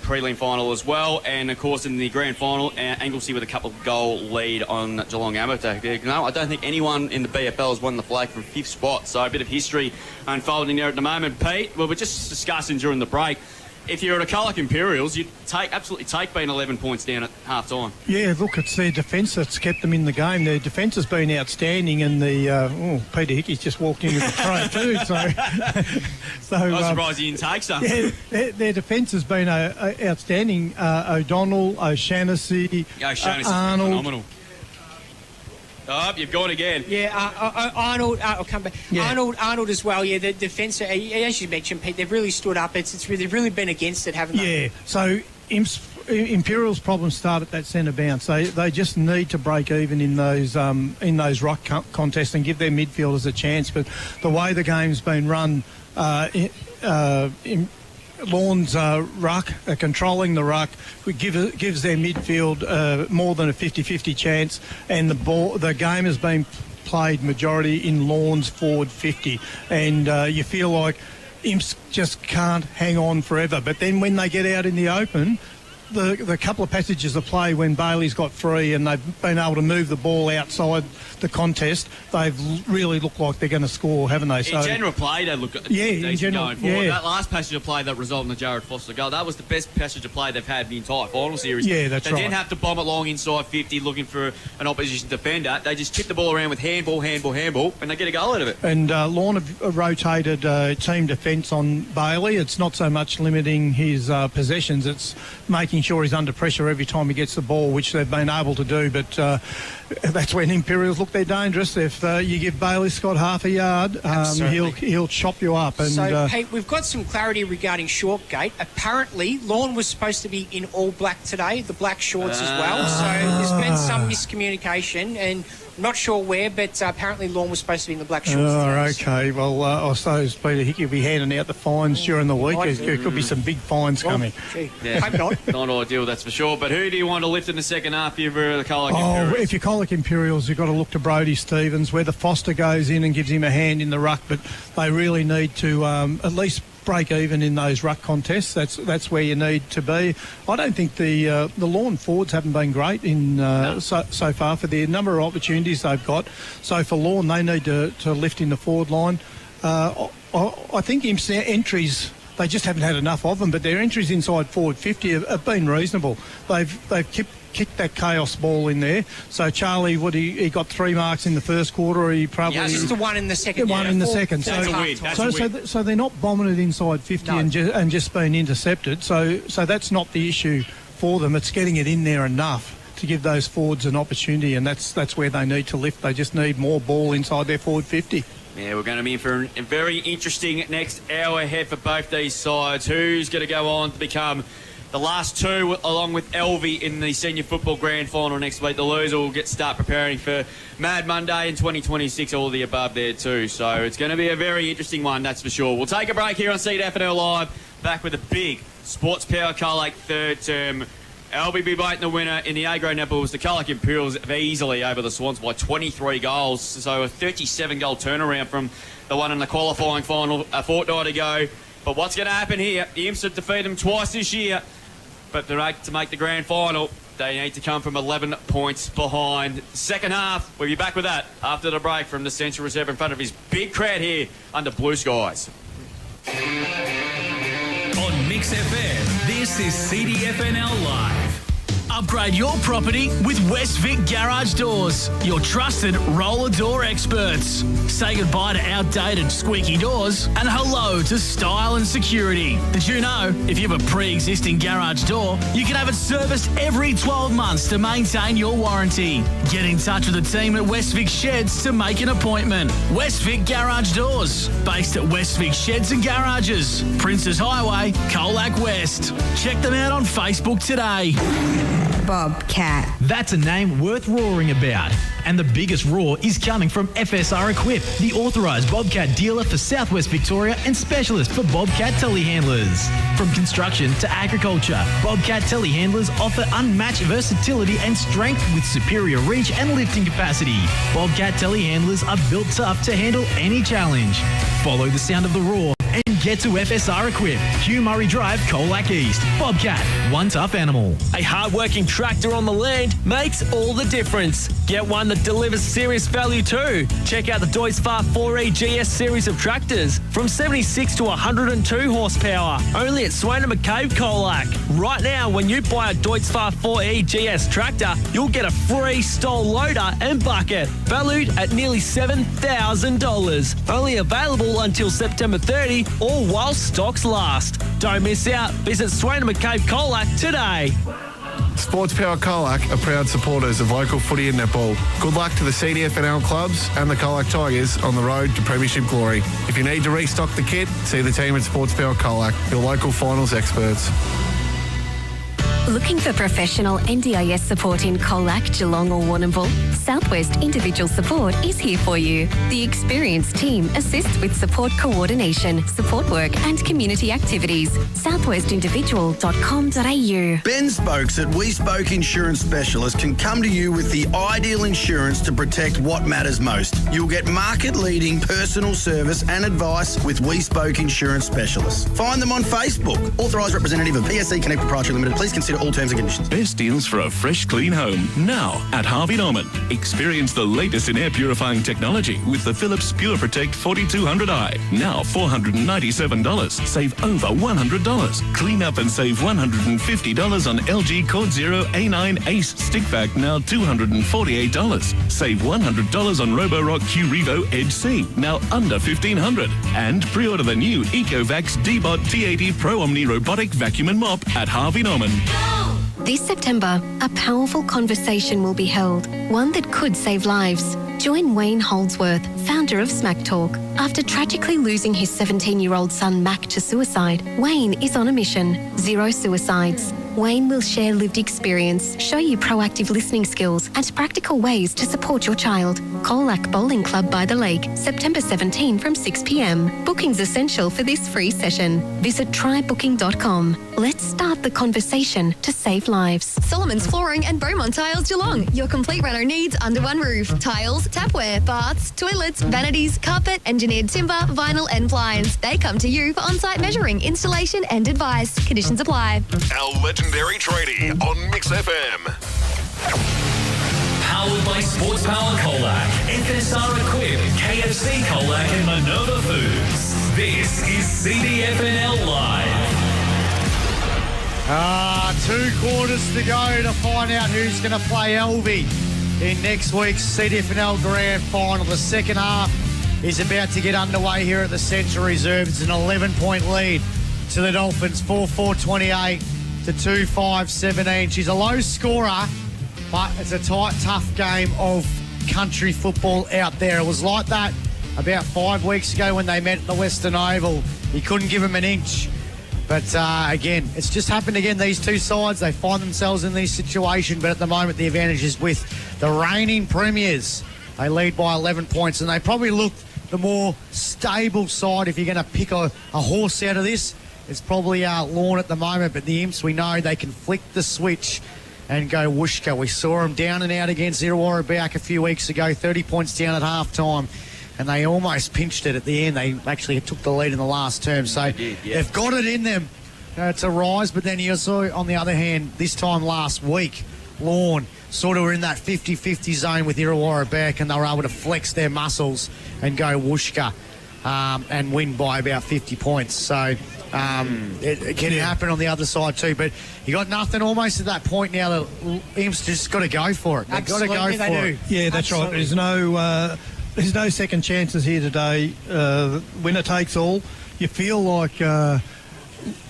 prelim final as well. And of course in the grand final, Anglesey with a couple of goal lead on Geelong Amateur. No, I don't think anyone in the BFL has won the flag from 5th spot, so a bit of history unfolding there at the moment. Pete, well, we're just discussing during the break, if you're at a Colac Imperials, you'd absolutely take being 11 points down at half time. Yeah, look, it's their defence that's kept them in the game. Their defence has been outstanding, and Peter Hickey's just walked in with the tray too. So I was surprised he didn't take some. Yeah, their defence has been outstanding. O'Donnell, O'Shannessy, Arnold. Phenomenal. Oh, you've gone again. Yeah, Arnold. I'll come back. Yeah. Arnold as well. Yeah, the defence. As you mentioned, Pete, they've really stood up. They've really been against it, haven't they? Yeah. So Imperials' problems start at that centre bounce. They just need to break even in those ruck contests and give their midfielders a chance. But the way the game's been run, Lorne's ruck, controlling the ruck, gives their midfield more than a 50-50 chance, and the game has been played majority in Lorne's forward 50, and you feel like Imps just can't hang on forever. But then when they get out in the open, the couple of passages of play when Bailey's got free and they've been able to move the ball outside the contest, they've really looked like they're going to score, haven't they? So, in general play, they look decent going forward. Yeah. That last passage of play that resulted in the Jared Foster goal, that was the best passage of play they've had in the entire final series. Yeah, that's right. They didn't have to bomb it long inside 50 looking for an opposition defender. They just tip the ball around with handball, and they get a goal out of it. And Lorne have rotated team defence on Bailey. It's not so much limiting his possessions, it's making sure he's under pressure every time he gets the ball, which they've been able to do. But that's when Imperials look, they're dangerous. If you give Bailey Scott half a yard, he'll chop you up. And so, Pete, we've got some clarity regarding Shortgate. Apparently, Lorne was supposed to be in all black today, the black shorts as well. So there's been some miscommunication, and I'm not sure where, but apparently Lorne was supposed to be in the black shorts today. Okay. Well, I suppose Peter Hickey will be handing out the fines during the week. There could be some big fines coming. Yeah. Hope not. Not ideal, that's for sure. But who do you want to lift in the second half here for the Colac Imperials? If you're Colac Imperials, you've got to look to Brodie Stevens, whether Foster goes in and gives him a hand in the ruck, but they really need to at least break even in those ruck contests. That's where you need to be. I don't think the Lorne forwards haven't been great in so far for the number of opportunities they've got. So for Lorne, they need to lift in the forward line. I think Imp's entries, they just haven't had enough of them, but their entries inside forward 50 have been reasonable. They've kicked that chaos ball in there. So Charlie, he got 3 marks in the first quarter. He probably just the one in the second. One in the second. That's a win. So they're not bombing it inside 50 and just being intercepted. So that's not the issue for them. It's getting it in there enough to give those forwards an opportunity, and that's where they need to lift. They just need more ball inside their forward 50. Yeah, we're going to be in for a very interesting next hour ahead for both these sides. Who's going to go on to become the last two, along with Elvie, in the Senior Football Grand Final next week? The loser will start preparing for Mad Monday in 2026, all of the above there too. So it's going to be a very interesting one, that's for sure. We'll take a break here on CDFNL Live, back with a big Sports Power Colac third term. Elvie be waiting the winner in the A-grade netball was the Colac Imperials easily over the Swans by 23 goals. So a 37-goal turnaround from the one in the qualifying final a fortnight ago. But what's going to happen here? The Imps have defeated them twice this year. But to make the grand final, they need to come from 11 points behind. Second half, we'll be back with that after the break from the Central Reserve in front of his big crowd here under blue skies. On Mix FM, this is CDFNL Live. Upgrade your property with West Vic Garage Doors, your trusted roller door experts. Say goodbye to outdated squeaky doors and hello to style and security. Did you know if you have a pre-existing garage door, you can have it serviced every 12 months to maintain your warranty? Get in touch with the team at West Vic Sheds to make an appointment. West Vic Garage Doors, based at West Vic Sheds and Garages, Princes Highway, Colac West. Check them out on Facebook today. Bobcat. That's a name worth roaring about. And the biggest roar is coming from FSR Equip, the authorised Bobcat dealer for Southwest Victoria and specialist for Bobcat telehandlers. From construction to agriculture, Bobcat telehandlers offer unmatched versatility and strength with superior reach and lifting capacity. Bobcat telehandlers are built tough to handle any challenge. Follow the sound of the roar and get to FSR Equip. Hugh Murray Drive, Colac East. Bobcat, one tough animal. A hard-working tractor on the land makes all the difference. Get one that delivers serious value too. Check out the Deutz-Fahr 4E GS series of tractors from 76 to 102 horsepower. Only at Swain & McCabe Colac. Right now, when you buy a Deutz-Fahr 4E GS tractor, you'll get a free stall loader and bucket, valued at nearly $7,000. Only available until September 30 or while stocks last. Don't miss out. Visit Swain & McCabe Colac today. Sports Power Colac are proud supporters of local footy and netball. Good luck to the CDFNL clubs and the Colac Tigers on the road to premiership glory. If you need to restock the kit, see the team at Sports Power Colac, your local finals experts. Looking for professional NDIS support in Colac, Geelong or Warrnambool? Southwest Individual Support is here for you. The experienced team assists with support coordination, support work and community activities. southwestindividual.com.au. Ben Spokes at We Spoke Insurance Specialist can come to you with the ideal insurance to protect what matters most. You'll get market-leading personal service and advice with We Spoke Insurance Specialists. Find them on Facebook. Authorised representative of PSC Connect Proprietary Limited. Please consider all terms and conditions. Best deals for a fresh, clean home now at Harvey Norman. Experience the latest in air purifying technology with the Philips Pure Protect 4200i. Now $497. Save over $100. Clean up and save $150 on LG Cord Zero A9 Ace Stick Vac, now $248. Save $100 on Roborock Q Revo Edge C, now under $1,500. And pre-order the new EcoVax D-Bot T80 Pro Omni Robotic Vacuum and Mop at Harvey Norman. This September, a powerful conversation will be held, one that could save lives. Join Wayne Holdsworth, founder of Smack Talk. After tragically losing his 17-year-old son Mac to suicide, Wayne is on a mission: 0 suicides. Wayne will share lived experience, show you proactive listening skills and practical ways to support your child. Colac Bowling Club by the Lake, September 17 from 6 p.m. Booking's essential for this free session. Visit trybooking.com. Let's start the conversation to save lives. Solomon's Flooring and Beaumont Tiles Geelong. Your complete reno needs under one roof. Tiles, tapware, baths, toilets, vanities, carpet, engineered timber, vinyl and blinds. They come to you for on-site measuring, installation and advice. Conditions apply. Our legendary tradie on Mix FM. Powered by Sports Power Colac, FSR Equip, KFC Colac and Minerva Foods. This is CDFNL Live. 2 quarters to go to find out who's going to play Elvie in next week's CDFNL Grand Final. The second half is about to get underway here at the Central Reserve. It's an 11-point lead to the Dolphins, 4-4-28 to 2-5-17. She's a low scorer, but it's a tight, tough game of country football out there. It was like that about 5 weeks ago when they met at the Western Oval. He couldn't give him an inch. But again, it's just happened again. These two sides, they find themselves in these situations, but at the moment the advantage is with the reigning premiers. They lead by 11 points, and they probably look the more stable side. If you're going to pick a horse out of this, it's probably Lorne at the moment, but the Imps, we know they can flick the switch and go whooshka. We saw them down and out against Illawarra back a few weeks ago, 30 points down at half-time. And they almost pinched it at the end. They actually took the lead in the last term. So they've got it in them to rise. But then you saw, on the other hand, this time last week, Lorne sort of were in that 50-50 zone with Illawarra back, and they were able to flex their muscles and go whooshka and win by about 50 points. So it can happen on the other side too. But you got nothing almost at that point now. The Imps just got to go for it. They've got to go for it. Yeah, that's right. There's no second chances here today. Winner takes all. You feel like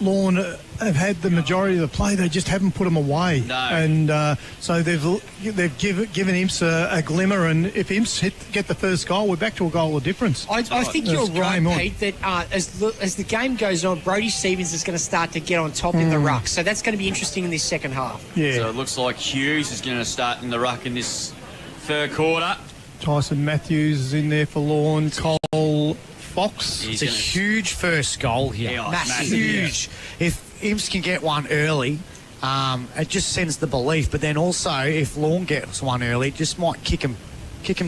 Lorne have had the majority of the play. They just haven't put them away. No. And so they've given Imps a glimmer. And if Imps get the first goal, we're back to a goal of difference. I think you're right, Pete, that as the game goes on, Brodie Stevens is going to start to get on top in the ruck. So that's going to be interesting in this second half. Yeah. So it looks like Hughes is going to start in the ruck in this third quarter. Tyson Matthews is in there for Lorne. Cole Fox. It's a huge first goal here. Yeah, massive. Huge. Yeah. If Imps can get one early, it just sends the belief. But then also, if Lorne gets one early, it just might kick him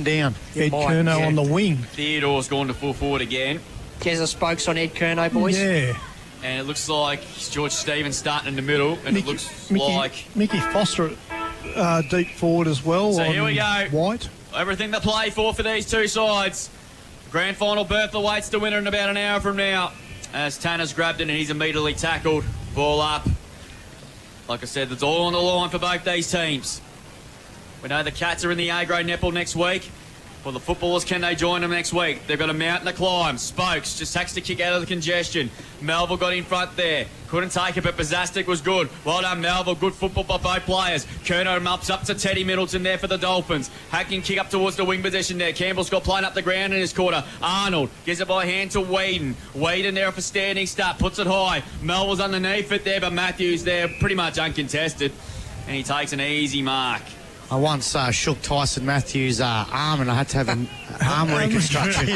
down. Ed Curnow on the wing. Theodore's gone to full forward again. Jezza Spokes on Ed Curnow, boys. Yeah. And it looks like George Stevens starting in the middle, and it looks like Mickey Foster deep forward as well. So here we go. White. Everything to play for these two sides. Grand final berth awaits the winner in about an hour from now. As Tanner's grabbed it and he's immediately tackled. Ball up. Like I said, it's all on the line for both these teams. We know the Cats are in the A-grade netball next week. Well, the footballers, can they join them next week? They've got a mountain to climb. Spokes just hacks to kick out of the congestion. Melville got in front there. Couldn't take it, but Bazastic was good. Well done, Melville. Good football by both players. Curnow ups up to Teddy Middleton there for the Dolphins. Hacking kick up towards the wing position there. Campbell's got playing up the ground in his quarter. Arnold gives it by hand to Whedon. Whedon there for standing start. Puts it high. Melville's underneath it there, but Matthews there pretty much uncontested. And he takes an easy mark. I once shook Tyson Matthews' arm and I had to have an arm reconstruction.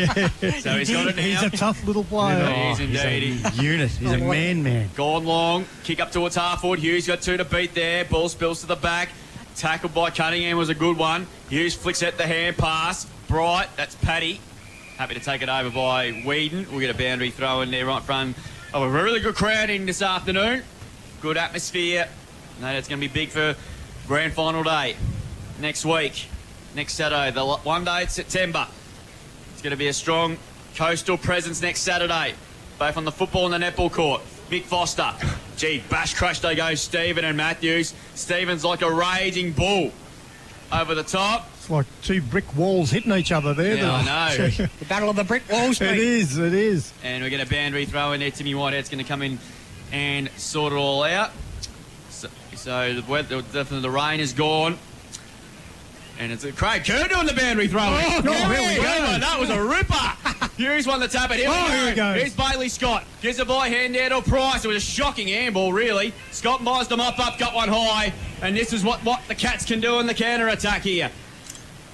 So he's got it now. He's a tough little player. He is indeed. He's a unit. He's a man. Gone long. Kick up towards half forward. Hughes got 2 to beat there. Ball spills to the back. Tackled by Cunningham was a good one. Hughes flicks at the hand pass. Bright. That's Paddy. Happy to take it over by Whedon. We'll get a boundary throw in there right in front of a really good crowd in this afternoon. Good atmosphere. No, that's going to be big for grand final day. Next week, next Saturday, the one day it's September. It's going to be a strong coastal presence next Saturday, both on the football and the netball court. Mick Foster. Gee, bash crash they go, Stephen and Matthews. Stephen's like a raging bull over the top. It's like two brick walls hitting each other there. Yeah, I know. The battle of the brick walls, mate. It is. And we're going to boundary throw in there. Timmy Whitehead's going to come in and sort it all out. So the weather, definitely the rain is gone. And it's Craig Kerr doing the boundary throw. Oh, no, here we go. That was a ripper. Hughes won the tap, but here we go. Here's Bailey Scott. Gives a by hand there to Price. It was a shocking handball, really. Scott buys them up, got one high. And this is what the Cats can do in the counter-attack here.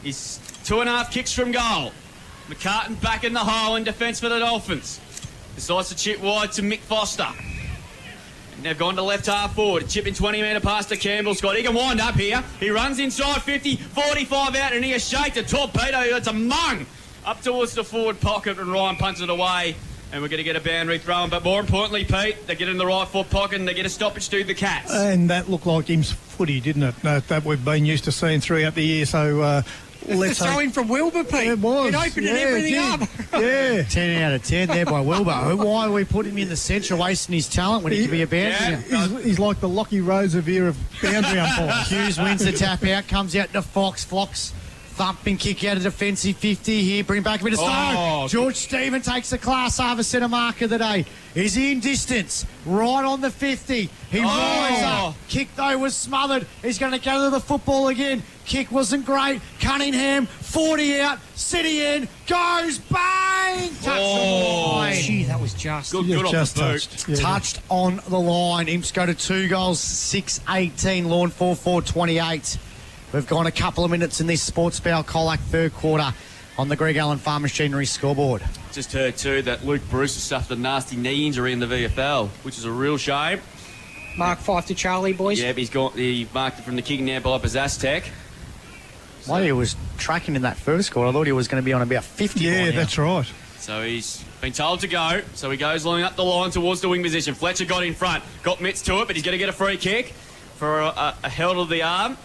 He's 2.5 kicks from goal. McCartan back in the hole in defence for the Dolphins. Decides to chip wide to Mick Foster. And they've gone to left half forward. Chipping 20 metre past to Campbell Scott. He can wind up here. He runs inside 50, 45 out, and he has shaked a torpedo. It's a mung up towards the forward pocket, and Ryan punts it away. And we're going to get a boundary thrown. But more importantly, Pete, they get in the right foot pocket and they get a stoppage to the Cats. And that looked like him's footy, didn't it? That we've been used to seeing throughout the year. So let's throw in from Wilbur, Pete. It was. It opened everything up. Yeah. 10 out of 10 there by Wilbur. Why are we putting him in the centre, wasting his talent when he could be a boundary? Yeah. He's like the Lockie Roseveare of boundary umpires. Hughes wins the tap out, comes out to Fox. Thumping kick out of defensive 50 here. Bring back a bit of stone. George Stephen takes the Class A centre mark of the day. He's in distance, right on the 50. He rides up. Kick, though, was smothered. He's going to go to the football again. Kick wasn't great. Cunningham, 40 out. City in. Goes, bang! Touched on the line. Gee, that was just. Good off the boot. Yeah. Touched on the line. Imps go to 2 goals, 6-18. Lorne 4-4-28. We've gone a couple of minutes in this Sports Bowl Colac third quarter on the Greg Allen Farm Machinery scoreboard. Just heard too that Luke Bruce has suffered a nasty knee injury in the VFL, which is a real shame. Mark 5 to Charlie, boys. Yeah, but he marked it from the kicking there by Bazastek. Well, he was tracking in that first quarter. I thought he was going to be on about 50. Yeah, that's right. So he's been told to go. So he goes along up the line towards the wing position. Fletcher got in front, got mitts to it, but he's going to get a free kick for a held of the arm.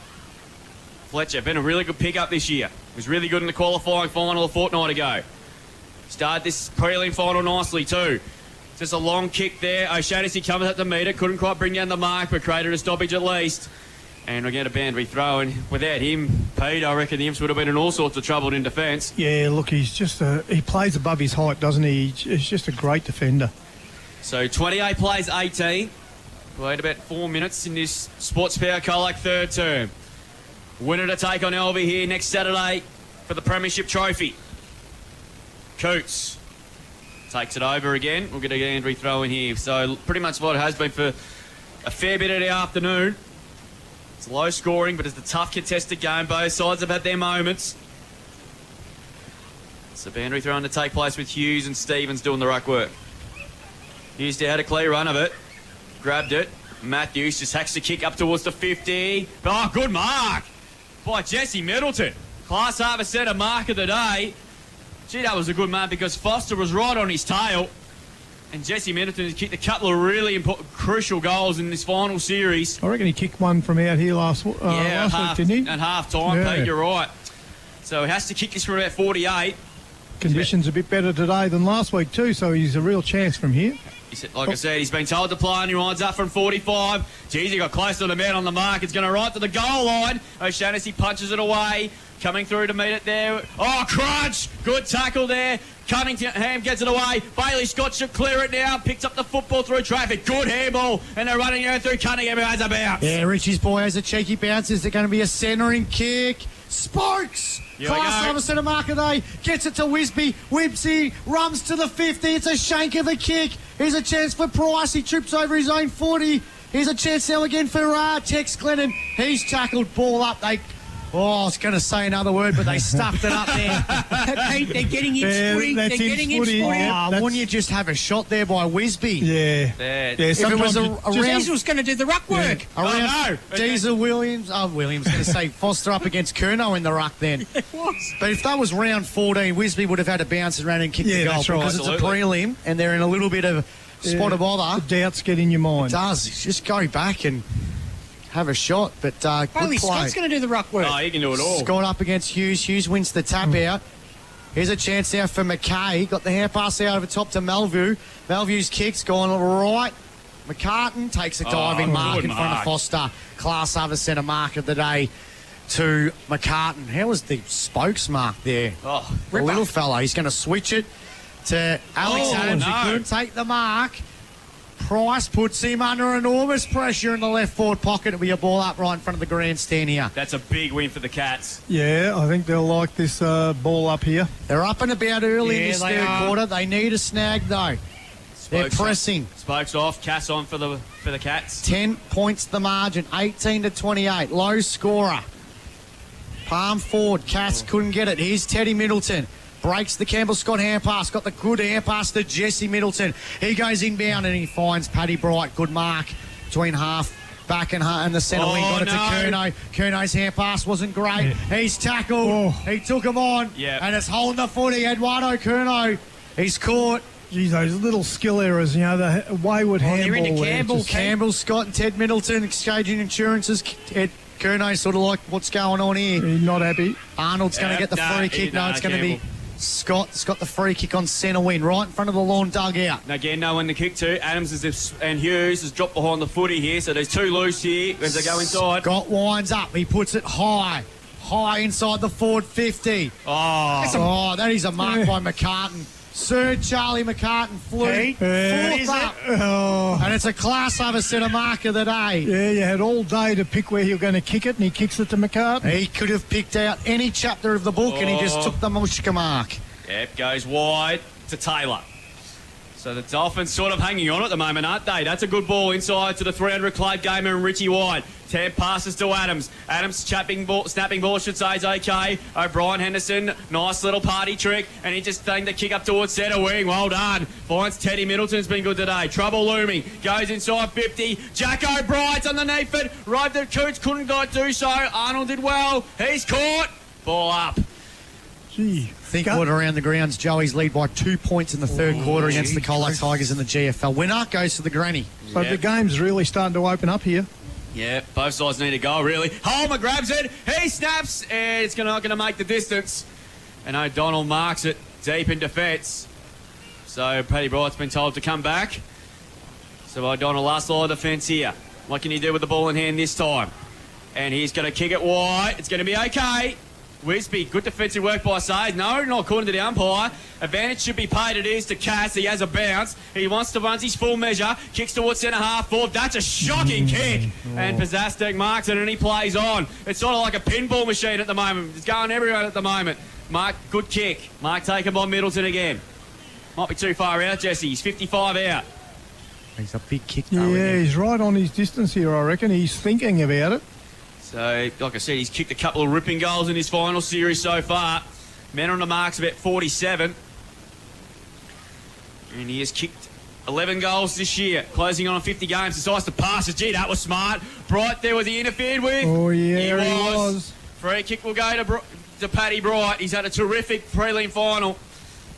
Fletcher, been a really good pick-up this year. He was really good in the qualifying final a fortnight ago. Started this prelim final nicely too. Just a long kick there. O'Shaughnessy comes up to meet it. Couldn't quite bring down the mark, but created a stoppage at least. And we're going to boundary throw. And without him, Pete, I reckon the Imps would have been in all sorts of trouble in defence. Yeah, look, he's just he plays above his height, doesn't he? He's just a great defender. So 28 plays 18. Played about 4 minutes in this Sports Power Colac third term. Winner to take on Elby here next Saturday for the Premiership Trophy. Coots takes it over again. We'll get a boundary throw in here. So pretty much what it has been for a fair bit of the afternoon. It's low scoring, but it's a tough contested game. Both sides have had their moments. It's a boundary throw to take place with Hughes and Stevens doing the ruck work. Hughes had a clear run of it. Grabbed it. Matthews just hacks the kick up towards the 50. Oh, good mark by Jesse Middleton. Class Harbour centre mark of the day. Gee, that was a good man because Foster was right on his tail. And Jesse Middleton has kicked a couple of really crucial goals in this final series. I reckon he kicked one from out here last week, didn't he? At half time, Yeah. Pete, you're right. So he has to kick this from about 48. Conditions a bit better today than last week too, so he's a real chance from here. I said, he's been told to play and he rides up from 45. Geez, he got close to the man on the mark. It's going to right to the goal line. O'Shaughnessy punches it away. Coming through to meet it there. Oh, crunch! Good tackle there. Cunningham gets it away. Bailey Scott should clear it now. Picks up the football through traffic. Good handball. And they're running out through Cunningham, who has a bounce. Yeah, Richie's boy has a cheeky bounce. Is there going to be a centering kick? Sparks! Class over centre marker day. Gets it to Wisby. Wibsy runs to the 50. It's a shank of a kick. Here's a chance for Price. He trips over his own 40. Here's a chance now again for Tex Glennon. He's tackled, ball up. I was going to say another word, but they stuffed it up there. Pete, they're getting in footy. They're getting in footy. Wouldn't you just have a shot there by Wisby? Yeah. If it was a round... Diesel's going to do the ruck work. Diesel, Williams, going to say Foster up against Curnow in the ruck then. It was. But if that was round 14, Wisby would have had to bounce around and kick the goal. That's right. Because it's a prelim and they're in a little bit of spot of bother. The doubts get in your mind. It does. Just go back and have a shot, but Bailey good play. Scott's going to do the ruck work. Oh, he can do it all. Scott up against Hughes. Hughes wins the tap out. Here's a chance now for McKay. Got the hand pass out over top to Melville. Melville's kick's gone right. McCartan takes a diving mark in front of Foster. Class over centre mark of the day to McCartan. How was the spokes mark there? The little fella. He's going to switch it to Alex Adams. He couldn't take the mark. Price puts him under enormous pressure in the left forward pocket. It'll be a ball up right in front of the grandstand here. That's a big win for the Cats. Yeah, I think they'll like this ball up here. They're up and about early in this third quarter. They need a snag though. They're pressing. Spokes off, Cass on for the Cats. 10 points the margin, 18-28. Low scorer. Palm forward. Cass couldn't get it. Here's Teddy Middleton. Breaks the Campbell Scott hand pass. Got the good hand pass to Jesse Middleton. He goes inbound and he finds Paddy Bright. Good mark between half back and the centre wing. Got it to Curnow. Curnow's hand pass wasn't great. He's tackled. He took him on. And it's holding the footy. Eduardo Curnow. He's caught. Geez, those little skill errors, the wayward handball. They're into Campbell, Scott and Ted Middleton exchanging insurances. Curnow sort of like, what's going on here? He's not happy. Arnold's going to get the free kick. No, it's going to be Scott's got the free kick on centre wing, right in front of the Lorne dugout. And again, no one to kick to. Adams and Hughes has dropped behind the footy here, so there's two loose here as they go inside. Scott winds up. He puts it high inside the forward 50. That is a mark by McCartan. Sir Charlie McCartan flew up. And it's a class over centre mark of the day. Yeah, you had all day to pick where you're going to kick it, and he kicks it to McCartan. He could have picked out any chapter of the book, and he just took the Mushka mark. Yep, goes wide to Taylor. So the Dolphins sort of hanging on at the moment, aren't they? That's a good ball inside to the 300 Club Gamer and Richie White. 10 passes to Adams. Adams snapping ball, should say, is okay. O'Brien Henderson, nice little party trick. And he just taking the kick up towards centre wing. Well done. Finds Teddy Middleton's been good today. Trouble looming. Goes inside 50. Jack O'Brien's underneath it. Right, the Coots couldn't do so. Arnold did well. He's caught. Ball up. Gee. Think quarter around the grounds. Joey's lead by 2 points in the third quarter against the Colac Tigers in the GFL. Winner goes to the granny. But the game's really starting to open up here. Yeah, both sides need to go, really. Holmer grabs it. He snaps, and it's not going to make the distance. And O'Donnell marks it deep in defence. So Paddy Bright's been told to come back. So O'Donnell last line of defence here. What can he do with the ball in hand this time? And he's going to kick it wide. It's going to be okay. Wisby, good defensive work by Sade. No, not according to the umpire. Advantage should be paid. It is to Cass. He has a bounce. He wants to run his full measure. Kicks towards centre half forward. That's a shocking kick. And Pazastek marks it and he plays on. It's sort of like a pinball machine at the moment. It's going everywhere at the moment. Mark, good kick. Mark taken by Middleton again. Might be too far out, Jesse. He's 55 out. He's a big kick though. Yeah, he's right on his distance here, I reckon. He's thinking about it. So, like I said, he's kicked a couple of ripping goals in his final series so far. Men on the mark's about 47. And he has kicked 11 goals this year, closing on 50 games. Decides to pass it. Gee, that was smart. Bright there, was he interfered with? Oh, yeah, he was. Free kick will go to Paddy Bright. He's had a terrific prelim final.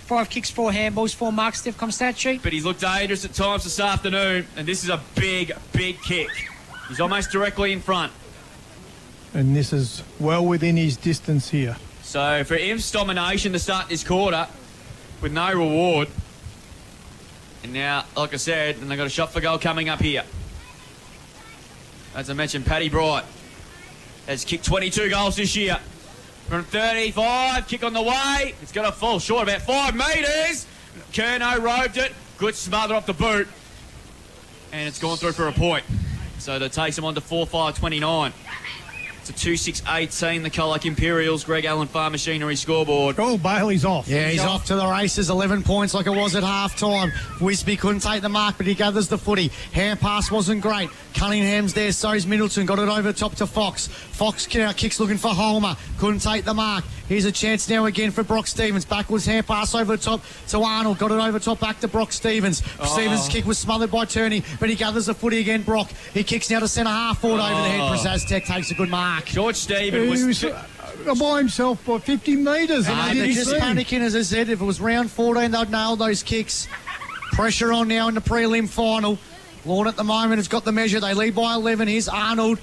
5 kicks, 4 handballs, 4 marks, Defcom stat sheet. But he's looked dangerous at times this afternoon, and this is a big, big kick. He's almost directly in front. And this is well within his distance here. So for Imp's domination to start this quarter with no reward. And now, like I said, and they've got a shot for goal coming up here. As I mentioned, Paddy Bright has kicked 22 goals this year. From 35, kick on the way. It's going to fall short about 5 metres. Kerno roved it. Good smother off the boot. And it's gone through for a point. So that takes him on to 4-5-29. It's a 2-6-18, the Colac Imperials, Greg Allen Farm Machinery scoreboard. Oh, Bailey's off. Yeah, he's off to the races, 11 points like it was at half-time. Wisby couldn't take the mark, but he gathers the footy. Hand pass wasn't great. Cunningham's there, so's Middleton, got it over the top to Fox. Fox now kicks looking for Holmer, couldn't take the mark. Here's a chance now again for Brock Stevens. Backwards hand pass over the top to Arnold, got it over the top back to Brock Stevens. Stevens' kick was smothered by Turney, but he gathers the footy again, Brock. He kicks now to centre half forward over the head for Aztec, takes a good mark. George Stevens was by himself by 50 metres. They're just panicking, as I said. If it was round 14, they'd nail those kicks. Pressure on now in the prelim final. Lorne at the moment has got the measure. They lead by 11. Here's Arnold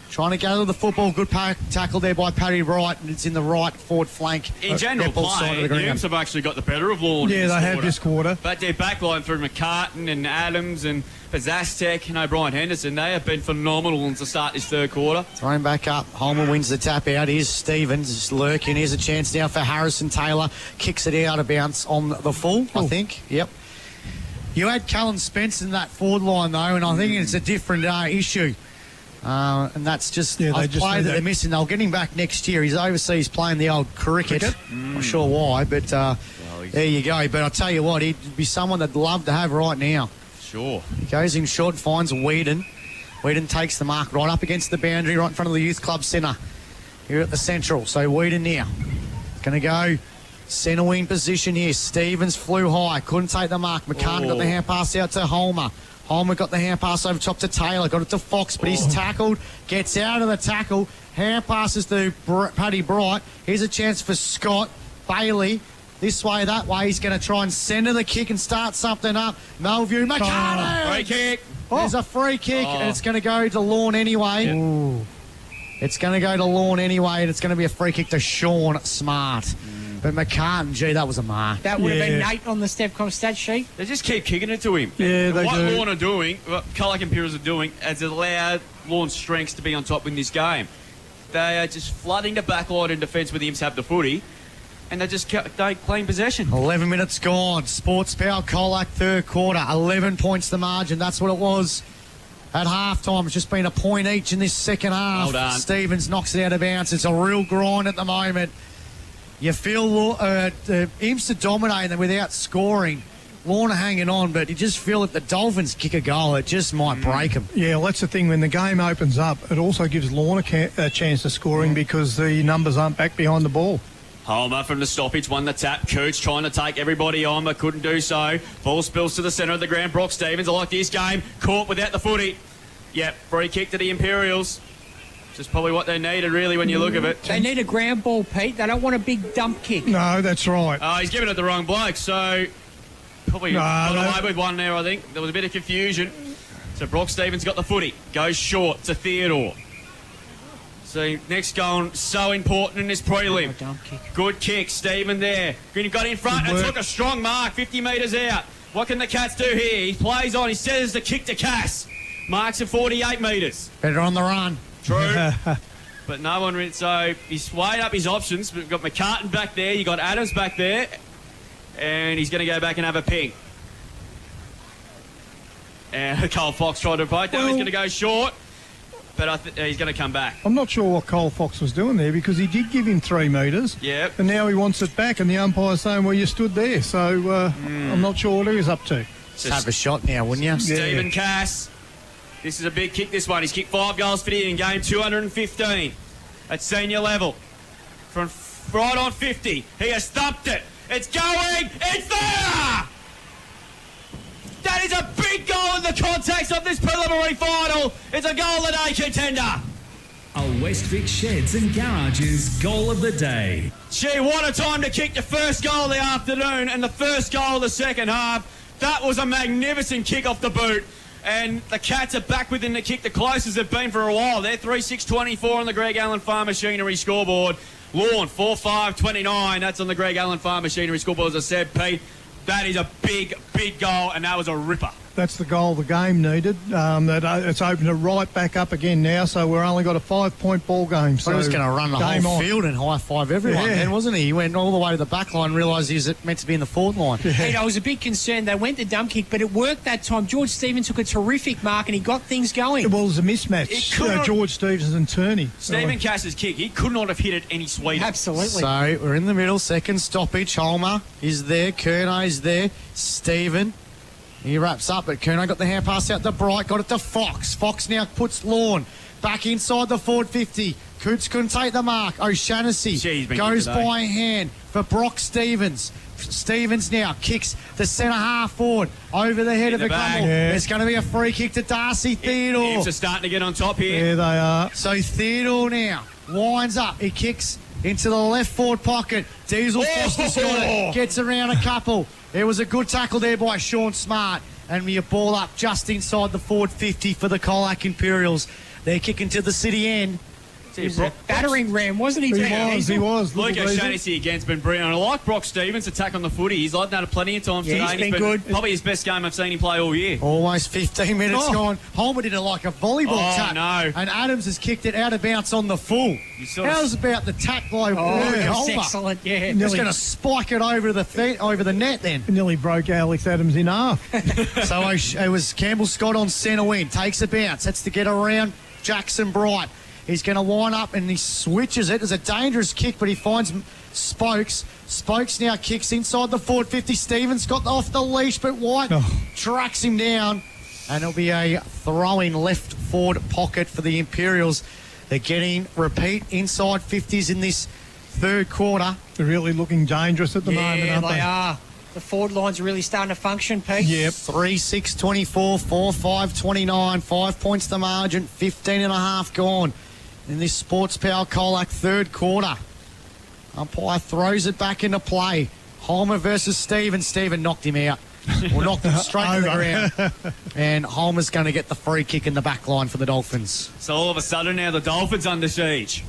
trying to gather the football. Good tackle there by Paddy Wright, and it's in the right forward flank. In general play, the Imps have actually got the better of Lorne. Yeah, they have this quarter. But their backline through McCartan and Adams and Zastek and O'Brien Henderson, they have been phenomenal to start this third quarter. Thrown back up. Holmer wins the tap out. Here's Stevens just lurking. Here's a chance now for Harrison Taylor. Kicks it out of bounds on the full, I think. Yep. You had Cullen Spence in that forward line, though, and I think it's a different issue. And that's just a play that they're missing. They'll get him back next year. He's overseas playing the old cricket. Not sure why, but there you go. But I'll tell you what, he'd be someone they'd love to have right now. Sure. He goes in short, finds Whedon. Whedon takes the mark right up against the boundary, right in front of the Youth Club Centre here at the Central. So Whedon now going to go centre wing position here. Stevens flew high, couldn't take the mark. McCartan got the hand pass out to Holmer. Holmer got the hand pass over top to Taylor, got it to Fox, but he's tackled, gets out of the tackle, hand passes to Paddy Bright. Here's a chance for Scott Bailey. This way, that way, he's going to try and centre the kick and start something up. Melview, McCartan! Free kick. There's a free kick, and it's going to go to Lorne anyway. It's going to go to Lorne anyway, and it's going to be a free kick to Sean Smart. But McCartan, gee, that was a mark. That would have been 8 on the Stepcom stat sheet. They just keep kicking it to him. Yeah, they what do. Lorne are doing, what Colac Imperials are doing, has allowed Lorne's strengths to be on top in this game. They are just flooding the back line in defence with the Imps have the footy, and they just don't claim possession. 11 minutes gone. Sports Power Colac third quarter. 11 points the margin. That's what it was at half-time. It's just been a point each in this second half. Well done. Stevens knocks it out of bounds. It's a real grind at the moment. You feel the Imps are dominating them without scoring. Lorne are hanging on, but you just feel if the Dolphins kick a goal, it just might break them. Yeah, well, that's the thing. When the game opens up, it also gives Lorne a chance of scoring because the numbers aren't back behind the ball. Holmer from the stoppage won the tap. Cooch trying to take everybody on, but couldn't do so. Ball spills to the centre of the ground. Brock Stevens, I like this game. Caught without the footy. Yep, free kick to the Imperials. Just probably what they needed, really, when you look at it. They need a ground ball, Pete. They don't want a big dump kick. No, that's right. He's giving it the wrong bloke, so probably got away with one there, I think. There was a bit of confusion. So Brock Stevens got the footy. Goes short to Theodore. So next goal, so important in this prelim. Good kick, Stephen there. Green got in front and took a strong mark, 50 metres out. What can the Cats do here? He plays on, he says the kick to Cass. Marks at 48 metres. Better on the run. True. But no one, so he's weighed up his options. We've got McCartan back there, you got Adams back there, and he's going to go back and have a ping. And Cole Fox tried to poke that. He's going to go short, but he's going to come back. I'm not sure what Cole Fox was doing there because he did give him 3 metres. Yep. And now he wants it back, and the umpire's saying, well, you stood there. So I'm not sure what he was up to. Just have a shot now, wouldn't you? Stephen Cass. This is a big kick, this one. He's kicked 5 goals for the in game, 215 at senior level. From right on 50, he has thumped it. It's going, it's there! That is a big goal in the context of this preliminary final. It's a goal of the day contender. A Westvic Sheds and Garages goal of the day. Gee, what a time to kick the first goal of the afternoon and the first goal of the second half. That was a magnificent kick off the boot. And the Cats are back within the kick, the closest they've been for a while. They're 3-6-24 on the Greg Allen Farm Machinery scoreboard. Lorne, 4-5-29. That's on the Greg Allen Farm Machinery scoreboard, as I said, Pete. That is a big, big goal, and that was a ripper. That's the goal the game needed. It's opened it right back up again now, so we've only got a 5-point ball game. So he was going to run the whole field and high-five everyone then, wasn't he? He went all the way to the back line and realised he was meant to be in the forward line. Hey, I was a bit concerned. They went the dump kick, but it worked that time. George Stevens took a terrific mark and he got things going. Well, it was a mismatch. George Stevens and Turney. Stephen Cass's kick, he could not have hit it any sweeter. Absolutely. So we're in the middle, second stoppage. Holmer is there, Kerno's there, Stephen. He wraps up, but Kerno got the hand pass out to Bright, got it to Fox. Fox now puts Lorne back inside the forward 50. Coots couldn't take the mark. O'Shaughnessy goes by hand for Brock Stevens. Stevens now kicks the centre half forward over the head of the Crumble. There's going to be a free kick to Darcy Theodore. Imps are starting to get on top here. Yeah, they are. So Theodore now winds up. He kicks into the left forward pocket. Diesel Foster's got it. Gets around a couple. It was a good tackle there by Sean Smart. And we ball up just inside the forward 50 for the Colac Imperials. They're kicking to the city end. He was a battering ram, wasn't he? He was. Luke O'Shaughnessy again's been brilliant. I like Brock Stevens' attack on the footy. He's like that plenty of times today. He's been good. Probably his best game I've seen him play all year. Almost 15 minutes gone. Holmer did it like a volleyball tap. No. And Adams has kicked it out of bounds on the full. How's about the tap by Holmer? Excellent, yeah. He's going to spike it over the net then. Nearly broke Alex Adams in half. So it was Campbell Scott on centre wing. Takes a bounce. That's to get around Jackson Bright. He's going to wind up and he switches it. It's a dangerous kick, but he finds Spokes. Spokes now kicks inside the forward 50. Stevens got off the leash, but White tracks him down. And it'll be a throw-in left forward pocket for the Imperials. They're getting repeat inside 50s in this third quarter. They're really looking dangerous at the moment, aren't they? They are. The forward line's really starting to function, Pete. Yep. 3-6-24, 4-5-29, 5 points the margin, 15 and a half gone in this Sports Power Colac third quarter. Umpire throws it back into play. Holmer versus Stephen. Stephen knocked him out. Or knocked him straight to the ground. And Holmer's going to get the free kick in the back line for the Dolphins. So all of a sudden now the Dolphins under siege.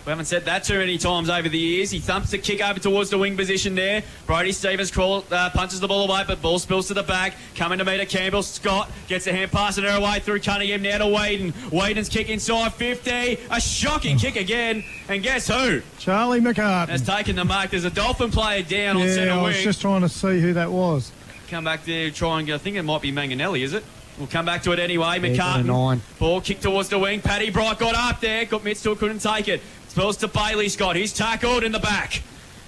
We haven't said that too many times over the years. He thumps the kick over towards the wing position there. Brody Stevens punches the ball away, but ball spills to the back. Coming to meet Campbell Scott. Gets a hand pass and her away through Cunningham now to Waden. Waden's kick inside 50. A shocking kick again. And guess who? Charlie McCartan has taken the mark. There's a Dolphin player down on centre wing. I was just trying to see who that was. Come back there, try and go. I think it might be Manganelli, is it? We'll come back to it anyway. McCartan. Ball kicked towards the wing. Paddy Bright got up there. Got mitts to it, couldn't take it. Spills to Bailey Scott. He's tackled in the back.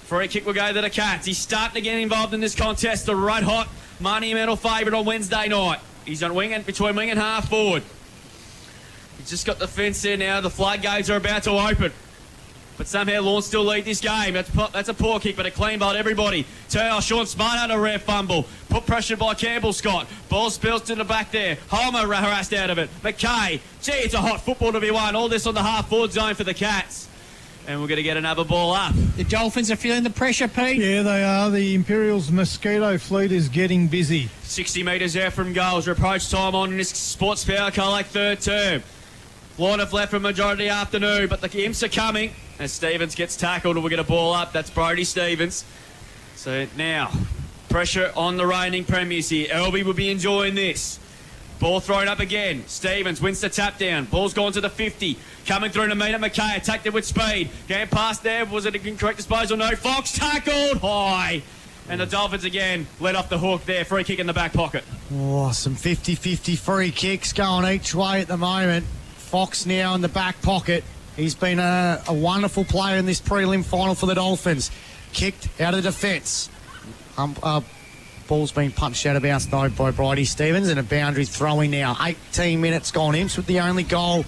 Free kick will go to the Cats. He's starting to get involved in this contest. The red hot monumental favourite on Wednesday night. He's on between wing and half forward. He's just got the fence there now. The floodgates are about to open. But somehow Lorne still lead this game. That's a poor kick, but a clean ball to everybody. Sean Smart had a rare fumble. Put pressure by Campbell Scott. Ball spills to the back there. Homer harassed out of it. McKay. Gee, it's a hot football to be won. All this on the half-forward zone for the Cats. And we're going to get another ball up. The Dolphins are feeling the pressure, Pete. Yeah, they are. The Imperials mosquito fleet is getting busy. 60 metres out from goals. Reproach time on in this Sports Power Colac third term. Lorne have left for majority of the afternoon, but the Imps are coming. As Stevens gets tackled and we'll get a ball up. That's Brody Stevens. So now, pressure on the reigning premiers here. Elby will be enjoying this. Ball thrown up again. Stevens wins the tap down. Ball's gone to the 50. Coming through to meet at McKay. Attacked it with speed. Getting past there. Was it an incorrect disposal? No. Fox tackled high. And the Dolphins again let off the hook there. Free kick in the back pocket. Oh, some 50-50 free kicks going each way at the moment. Fox now in the back pocket. He's been a wonderful player in this prelim final for the Dolphins. Kicked out of the defence. Ball's been punched out of bounds though by Bridie Stevens, and a boundary throwing now. 18 minutes gone. Imps with the only goal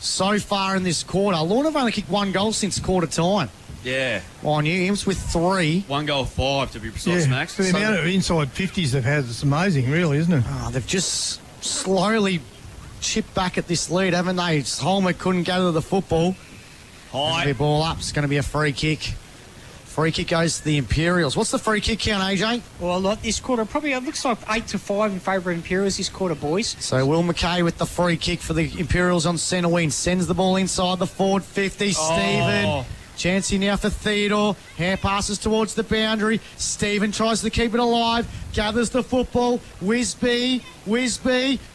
so far in this quarter. Lorne have only kicked one goal since quarter time. Yeah. On you, Imps with 3. 1 goal, 5 to be precise, Max. The amount of inside 50s they've had is amazing, really, isn't it? They've just slowly chipped back at this lead, haven't they? Holmer couldn't gather the football. High. Ball up. It's going to be a free kick. Free kick goes to the Imperials. What's the free kick count, AJ? Well, look, this quarter probably it looks like 8-5 in favour of Imperials this quarter, boys. So Will McKay with the free kick for the Imperials on centre wing. Sends the ball inside the forward 50. Stephen. Chancey now for Theodore. Hand passes towards the boundary. Stephen tries to keep it alive. Gathers the football. Wisby.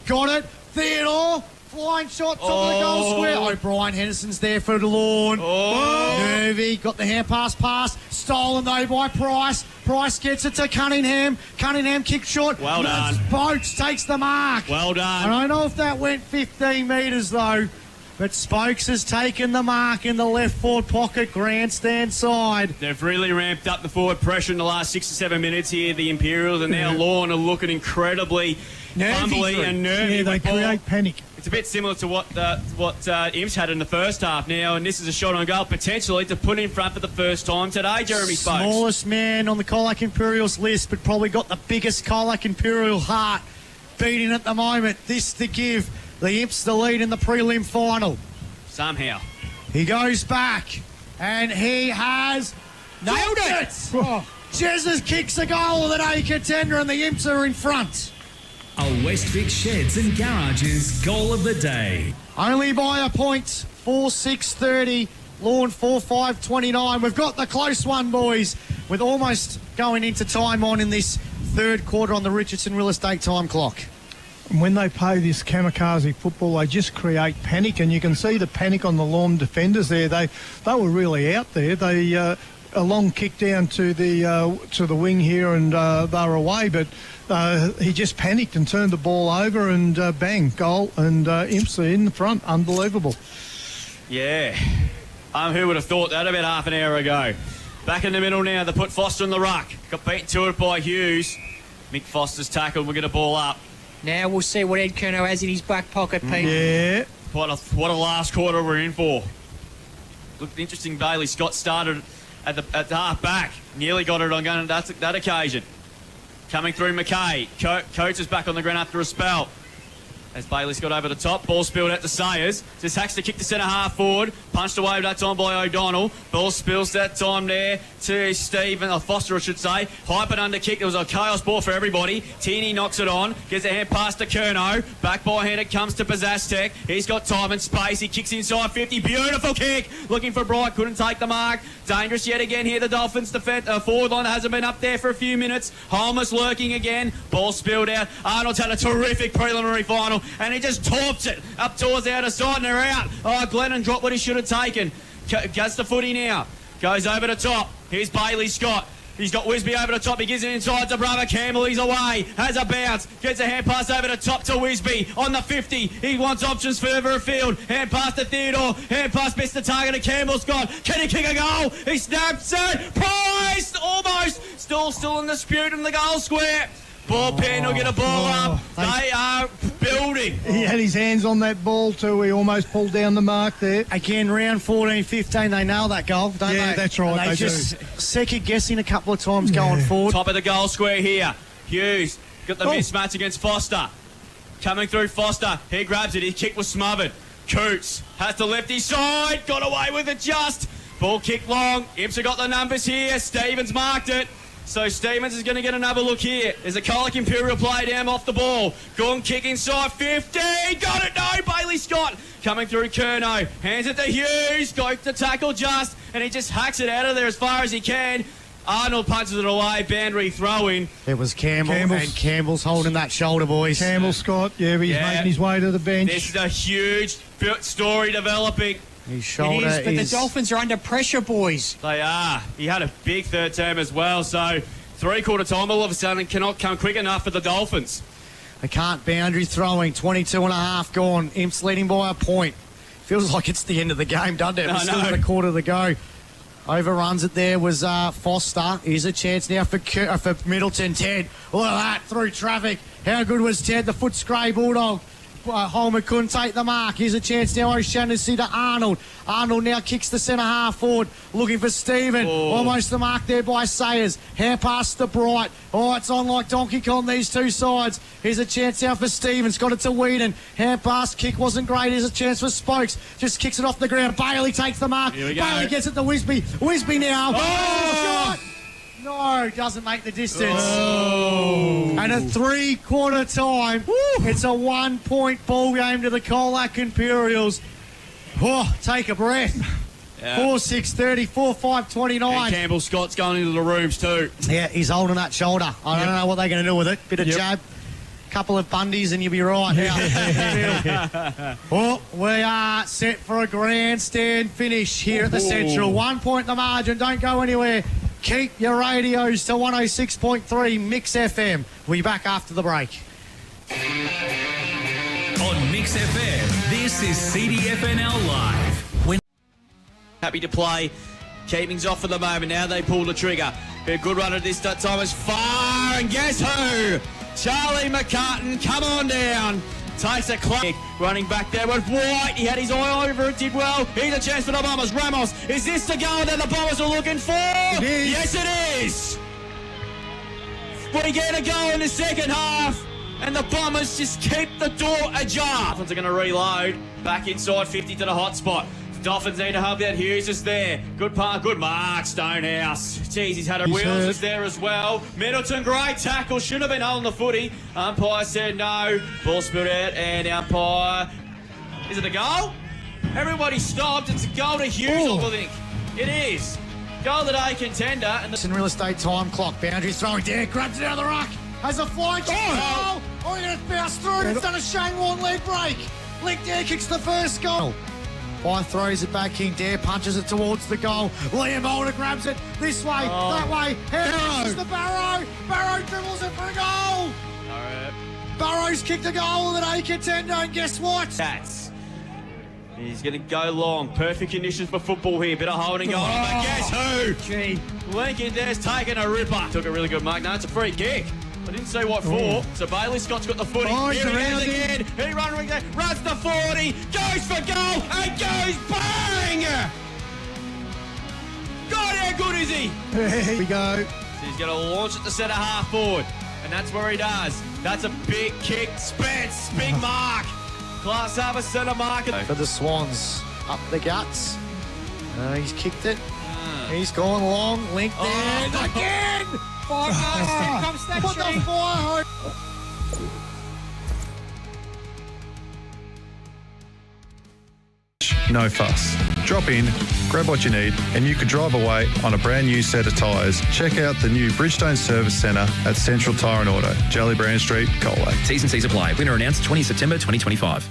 Got it. Theodore. Flying shot, top of the goal square. O'Brien Henderson's there for Lorne. Nervy got the hand pass. Stolen though by Price. Price gets it to Cunningham. Cunningham kick short. Well done. Spokes takes the mark. Well done. I don't know if that went 15 metres though. But Spokes has taken the mark in the left forward pocket, grandstand side. They've really ramped up the forward pressure in the last 6 to 7 minutes here, the Imperials, and now Lorne are looking incredibly fumbly and nervy. Yeah, they create panic. It's a bit similar to what Imps had in the first half now, and this is a shot on goal potentially to put in front for the first time today, Jeremy Spokes. Smallest man on the Colac Imperials list, but probably got the biggest Colac Imperial heart beating at the moment. This to give the Imps the lead in the prelim final. Somehow. He goes back, and he has nailed it! Jesus kicks a goal with an A contender, and the Imps are in front. A Westvic Sheds and Garages goal of the day. Only by a point, 4-6-30. Lorne 4-5-29. We've got the close one, boys, with almost going into time on in this third quarter on the Richardson Real Estate time clock. And when they play this kamikaze football, they just create panic, and you can see the panic on the Lorne defenders there. They were really out there. They a long kick down to the wing here, and they were away, but he just panicked and turned the ball over, and bang, goal, and Imps are in the front. Unbelievable. Yeah. Who would have thought that about half an hour ago? Back in the middle now, they put Foster in the ruck. Got beaten to it by Hughes. Mick Foster's tackled. We're going to ball up. Now we'll see what Ed Kerno has in his back pocket, Pete. Yeah. What a last quarter we're in for. Looked interesting. Bailey Scott started at the half back. Nearly got it on gun on that occasion. Coming through McKay. Coates is back on the ground after a spell. As Bailey's got over the top, ball spilled out to Sayers. Just hacks to kick the centre half forward. Punched away that time by O'Donnell. Ball spills that time there to Stephen, or Foster I should say. Hyper under kick. It was a chaos ball for everybody. Tierney knocks it on. Gets a hand pass to Kerno. Back by hand it comes to Bazastek. He's got time and space. He kicks inside 50. Beautiful kick. Looking for Bright. Couldn't take the mark. Dangerous yet again here. The Dolphins defend forward line hasn't been up there for a few minutes. Holmes lurking again. Ball spilled out. Arnold's had a terrific preliminary final. And he just torps it up towards the outer side, and they're out. Glennon dropped what he should have taken. Gets the footy now. Goes over the top. Here's Bailey Scott. He's got Wisby over the top. He gives it inside to brother Campbell. He's away. Has a bounce. Gets a hand pass over the top to Wisby. On the 50. He wants options further afield. Hand pass to Theodore. Hand pass missed the target to Campbell Scott. Can he kick a goal? He snaps it. Price! Almost. Still in dispute in the goal square. Ball pen will get a ball up. They are building. He had his hands on that ball too. He almost pulled down the mark there. Again, round 14-15, they nail that goal, don't they? Yeah, that's right. And they just second-guessing a couple of times going forward. Top of the goal square here. Hughes got the mismatch against Foster. Coming through Foster. He grabs it. His kick was smothered. Coots has the lefty side. Got away with it just. Ball kick long. Imps have got the numbers here. Stevens marked it. So Stevens is going to get another look here. There's a Colac Imperial play down off the ball. Gone kick inside 50. Got it, no. Bailey Scott coming through Kerno. Hands it to Hughes. Goes to tackle just. And he just hacks it out of there as far as he can. Arnold punches it away. Boundary throw in. It was and Campbell's holding that shoulder, boys. Campbell Scott, he's making his way to the bench. This is a huge story developing. His shoulder it is, but the Dolphins are under pressure, boys. They are. He had a big third term as well, so three-quarter time all of a sudden cannot come quick enough for the Dolphins. They can't. Boundary throwing, 22 and a half gone. Imps leading by a point. Feels like it's the end of the game, doesn't it? We've still got a quarter to go. Overruns it there was Foster. Here's a chance now for Middleton. Ted, look at that, through traffic. How good was Ted, the Footscray Bulldog? Homer couldn't take the mark. Here's a chance now, O'Shannessy to Arnold. Arnold now kicks the centre half forward, looking for Stephen. Almost the mark there by Sayers. Hand pass to Bright. Oh, it's on like Donkey Kong, these two sides. Here's a chance now for Stevens. Got it to Whedon. Hand pass kick wasn't great. Here's a chance for Spokes. Just kicks it off the ground. Bailey takes the mark. Here we go. Bailey gets it to Wisby. Wisby now. Oh! No, doesn't make the distance. Oh. And at 3/4 time, it's a 1-point ball game to the Colac Imperials. Oh, take a breath. Yeah. 4-6-30, 4-5-29. And Campbell Scott's going into the rooms too. Yeah, he's holding that shoulder. I don't know what they're going to do with it. Bit of jab, couple of bundies, and you'll be right. Oh, we are set for a grandstand finish here at the Central. 1 point the margin. Don't go anywhere. Keep your radios to 106.3 Mix FM. We'll be back after the break. On Mix FM, this is CDFNL Live. Happy to play. Keeping's off for the moment. Now they pull the trigger. A good run at this time is far. And guess who? Charlie McCartan. Come on down. Takes a click. Running back there with White. He had his eye over it. Did well. Here's a chance for the Bombers. Ramos. Is this the goal that the Bombers are looking for? It is. Yes, it is. We get a goal in the second half. And the Bombers just keep the door ajar. Dolphins are going to reload. Back inside 50 to the hot spot. Dolphins need to hub that. Hughes is there. Good part, good mark. Stonehouse. Jeez, he's had a Wheels is there as well. Middleton, great tackle. Should have been holding the footy. Umpire said no. Ball spilled out, and umpire. Is it a goal? Everybody stopped. It's a goal to Hughes, I think. It is. Goal of the day contender. And It's in real estate time clock. Boundaries throwing there. Grabs it out of the ruck. Has a flying kick. Oh, you're going to bounce through. It's done a Shane Warne leg break. Leg Dare kicks the first goal. Five throws it back. King Dare punches it towards the goal. Liam Holder grabs it this way, that way. Here's the Barrow. Barrow dribbles it for a goal. all right. Barrow's kicked a goal of the day contender, and guess what? He's going to go long. Perfect conditions for football here. Bit of holding on. But guess who? Gee. Lincoln Dare's taken a ripper. Took a really good mark. No, it's a free kick. I didn't say what for. So Bailey Scott's got the footy. Here he is again. He runs the 40. Goes for goal. And goes bang! God, how good is he? Here we go. So he's going to launch at the centre half forward. And that's where he does. That's a big kick. Spence. Big mark. Class Harbour centre mark. For the Swans. Up the guts. He's kicked it. He's gone long. Link there. Again! Fire comes that Put the fire home. No fuss. Drop in, grab what you need, and you could drive away on a brand new set of tyres. Check out the new Bridgestone Service Centre at Central Tyre and Auto, Jellybrand Street, Colac. T's and C's apply. Winner announced 20 September 2025.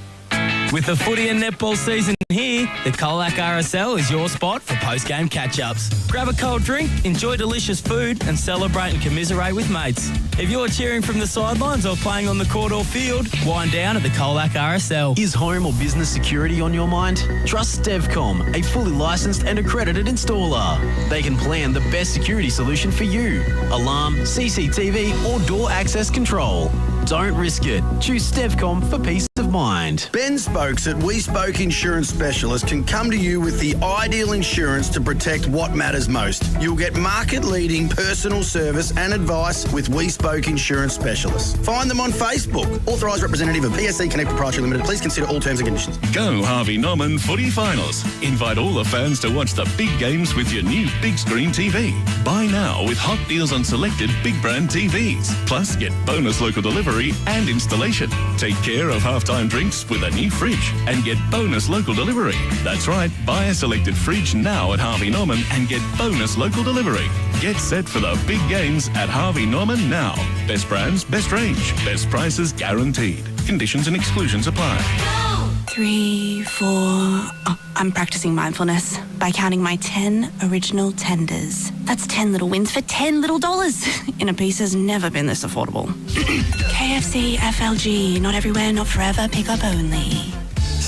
With the footy and netball season here, the Colac RSL is your spot for post-game catch-ups. Grab a cold drink, enjoy delicious food, and celebrate and commiserate with mates. If you're cheering from the sidelines or playing on the court or field, wind down at the Colac RSL. Is home or business security on your mind? Trust Stevcom, a fully licensed and accredited installer. They can plan the best security solution for you. Alarm, CCTV, or door access control. Don't risk it. Choose Stevcom for peace of mind. Ben Spokes at We Spoke Insurance Specialist can come to you with the ideal insurance to protect what matters most. You'll get market-leading personal service and advice with We Spoke Insurance Specialists. Find them on Facebook. Authorised representative of PSC Connect Proprietary Limited. Please consider all terms and conditions. Go Harvey Norman Footy Finals. Invite all the fans to watch the big games with your new big screen TV. Buy now with hot deals on selected big brand TVs. Plus get bonus local delivery and installation. Take care of halftime drinks with a new fridge and get bonus local delivery. That's right, buy a selected fridge now at Harvey Norman and get bonus local delivery. Get set for the big games at Harvey Norman now. Best brands, best range, best prices guaranteed. Conditions and exclusions apply. 3, 4... Oh, I'm practicing mindfulness by counting my 10 original tenders. That's 10 little wins for 10 little dollars. In a piece has never been this affordable. KFC, FLG, not everywhere, not forever, pick up only.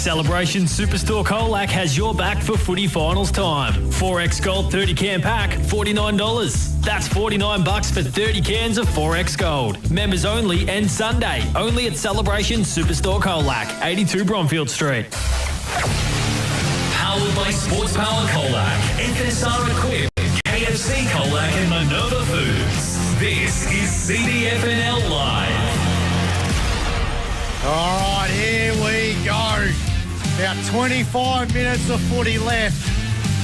Celebration Superstore Colac has your back for footy finals time. 4X Gold 30 can pack, $49. That's $49 for 30 cans of 4X Gold. Members only and Sunday. Only at Celebration Superstore Colac, 82 Bromfield Street. Powered by Sports Power Colac, FSR equipped, KFC Colac and Minerva Foods. This is CDFNL Live. All right, here we go. About 25 minutes of footy left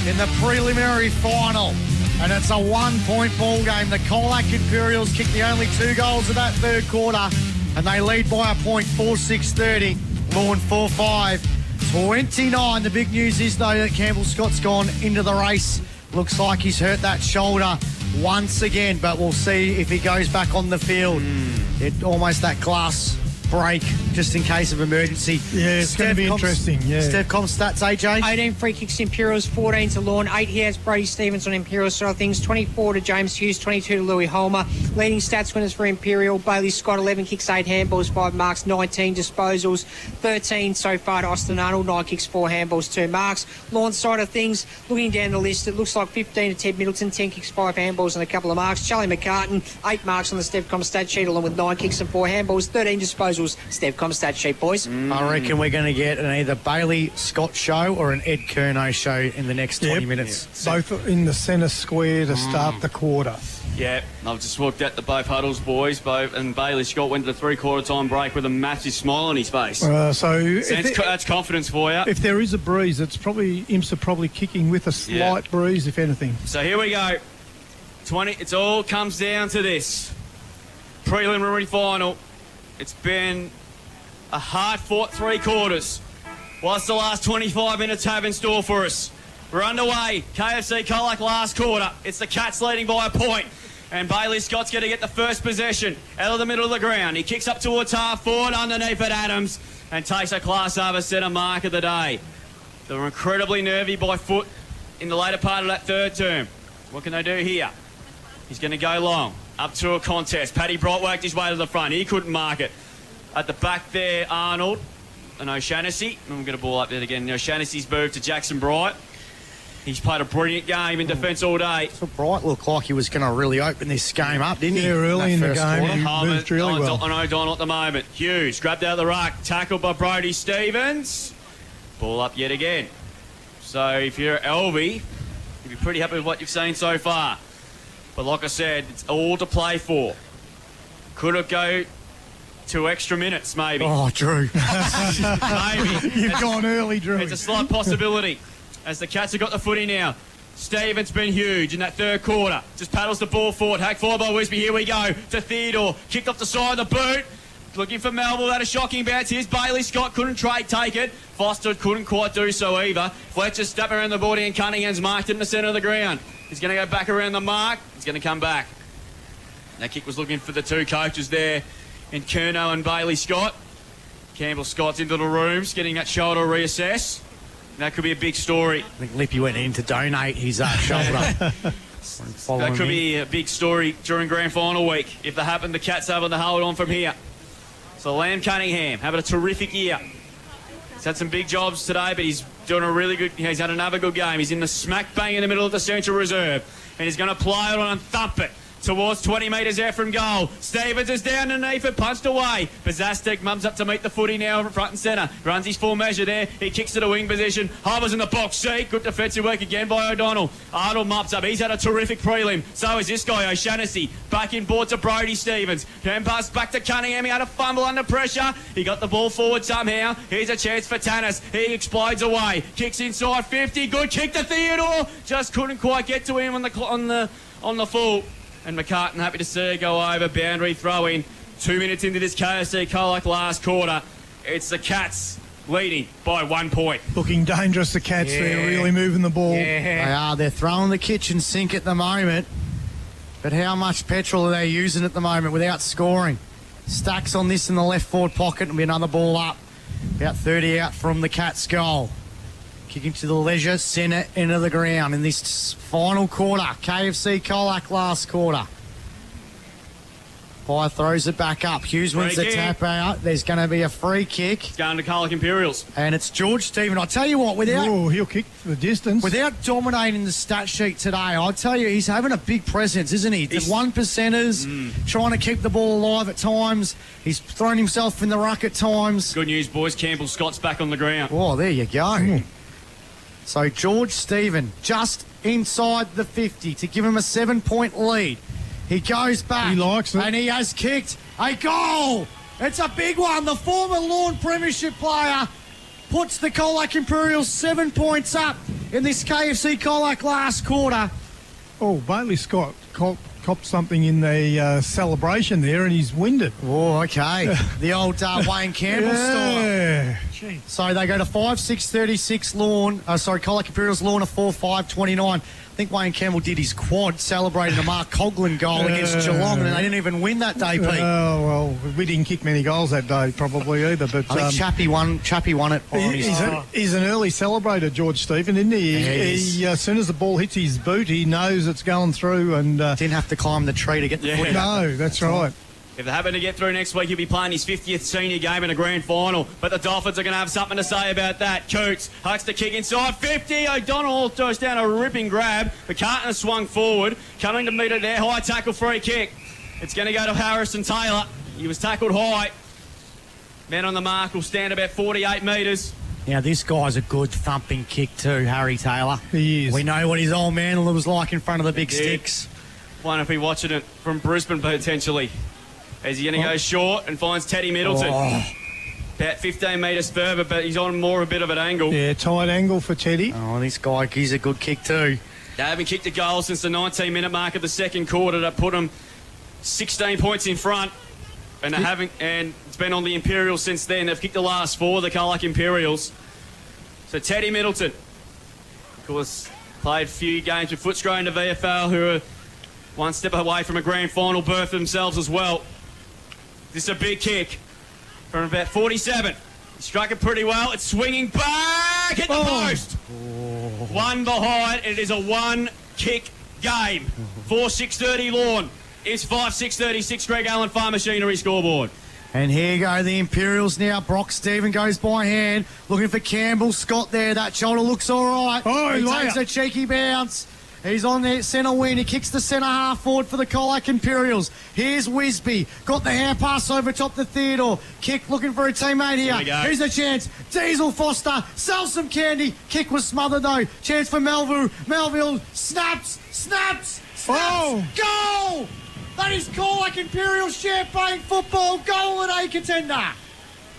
in the preliminary final. And it's a 1-point ball game. The Colac Imperials kicked the only 2 goals of that third quarter, and they lead by a point, 4-6-30. Lorne 4-5. 29. The big news is, though, that Campbell Scott's gone into the race. Looks like he's hurt that shoulder once again, but we'll see if he goes back on the field. It almost that glass break just in case of emergency. Yeah, it's going to be interesting. Yeah. Stevcom stats, AJ? 18 free kicks to Imperials, 14 to Lorne. 8 here has Brody Stevens on Imperials side of things. 24 to James Hughes, 22 to Louis Holmer. Leading stats winners for Imperial, Bailey Scott, 11 kicks, 8 handballs, 5 marks, 19 disposals. 13 so far to Austin Arnold, 9 kicks, 4 handballs, 2 marks. Lorne side of things, looking down the list, it looks like 15 to Ted Middleton, 10 kicks, 5 handballs and a couple of marks. Charlie McCartan, 8 marks on the Stevcom stat sheet, along with 9 kicks and 4 handballs, 13 disposals. Stevcom stat sheet, boys. I reckon we're going to get an either Bailey Scott show or an Ed Kerno show in the next 20 minutes. Yeah. Both in the centre square to start the quarter. Yeah, I've just walked out the both huddles, boys. And Bailey Scott went to the 3/4 time break with a massive smile on his face. That's confidence for you. If there is a breeze, it's probably Imps are probably kicking with a slight breeze, if anything. So here we go. 20. It all comes down to this preliminary final. It's been a hard-fought 3 quarters. What's the last 25 minutes have in store for us? We're underway. KFC Colac last quarter. It's the Cats leading by a point. And Bailey Scott's going to get the first possession out of the middle of the ground. He kicks up towards half forward underneath at Adams and takes a class over centre mark of the day. They were incredibly nervy by foot in the later part of that third term. What can they do here? He's going to go long. Up to a contest. Paddy Bright worked his way to the front. He couldn't mark it. At the back there, Arnold and O'Shaughnessy. I'm going to ball up there again. O'Shaughnessy's moved to Jackson Bright. He's played a brilliant game in defence all day. So Bright looked like he was going to really open this game up, didn't he? Yeah, early in the game. He moved really well. On O'Donnell at the moment. Hughes grabbed out of the ruck. Tackled by Brody Stevens. Ball up yet again. So if you're Elvie, you'll be pretty happy with what you've seen so far. But like I said, it's all to play for. Could it go 2 extra minutes, maybe? Oh, Drew. Maybe. You've gone early, Drew. It's a slight possibility as the Cats have got the footy now. Stevens been huge in that third quarter. Just paddles the ball forward. Hack forward by Wisby. Here we go to Theodore. Kicked off the side of the boot. Looking for Melville. That a shocking bounce. Here's Bailey Scott. Couldn't take it. Foster couldn't quite do so either. Fletcher stepping around the board and Cunningham's marked it in the centre of the ground. He's going to go back around the mark. He's going to come back. That kick was looking for the 2 coaches there in Curnow and Bailey Scott. Campbell Scott's into the rooms, getting that shoulder reassessed. That could be a big story. I think Lippy went in to donate his shoulder. That could be a big story during grand final week. If that happened, the Cats able to hold on from here. So Lamb Cunningham having a terrific year. He's had some big jobs today, but he's doing a really good. He's had another good game. He's in the smack bang in the middle of the central reserve, and he's going to play it on and thump it towards 20 metres out from goal. Stevens is down underneath it, punched away. Bazastic mums up to meet the footy now front and centre. Runs his full measure there. He kicks to the wing position. Hovers in the box seat. Good defensive work again by O'Donnell. Arnold mops up. He's had a terrific prelim. So is this guy, O'Shaughnessy. Back in board to Brody Stevens. Can pass back to Cunningham. He had a fumble under pressure. He got the ball forward somehow. Here's a chance for Tannis. He explodes away. Kicks inside 50. Good kick to Theodore. Just couldn't quite get to him on the full. And McCartan happy to see her go over. Boundary throw in. 2 minutes into this KFC Colac last quarter. It's the Cats leading by 1 point. Looking dangerous, the Cats. They're really moving the ball. Yeah. They are. They're throwing the kitchen sink at the moment. But how much petrol are they using at the moment without scoring? Stacks on this in the left forward pocket and be another ball up. About 30 out from the Cats' goal. Kicking to the leisure centre end of the ground in this final quarter. KFC Colac last quarter. Fire throws it back up. Hughes wins the Free kick. tap out. There's going to be a free kick. It's going to Colac Imperials. And it's George Stephen. I tell you what, he'll kick the distance. Without dominating the stat sheet today, I'll tell you, he's having a big presence, isn't he? The one percenters, trying to keep the ball alive at times. He's thrown himself in the ruck at times. Good news, boys. Campbell Scott's back on the ground. Oh, there you go. So George Stephen just inside the 50 to give him a 7-point lead. He goes back. He likes it. And he has kicked a goal. It's a big one. The former Lorne Premiership player puts the Colac Imperials 7 points up in this KFC Colac last quarter. Oh, Bailey Scott copped something in the celebration there, and he's winded. Oh, okay. The old Wayne Campbell style. So they go to 5-6-36 Lorne. Colac Imperials Lorne a 4-5-29. I think Wayne Campbell did his quad celebrating a Mark Coughlin goal against Geelong, and they didn't even win that day, Pete. Oh, well, we didn't kick many goals that day, probably either. But I think Chappie won it. He's an early celebrator, George Stephen, isn't he? He as soon as the ball hits his boot, he knows it's going through, and didn't have to climb the tree to get the footy. No, that's right. If they happen to get through next week, he'll be playing his 50th senior game in a grand final. But the Dolphins are going to have something to say about that. Coots hucks the kick inside 50. O'Donnell goes down a ripping grab. The Carton has swung forward. Coming to meet it there. High tackle, free kick. It's going to go to Harrison Taylor. He was tackled high. Man on the mark will stand about 48 metres. Now, this guy's a good thumping kick too, Harry Taylor. He is. We know what his old man was like in front of the big sticks. Wonder if he's watching it from Brisbane potentially. Is he going to go short and finds Teddy Middleton? About 15 metres further, but he's on more a bit of an angle. Yeah, tight angle for Teddy. Oh, this guy, he's a good kick too. They haven't kicked a goal since the 19-minute mark of the second quarter to put them 16 points in front. And they haven't, and it's been on the Imperials since then. They've kicked the last four, the Colac Imperials. So Teddy Middleton, of course, played a few games with Footscray in the VFL, who are one step away from a grand final berth themselves as well. This is a big kick from about 47. He struck it pretty well. It's swinging back at the post. One behind. It is a one-kick game. 4-6-30 Lorne. It's 5-6-36 Greg Allen Farm Machinery scoreboard. And here go the Imperials now. Brock Stephen goes by hand. Looking for Campbell Scott there. That shoulder looks all right. He takes a cheeky bounce. He's on the centre wing. He kicks the centre half forward for the Colac Imperials. Here's Wisby. Got the hand pass over top to Theodore. Kick looking for a teammate here. Here's a chance. Diesel Foster sells some candy. Kick was smothered though. Chance for Melville. Melville snaps. Goal! That is Colac Imperials champagne football goal at A contender.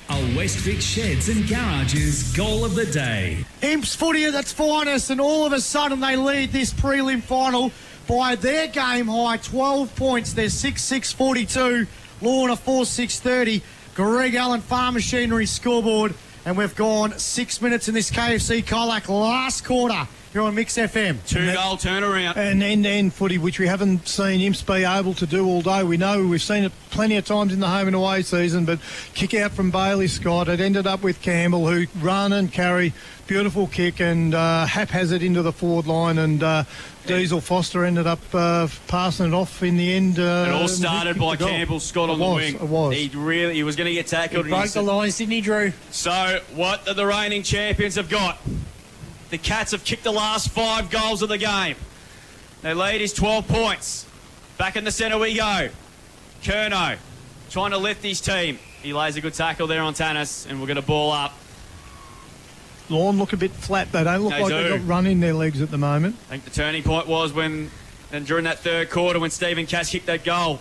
A Westvic Sheds and Garages goal of the day. Imps footy at its finest, and all of a sudden they lead this prelim final by their game high 12 points. They're 6-6-42. Lorne a 4-6-30. Greg Allen Farm Machinery scoreboard, and we've gone 6 minutes in this KFC Colac last quarter here on Mix FM. 2-goal turnaround. And end-to-end footy, which we haven't seen Imps be able to do all day. We know we've seen it plenty of times in the home and away season, but kick out from Bailey Scott. It ended up with Campbell, who run and carry. Beautiful kick and haphazard into the forward line, and Diesel Foster ended up passing it off in the end. It all started by Campbell Scott on the wing. It was. He was going to get tackled. He broke the lines, didn't he, Drew? So what the reigning champions have got? The Cats have kicked the last 5 goals of the game. Their lead is 12 points. Back in the centre we go. Curnow trying to lift his team. He lays a good tackle there on Tanis, and we're going to ball up. Lorne look a bit flat. They don't look like they've got run in their legs at the moment. I think the turning point was during that third quarter when Stephen Cass kicked that goal.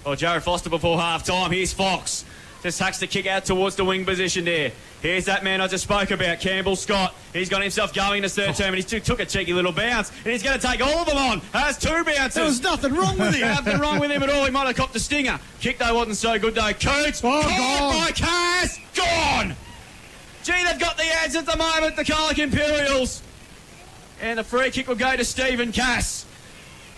Or Jared Foster before half-time. Here's Fox. Just hacks the kick out towards the wing position there. Here's that man I just spoke about, Campbell Scott. He's got himself going in his third term, and he took a cheeky little bounce, and he's going to take all of them on. Has 2 bounces. There was nothing wrong with him. Nothing wrong with him at all. He might have copped a stinger. Kick, though, wasn't so good, though. Coots. By Cass. Gone. Gee, they've got the answer at the moment, the Colac Imperials. And the free kick will go to Stephen Cass.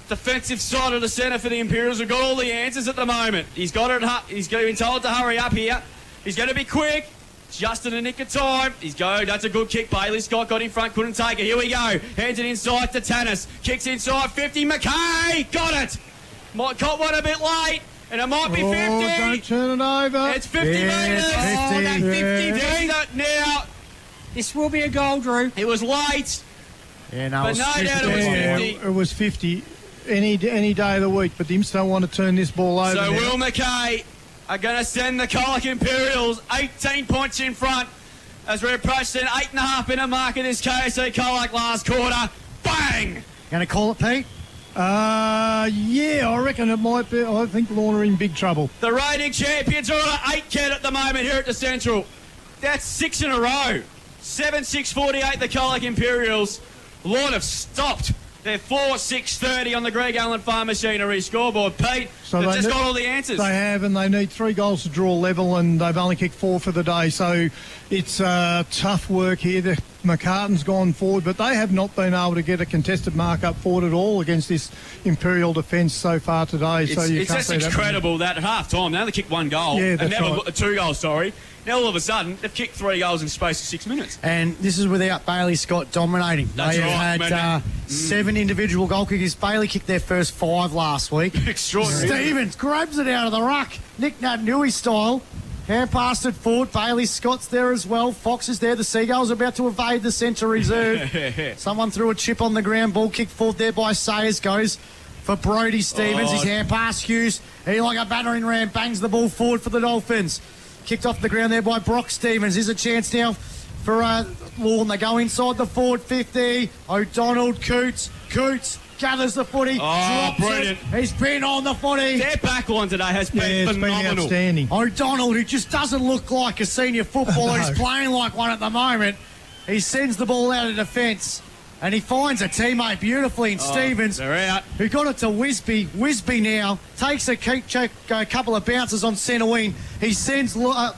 Defensive side of the centre for the Imperials have got all the answers at the moment. He's been told to hurry up here. He's going to be quick. Just in the nick of time. That's a good kick. Bailey Scott got in front, couldn't take it. Here we go. Hands it inside to Tanis. Kicks inside 50. McKay got it. Caught one a bit late. And it might be 50. Don't turn it over. It's 50 metres. Oh, that 50 Yes. Now, this will be a goal, Drew. it was late, Yeah, no, but no doubt it was 50. It was 50 any day of the week, but the Imps don't want to turn this ball over. So now. Will McKay are going to send the Colac Imperials 18 points in front as we approach an 8.5-minute mark of this KFC Colac last quarter. Bang! Going to call it, Pete? Yeah, I reckon it might be. I think Lorne are in big trouble. The reigning champions are on an 8 count at the moment here at the Central. That's 6 in a row. 7-6-48 the Colac Imperials. Lorne have stopped. They're 4-6-30 on the Greg Allen Farm Machinery scoreboard. Pete, they've just got all the answers. They have, and they need 3 goals to draw level, and they've only kicked 4 for the day. So it's tough work here. McCartan's gone forward, but they have not been able to get a contested mark up forward at all against this Imperial defence so far today. It's just incredible that at half-time, they only kicked 1 goal. Yeah, that's right. 2 goals, sorry. Now all of a sudden, they've kicked 3 goals in the space of 6 minutes. And this is without Bailey Scott dominating. That's they right, have had 7 individual goal kickers. Bailey kicked their first 5 last week. Extraordinary. Stevens grabs it out of the ruck. Nick Nat-Nui style. Hand passed it forward. Bailey Scott's there as well. Fox is there. The Seagulls are about to evade the centre reserve. Someone threw a chip on the ground. Ball kicked forward there by Sayers. Goes for Brody Stevens. His hand pass Hughes. He, like a battering ram, bangs the ball forward for the Dolphins. Kicked off the ground there by Brock Stevens. Here's a chance now for Lorne. They go inside the forward 50. O'Donnell, Coots gathers the footy. Drops brilliant. It. He's been on the footy. Their back line today has been it's phenomenal. been outstanding. O'Donnell, who just doesn't look like a senior footballer, he's playing like one at the moment. He sends the ball out of defence. And he finds a teammate beautifully in Stevens. They're out. Who got it to Wisby. Wisby now takes a couple of bounces on centre wing. He sends what are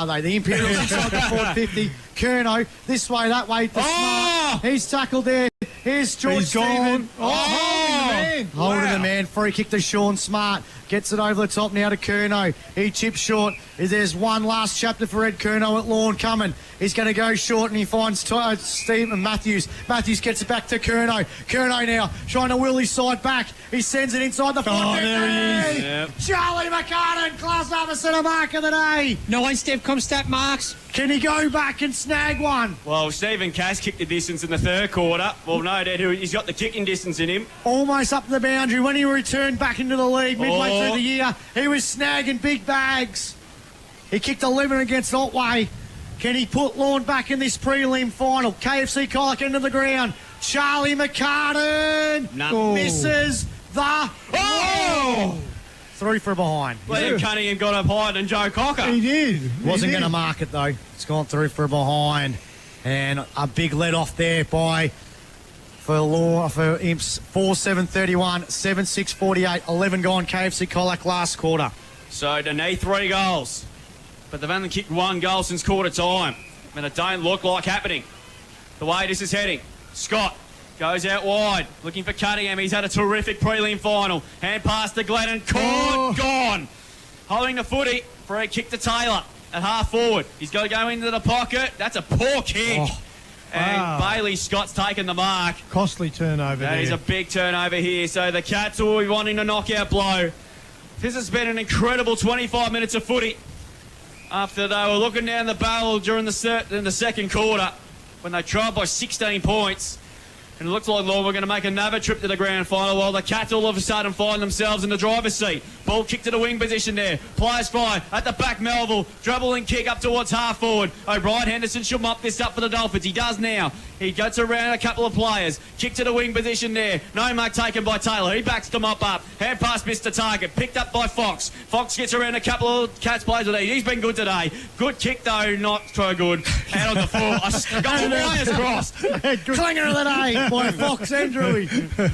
they? The Imperials inside the 450. Curnow, this way, that way. Smart. He's tackled there. Here's George Stevens. Holding the man. Free kick to Sean Smart. Gets it over the top now to Curnow. He chips short. There's one last chapter for Ed Curnow at Lorne coming. He's going to go short and he finds Stephen Matthews. Matthews gets it back to Curnow. Curnow now trying to will his side back. He sends it inside the 450. There he is. Yep. Charlie McCartan, class officer mark of the day. 9 Stevcom stat marks. Can he go back and snag one? Well, Stephen Cass kicked the distance in the third quarter. Well, no doubt he's got the kicking distance in him. Almost up the boundary. When he returned back into the league midway through the year, he was snagging big bags. He kicked 11 against Otway. Can he put Lorne back in this prelim final? KFC Colac into the ground. Charlie McCartan misses the... Through for behind. Glenn Cunningham got up higher than Joe Cocker. He did. Wasn't going to mark it though. It's gone through for behind. And a big let off there for Imps. 4-7-31, 7-6-48, 11 gone KFC Colac last quarter. So they need 3 goals. But they've only kicked 1 goal since quarter time. And it don't look like happening. The way this is heading. Scott goes out wide, looking for Cunningham. He's had a terrific prelim final. Hand pass to Glennon. Caught, gone. Holding the footy. Free kick to Taylor at half forward. He's got to go into the pocket. That's a poor kick. And Bailey Scott's taken the mark. Costly turnover there. That is a big turnover here. So the Cats will be wanting a knockout blow. This has been an incredible 25 minutes of footy. After they were looking down the barrel during the second quarter when they tried by 16 points. And it looks like Lorne were going to make another trip to the grand final while the Cats all of a sudden find themselves in the driver's seat. Ball kicked to the wing position there. Players fly at the back. Melville dribbling kick up towards half forward. O'Brien Henderson should mop this up for the Dolphins. He does now. He gets around a couple of players. Kick to the wing position there. No mark taken by Taylor. He backs the mop up. Hand pass missed the target. Picked up by Fox. Fox gets around a couple of Cats players today. He's been good today. Good kick though, not so good. Out on the floor. Got the wires crossed. Clinger of the day by Fox Andrew.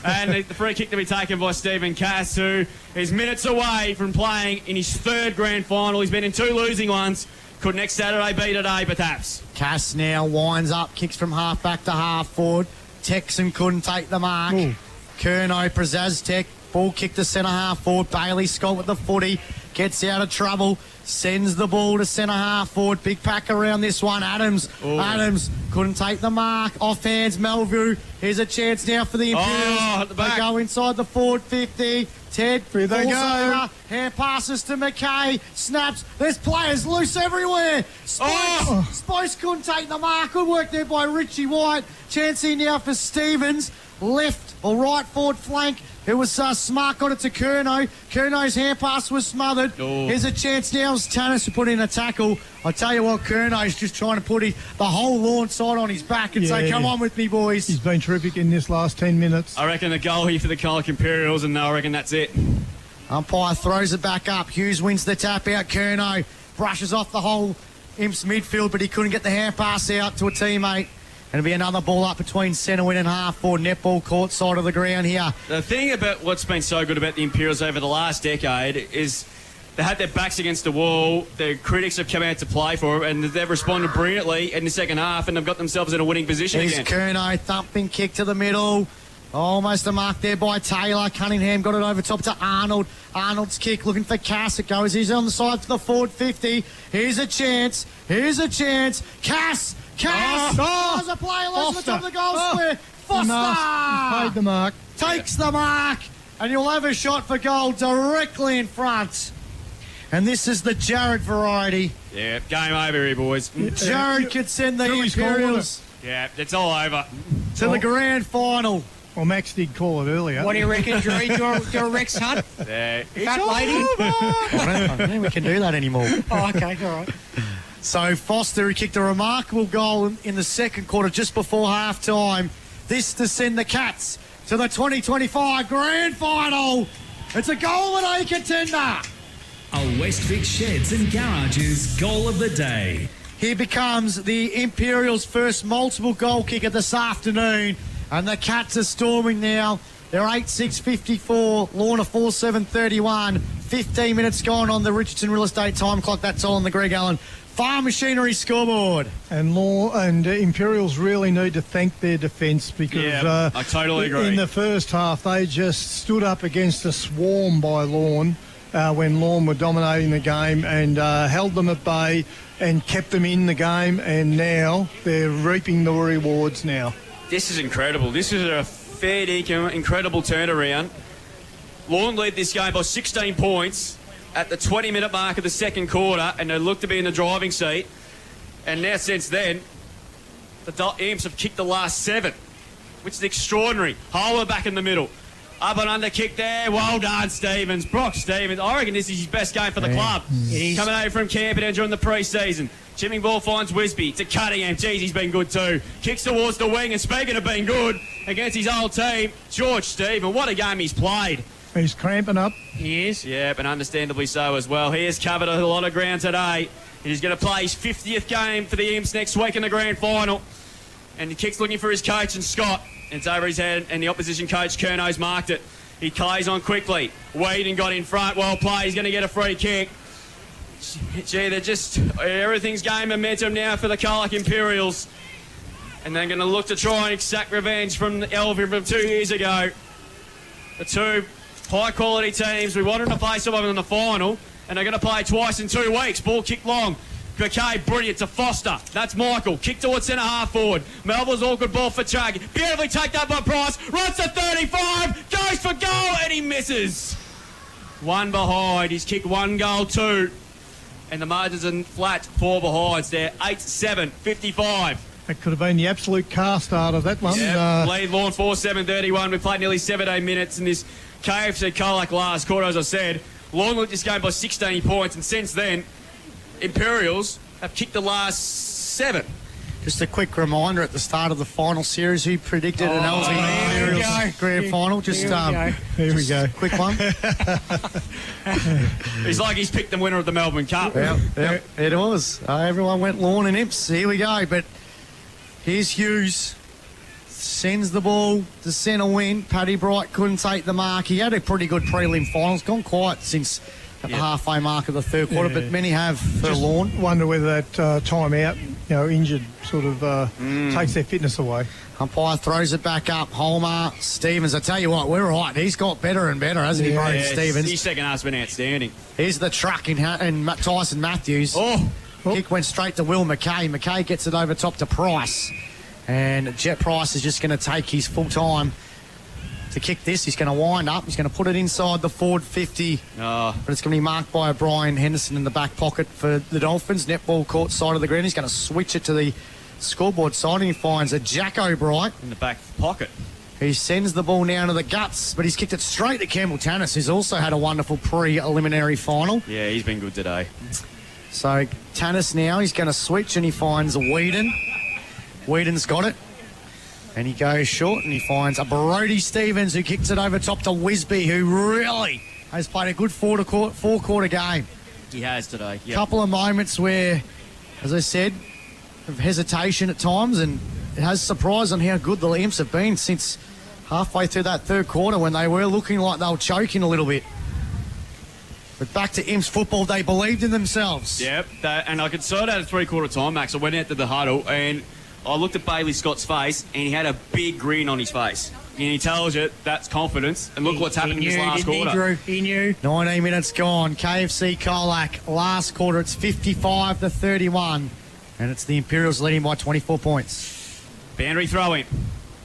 And the free kick to be taken by Stephen Cass, who is minutes away from playing in his 3rd grand final. He's been in 2 losing ones. Could next Saturday be today, perhaps. Cass now winds up, kicks from half back to half forward. Texan couldn't take the mark. Curnow, Prezaztek, ball kick to centre half forward. Bailey Scott with the footy. gets out of trouble, sends the ball to centre half forward. Big pack around this one. Adams couldn't take the mark. Off hands Melville. Here's a chance now for the Imperials. At the back. They go inside the forward 50. Ted, Here they go. Hand passes to McKay. Snaps. There's players loose everywhere. Spice couldn't take the mark. Good work there by Richie White. Chance here now for Stevens. Left or right forward flank. It was Smart, got it to Curnow. Curno's hand pass was smothered. Here's a chance now. It's Tannis to put in a tackle. I tell you what, Curnow's just trying to put the whole Lorne side on his back and say, come on with me, boys. He's been terrific in this last 10 minutes. I reckon the goal here for the Colac Imperials, and I reckon that's it. Umpire throws it back up. Hughes wins the tap out. Curnow brushes off the whole Imps midfield, but he couldn't get the hand pass out to a teammate. And it'll be another ball up between centre win and half forward. Netball court side of the ground here. The thing about what's been so good about the Imperials over the last decade is they had their backs against the wall. Their critics have come out to play for them, and they've responded brilliantly in the second half, and they've got themselves in a winning position Here's again. Curnow, thumping kick to the middle. Almost a mark there by Taylor. Cunningham got it over top to Arnold. Arnold's kick looking for Cass. It goes. He's on the side for the forward 50. Here's a chance. Cass! There's a play along the top of the goal square. Foster! Paid the mark. Takes the mark. And you'll have a shot for goal directly in front. And this is the Jared variety. Yeah, game over here, boys. Jared could send the Imperials Yeah, it's all over. to the grand final. Well, Max did call it earlier. What do you reckon, Drew? Do a Rex Hunt? Yeah. Fat lady? I don't think we can do that anymore. Oh, okay, all right. So Foster, who kicked a remarkable goal in the second quarter just before half-time. This to send the Cats to the 2025 grand final. It's a goal and a contender. A Westvic Sheds and Garages goal of the day. Here becomes the Imperials' first multiple goal kicker this afternoon. And the Cats are storming now. They're 8-6-54, Lorne 4-7-31. 15 minutes gone on the Richardson Real Estate time clock. That's all on the Greg Allen Farm Machinery scoreboard. And Imperials really need to thank their defence because I totally agree. In the first half, they just stood up against a swarm by Lorne when Lorne were dominating the game and held them at bay and kept them in the game, and now they're reaping the rewards now. This is incredible. This is a fair dinkum, incredible turnaround. Lorne lead this game by 16 points at the 20-minute mark of the second quarter, and they look to be in the driving seat. And now, since then, the Imps have kicked the last 7, which is extraordinary. Holwer back in the middle. Up and under kick there. Well done, Stevens. Brock Stevens. I reckon this is his best game for the club. Coming over from Camperdown during the pre-season. Chipping ball finds Wisby to Cunningham. Geez, he's been good too. Kicks towards the wing, and speaking of being good against his old team, George Stephen. What a game he's played. He's cramping up. He is. Yeah, but understandably so as well. He has covered a lot of ground today. He's going to play his 50th game for the Imps next week in the grand final. And the kick's looking for his coach, and Scott. It's over his head, and the opposition coach, Curnow's, marked it. He plays on quickly. Whedon got in front. Well played. He's going to get a free kick. Gee, they're just... Everything's gained momentum now for the Colac Imperials. And they're going to look to try and exact revenge from Elvin from 2 years ago. The two high-quality teams. We wanted to play some of them in the final, and they're going to play twice in 2 weeks. Ball kicked long. McKay, brilliant to Foster. That's Michael. Kick towards centre half forward. Melville's awkward ball for Chug. Beautifully taken up by Price. Runs to 35. Goes for goal, and he misses. One behind. He's kicked 1 goal, 2. And the margins are flat. 4 behinds there. 8-7-55. That could have been the absolute car starter, that one. Yeah, lead Lorne 4-7-31. We played nearly 17 minutes in this KFC Colac last quarter, as I said. Lorne led this game by 16 points, and since then, Imperials have kicked the last 7. Just a quick reminder at the start of the final series, who predicted an LV Imperials grand final? Here we go. Quick one. He's like he's picked the winner of the Melbourne Cup. Yep. It was. Everyone went Lorne and Imps. Here we go. But here's Hughes. Sends the ball to centre wing. Paddy Bright couldn't take the mark. He had a pretty good prelim finals. Gone quiet since at the halfway mark of the third quarter, but many have for Lorne. Wonder whether that time out, injured, sort of takes their fitness away. Umpire throws it back up. Holmer, Stevens. I tell you what, we're right. He's got better and better, hasn't he, Brody Stevens? His second half's been outstanding. Here's the truck in Tyson Matthews. Oh. Kick went straight to Will McKay. McKay gets it over top to Price. And Jet Price is just going to take his full time to kick this. He's going to wind up. He's going to put it inside the forward 50. But it's going to be marked by Brian Henderson in the back pocket for the Dolphins. Netball court side of the ground. He's going to switch it to the scoreboard side, and he finds a Jack O'Bright in the back pocket. He sends the ball down to the guts, but he's kicked it straight to Campbell Tannis, who's also had a wonderful pre-eliminary final. Yeah, he's been good today. So Tannis now, he's going to switch, and he finds Whedon. Whedon's got it. And he goes short, and he finds a Brody Stevens, who kicks it over top to Wisby, who really has played a good four-quarter game. He has today. Yep. Couple of moments where, as I said, of hesitation at times, and it has surprised on how good the Imps have been since halfway through that third quarter when they were looking like they were choking a little bit. But back to Imps football, they believed in themselves. Yep, and I could see it at a three-quarter time, Max. I went out to the huddle and I looked at Bailey Scott's face and he had a big grin on his face. And he tells you that's confidence. And look what's happened in this last quarter. He knew. 19 minutes gone. KFC Colac, last quarter, it's 55-31. And it's the Imperials leading by 24 points. Boundary throw-in.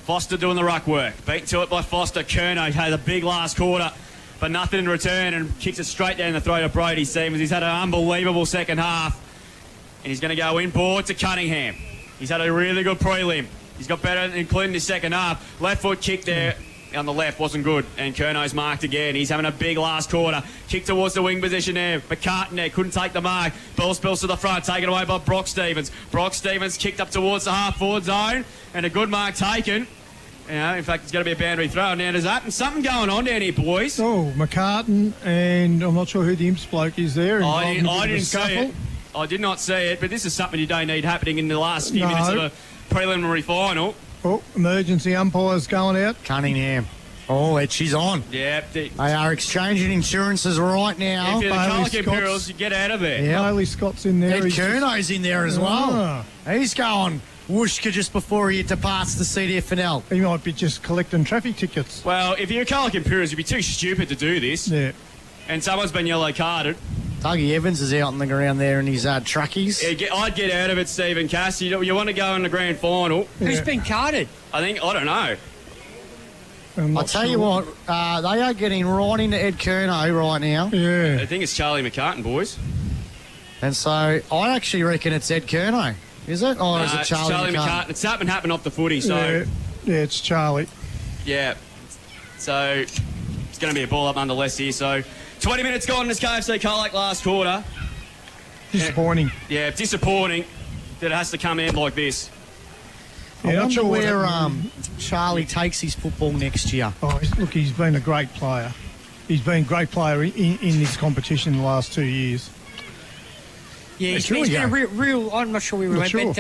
Foster doing the ruck work. Beaten to it by Foster. Kerno had a big last quarter, but nothing in return, and kicks it straight down the throat of Brody Stevens. He's had an unbelievable second half, and he's going to go inboard to Cunningham. He's had a really good prelim. He's got better, including his second half. Left foot kick there on the left wasn't good, and Kerno's marked again. He's having a big last quarter. Kick towards the wing position there. McCartan there couldn't take the mark. Ball spills to the front, taken away by Brock Stevens. Brock Stevens kicked up towards the half-forward zone, and a good mark taken. In fact, it's going to be a boundary throw. Now, there's something going on down here, boys. Oh, McCartan, and I'm not sure who the Imps bloke is there. I didn't see it. I did not see it, but this is something you don't need happening in the last few minutes of a preliminary final. Oh, emergency umpires going out. Cunningham. Oh, she's on. Yeah. They are exchanging insurances right now. If you're the Colac Imperials, you get out of there. Yeah. Bailey Scott's in there. Ed Kerno's in there as well. He's going whooshka just before he departs the CDFNL. He might be just collecting traffic tickets. Well, if you're a Colac Imperials, you'd be too stupid to do this. Yeah. And someone's been yellow carded. Dougie Evans is out on the ground there in his truckies. Yeah, I'd get out of it, Stephen Cass. You want to go in the grand final. Yeah. Who's been carded? I don't know. I'll tell you what, they are getting right into Ed Kerno right now. Yeah. I think it's Charlie McCartan, boys. And so I actually reckon it's Ed Kerno. Is it? Or is it Charlie McCartan? It's something happened off the footy, so... Yeah, it's Charlie. Yeah. So it's going to be a ball up nonetheless here, so... 20 minutes gone in this KFC Colac last quarter. Disappointing. Yeah, disappointing that it has to come in like this. I wonder where Charlie takes his football next year. Oh, look, he's been a great player. He's been a great player in this competition the last 2 years. Yeah, he's been a real. I'm not sure where we went,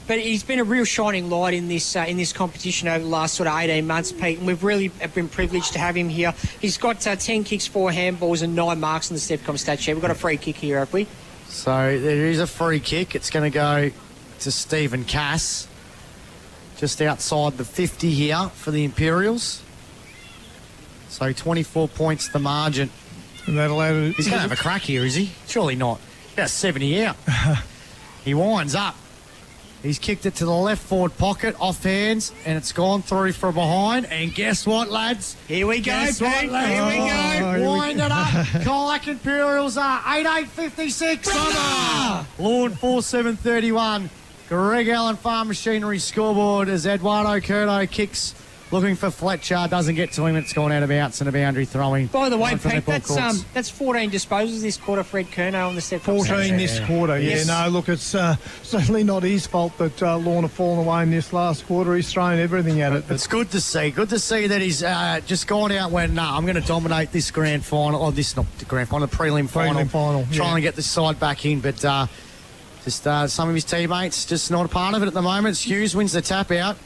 but he's been a real shining light in this competition over the last sort of 18 months, Pete. And we've really been privileged to have him here. He's got 10 kicks, 4 handballs, and 9 marks in the Stepcom stat sheet. We've got a free kick here, have we? So there is a free kick. It's going to go to Stephen Cass, just outside the 50 here for the Imperials. So 24 points the margin. And that allowed. He's going to have a crack here, is he? Surely not. About 70 out. He winds up. He's kicked it to the left forward pocket, off hands, and it's gone through from behind. And guess what, lads? Here we go, Pete. Here we go. Wind it up. Colac Imperials are 8-8-56. Lorne 4-7-31. Greg Allen Farm Machinery scoreboard as Eduardo Curto kicks. Looking for Fletcher, doesn't get to him. It's gone out of bounds and a boundary throwing. By the way, Pete, that's 14 disposals this quarter for Ed Kerno on the step. 14 this quarter, yes. No, look, it's certainly not his fault that Lorne have fallen away in this last quarter. He's thrown everything at it. It's good to see. Good to see that he's just gone out when, I'm going to dominate this grand final, or this, not the grand final, the prelim final. Trying to get the side back in, but just some of his teammates just not a part of it at the moment. Hughes wins the tap out.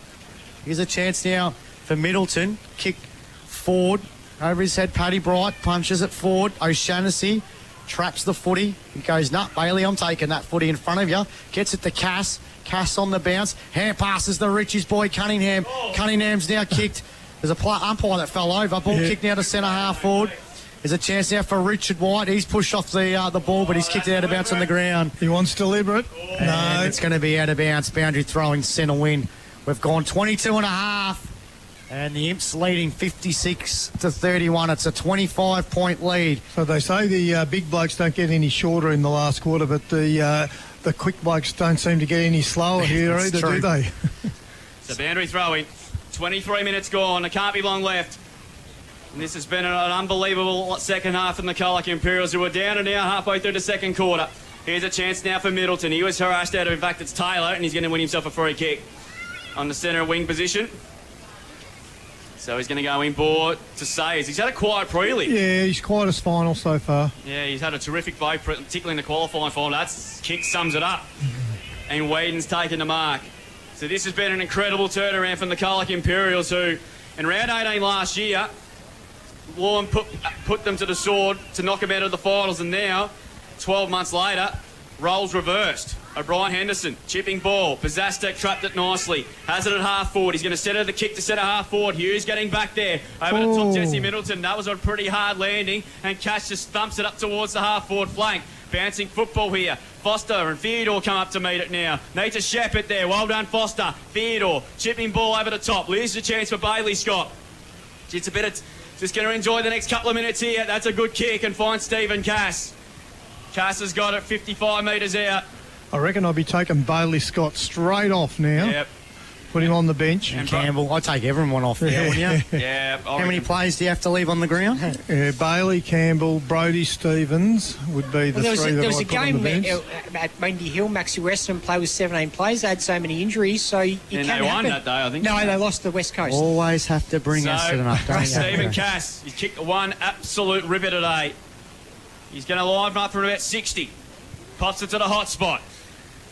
Here's a chance now for Middleton. Kick forward over his head. Paddy Bright punches it forward. O'Shaughnessy traps the footy. He goes, nah, Bailey, I'm taking that footy in front of you. Gets it to Cass. Cass on the bounce. Hand passes the Richie's boy, Cunningham. Cunningham's now kicked. There's a umpire that fell over. Ball kicked now to centre half forward. There's a chance now for Richard White. He's pushed off the ball, but he's kicked it out of bounds on the ground. He wants to deliver it. No. It's going to be out of bounds. Boundary throwing centre win. We've gone 22 and a half. And the Imps leading 56-31. It's a 25-point lead. So they say the big blokes don't get any shorter in the last quarter, but the quick blokes don't seem to get any slower here either, do they? So boundary throwing. 23 minutes gone. There can't be long left. And this has been an unbelievable second half from the Colac Imperials, who are down and now halfway through the second quarter. Here's a chance now for Middleton. He was harassed out of, in fact, it's Taylor, and he's going to win himself a free kick on the centre wing position. So he's going to go in board to Sayers. He's had a quiet pre-league. Yeah, he's quite his final so far. Yeah, he's had a terrific vote, particularly in the qualifying final. That kick sums it up. And Whedon's taken the mark. So this has been an incredible turnaround from the Colac Imperials, who in round 18 last year, Lorne put them to the sword to knock them out of the finals, and now, 12 months later, roles reversed. O'Brien Henderson, chipping ball. Pazastek trapped it nicely. Has it at half forward. He's going to set her the kick to centre half forward. Hughes getting back there. Over the top, Jesse Middleton. That was a pretty hard landing. And Cash just thumps it up towards the half forward flank. Bouncing football here. Foster and Theodore come up to meet it now. Need to shap it there. Well done, Foster. Theodore, chipping ball over the top. Loses a chance for Bailey Scott. It's a bit of... Just going to enjoy the next couple of minutes here. That's a good kick and finds Stephen Cass. Cass has got it 55 metres out. I reckon I'll be taking Bailey Scott straight off now. Yep. Put him on the bench. And Campbell. I'd take everyone off there, wouldn't you? Yeah. How many players do you have to leave on the ground? Bailey, Campbell, Brody Stevens would be the three that I'd put on the bench. There was a game at Mendy Hill, Maxi Western played with 17 players. They had so many injuries, so you and can't they won that day, I think. No, they lost to the West Coast. Always have to bring Essendon up, don't you? Stephen Cass, he's kicked one absolute ripper today. He's going to line up from about 60. Pops it to the hot spot.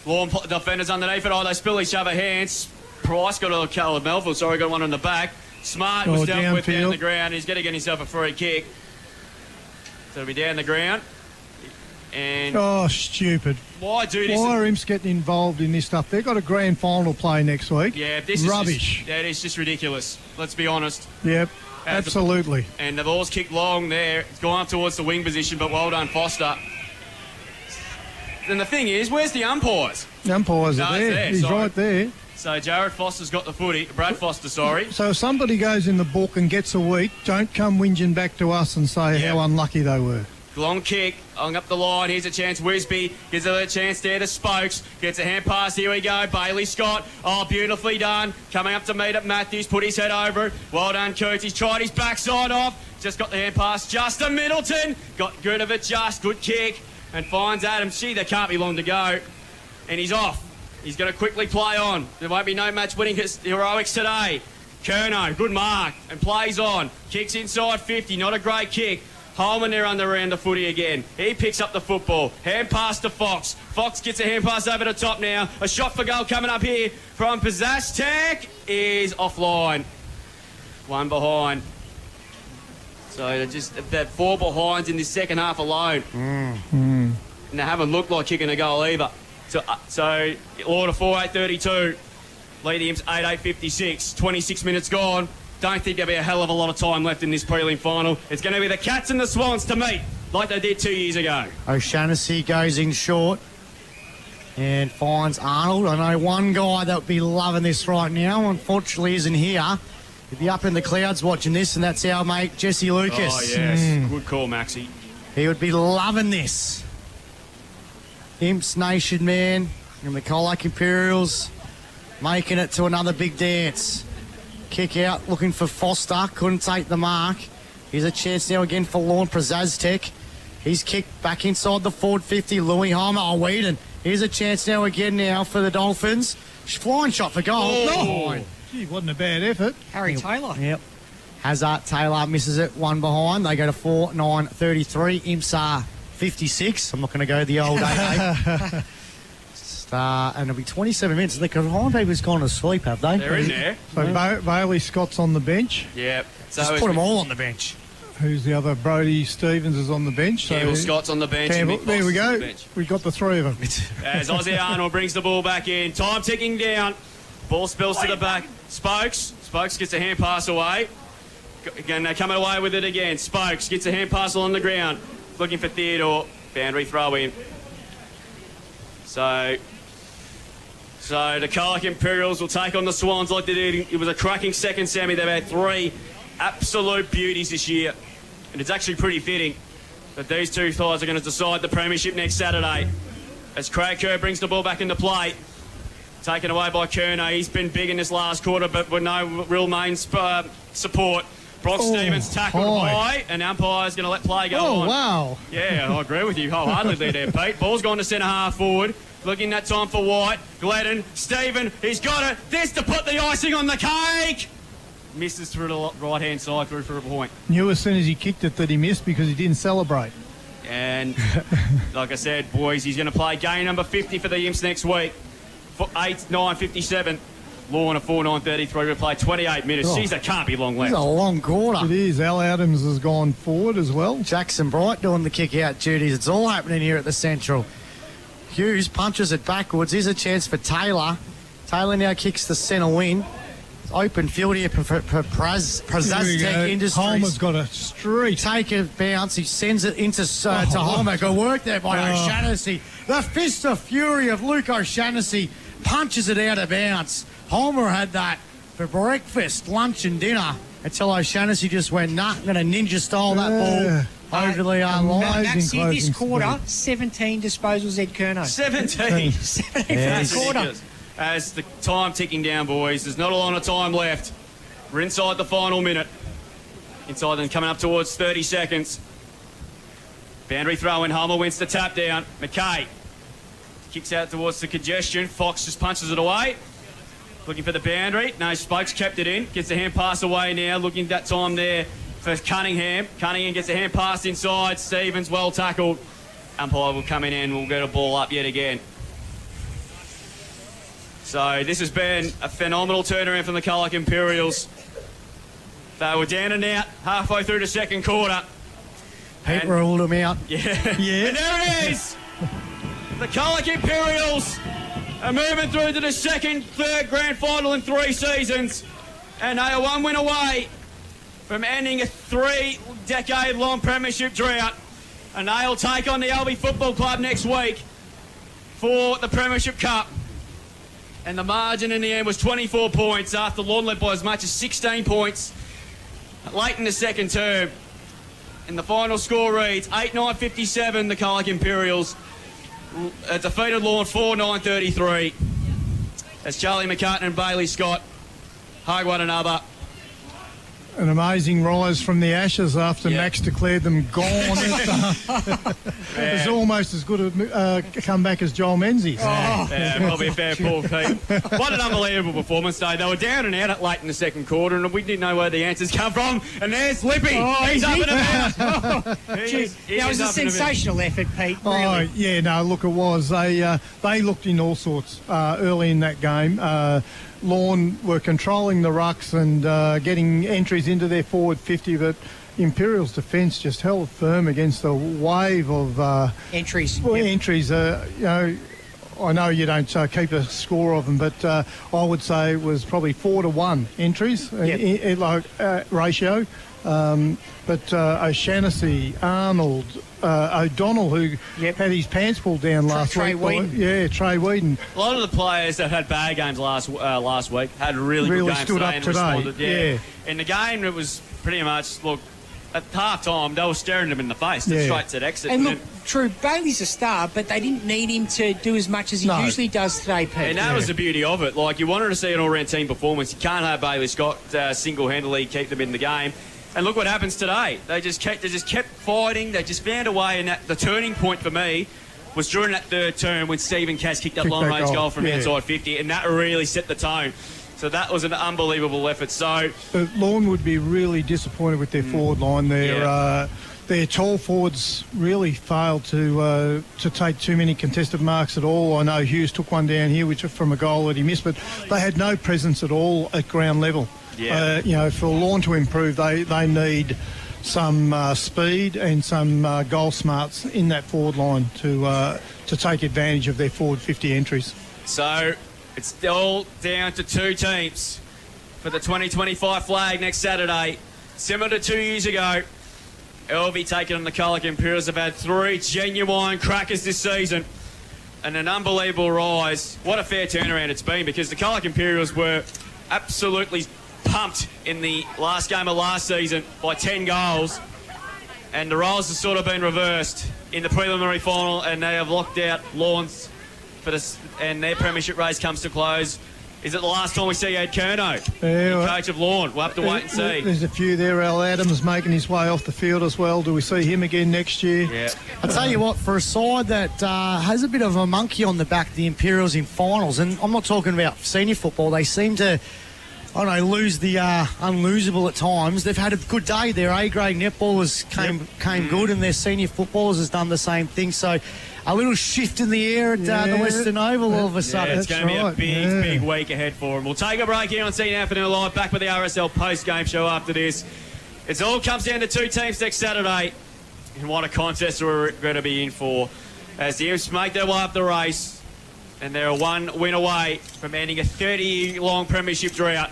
Lorne defenders underneath it. Oh, they spill each other hands. Price got a couple of Melville. Sorry, got one on the back. Smart was dealt with down the ground. He's going to get himself a free kick. So it'll be down the ground. And oh, stupid. Why do this? Why are Imps getting involved in this stuff? They've got a grand final play next week. Yeah, this rubbish. Is that is just ridiculous. Let's be honest. Yep, absolutely. And the ball's kicked long there. It's gone up towards the wing position, but well done, Foster. And the thing is, where's the umpires? The umpires are there. He's right there. So Jared Foster's got the footy. Brad Foster, sorry. So if somebody goes in the book and gets a week, don't come whinging back to us and say how unlucky they were. Long kick, hung up the line. Here's a chance. Wisby gives it a chance there to Spokes. Gets a hand pass. Here we go. Bailey Scott. Oh, beautifully done. Coming up to meet up Matthews. Put his head over it. Well done, Coots. He's tried his backside off. Just got the hand pass. Justin Middleton. Got good of it just. Good kick. And finds Adams. Gee, there can't be long to go. And he's off. He's going to quickly play on. There won't be no match winning heroics today. Kerno, good mark. And plays on. Kicks inside 50. Not a great kick. Holman there around the footy again. He picks up the football. Hand pass to Fox. Fox gets a hand pass over the top now. A shot for goal coming up here from Pazastek is offline. One behind. So they're just about 4 behinds in this second half alone. And they haven't looked like kicking a goal either. So Order 4-8-32. Lead the Imps 8-8-56. 26 minutes gone. Don't think there'll be a hell of a lot of time left in this prelim final. It's going to be the Cats and the Swans to meet like they did 2 years ago. O'Shaughnessy goes in short and finds Arnold. I know one guy that would be loving this right now, unfortunately isn't here. He'd be up in the clouds watching this, and that's our mate Jesse Lucas. Oh, yes. Good call, Maxie. He would be loving this. Imps Nation, man, and the Colac Imperials making it to another big dance. Kick out, looking for Foster. Couldn't take the mark. Here's a chance now again for Lorne Prazaztek. He's kicked back inside the forward 50. Louis Homer. Oh, Whedon. Here's a chance now again now for the Dolphins. Flying shot for goal. Oh. No. Gee, wasn't a bad effort. Harry Taylor. Yep. Hazard Taylor misses it. One behind. They go to 4-9-33. Imps are 56. I'm not going to go the old 8-8. And it'll be 27 minutes. The timetable's gone to sleep, have they? They're in there. So Bailey Scott's on the bench. Yeah. So just put them all on the bench. Who's the other? Brody Stevens is on the bench. Campbell Scott's on the bench. Campbell, and Mick there we Foster's on go. the bench. We got the three of them. As Ozzy Arnold brings the ball back in. Time ticking down. Ball spills to the back. Spokes gets a hand pass away. Again, they're coming away with it again. Spokes gets a hand pass on the ground. Looking for Theodore. Boundary throw in. So the Colac Imperials will take on the Swans like they did. It was a cracking second semi. They've had 3 absolute beauties this year. And it's actually pretty fitting that these two sides are going to decide the premiership next Saturday. As Craig Kerr brings the ball back into play. Taken away by Kerner. He's been big in this last quarter, but with no real main support. Brock Stevens tackled high, and umpire's going to let play go on. Oh, wow. Yeah, I agree with you wholeheartedly there, Pete. Ball's gone to centre half forward. Looking that time for White. Glennon, Stephen, he's got it. There's to put the icing on the cake. Misses through the right-hand side through for a point. Knew as soon as he kicked it that he missed because he didn't celebrate. And like I said, boys, he's going to play game number 50 for the Imps next week. For 8-9-57. Lorne a 4-9-33. We play 28 minutes. Oh. Jeez, that can't be long left. It's a long quarter. It is. Al Adams has gone forward as well. Jackson Bright doing the kick-out duties. It's all happening here at the Central. Hughes punches it backwards. Here's a chance for Taylor. Taylor now kicks the centre wing. It's open field here for Prazaztec Industries. Homer's got a street. Take a bounce. He sends it into to Homer. Good work there by O'Shaughnessy. The fist of fury of Luke O'Shaughnessy punches it out of bounds. Homer had that for breakfast, lunch and dinner until O'Shaughnessy just went, nah, I'm going to ninja style that ball over the line. That's here this quarter, 17 disposals, Ed Kerno. 17 for this quarter. As the time ticking down, boys. There's not a lot of time left. We're inside the final minute. Inside and coming up towards 30 seconds. Boundary throw in. Homer wins the tap down. McKay kicks out towards the congestion. Fox just punches it away. Looking for the boundary. No, Spokes kept it in. Gets the hand pass away now. Looking that time there for Cunningham. Cunningham gets a hand pass inside. Stevens well tackled. Umpire will come in and we'll get a ball up yet again. So this has been a phenomenal turnaround from the Colac Imperials. They were down and out halfway through the second quarter. Pete ruled them out. Yeah. And there it is. The Colac Imperials are moving through to the third grand final in 3 seasons. And they are 1 win away from ending a 3-decade-long premiership drought. And they'll take on the Albi Football Club next week for the Premiership Cup. And the margin in the end was 24 points after Lorne led by as much as 16 points late in the second term. And the final score reads 8-9-57, the Colac Imperials defeated Lorne 4-9-33 as Charlie McCartan and Bailey Scott hug one another. An amazing rise from the ashes after Max declared them gone. It was almost as good a comeback as Joel Menzies. Yeah, probably a fair pull, Pete. What an unbelievable performance, though. They were down and out late in the second quarter, and we didn't know where the answers come from. And there's Lippy. He's up and about. That was a sensational effort, Pete. Really. Oh, yeah, no, look, it was. They looked in all sorts early in that game. Lorne were controlling the rucks and getting entries into their forward 50, but Imperial's defence just held firm against a wave of entries. Entries. I know you don't keep a score of them, but I would say it was probably 4-1 entries ratio. But O'Shaughnessy, Arnold, O'Donnell, who had his pants pulled down last Trey week. Whedon. Trey Whedon. A lot of the players that had bad games last week had really good games stood today up and today. responded. In the game, it was pretty much, look, at half time, they were staring them in the face. They straight to exit. And look, true, Bailey's a star, but they didn't need him to do as much as he usually does today, Pete. And that was the beauty of it. Like, you wanted to see an all-round team performance. You can't have Bailey Scott single-handedly keep them in the game. And look what happens today. They just kept fighting. They just found a way. And the turning point for me was during that third term when Stephen Cass kicked that long-range goal from outside 50, and that really set the tone. So that was an unbelievable effort. So Lorne would be really disappointed with their forward line. Their tall forwards really failed to take too many contested marks at all. I know Hughes took one down here, which was from a goal that he missed, but they had no presence at all at ground level. For Lorne to improve, they need some speed and some goal smarts in that forward line to take advantage of their forward 50 entries. So it's all down to two teams for the 2025 flag next Saturday. Similar to 2 years ago, LV taking on the Colac Imperials have had three genuine crackers this season and an unbelievable rise. What a fair turnaround it's been, because the Colac Imperials were absolutely pumped in the last game of last season by 10 goals, and the roles have sort of been reversed in the preliminary final, and they have locked out Lorne's for this, and their premiership race comes to close. Is it the last time we see Ed Curnow, the coach of Lorne? We'll have to wait and see. There's a few there. Al Adams making his way off the field as well. Do we see him again next year? Yeah. I'll tell you what, for a side that has a bit of a monkey on the back, the Imperials in finals, and I'm not talking about senior football, they seem to, I don't know, lose the unlosable at times. They've had a good day. Their A-grade netballers came good, and their senior footballers has done the same thing. So a little shift in the air at the Western Oval all of a sudden. Yeah, it's going to be a big week ahead for them. We'll take a break here on CDFNL Live, back with the RSL post-game show after this. It all comes down to two teams next Saturday, and what a contest we're going to be in for as the Imps make their way up the race, and they're one win away from ending a 30-year-long premiership drought.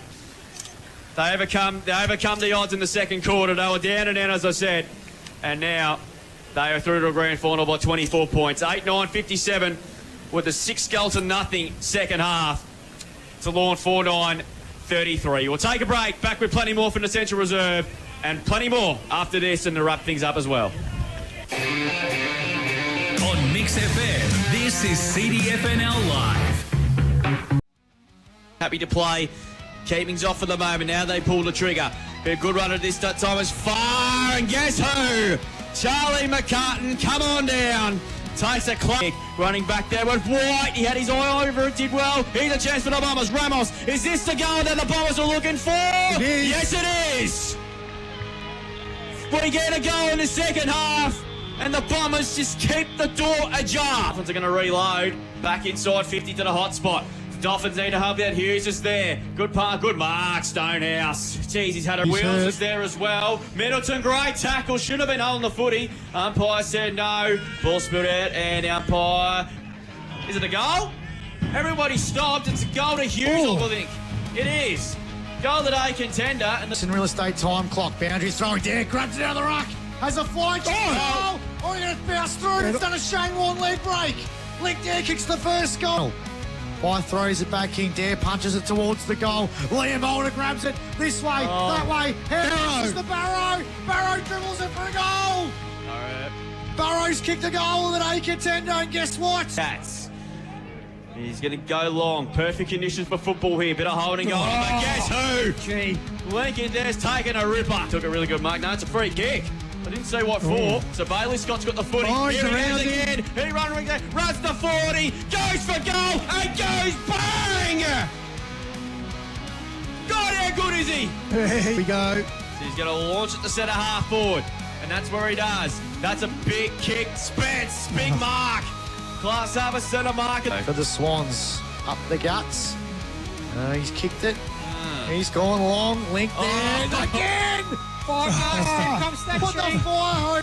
They overcome the odds in the second quarter. They were down and down, as I said, and now they are through to a grand final by 24 points. 8-9-57 with a 6-0 second half to Lorne 4-9-33. We'll take a break. Back with plenty more from the Central Reserve and plenty more after this, and to wrap things up as well. On Mix FM, this is CDFNL Live. Happy to play. Keeping's off for the moment. Now they pull the trigger. A good run at this time is far, and guess who? Charlie McCartan, come on down. Takes a click. Running back there with White. He had his eye over it, did well. Here's a chance for the Bombers. Ramos, is this the goal that the Bombers are looking for? It is. Yes, it is. We get a goal in the second half, and the Bombers just keep the door ajar. Dolphins are going to reload. Back inside 50 to the hot spot. Dolphins need to help out. Hughes is there. Good part, good mark. Stonehouse. Jeez, he's had a Wheels is there as well. Middleton, great tackle. Should have been holding the footy. Umpire said no. Ball spilled out, and umpire. Is it a goal? Everybody stopped. It's a goal to Hughes, I think. It is. Goal of the day contender. And In real estate time clock. Boundary throwing there. Grabs it out of the ruck. Has a flying kick. Oh, you're going to bounce through it. It's done a Shane Warne leg break. Lick Dare kicks the first goal. White throws it back in. Dare punches it towards the goal. Liam Older grabs it this way, that way. Here's the Barrow. Barrow dribbles it for a goal. All right. Barrow's kicked a goal with an A contender, and guess what? He's going to go long. Perfect conditions for football here. Bit of holding on. But guess who? Lincoln Dare's taking a ripper. Took a really good mark. No, it's a free kick. I didn't say what for. So Bailey Scott's got the footy. Here he is again. He runs the 40, goes for goal, and goes bang! God, how good is he? Here we go. So he's going to launch it to centre half forward, and that's where he does. That's a big kick. Spence, big mark. Class up a centre mark. For the Swans, up the guts. He's kicked it. He's gone long. Link there. Again! Put the fire home.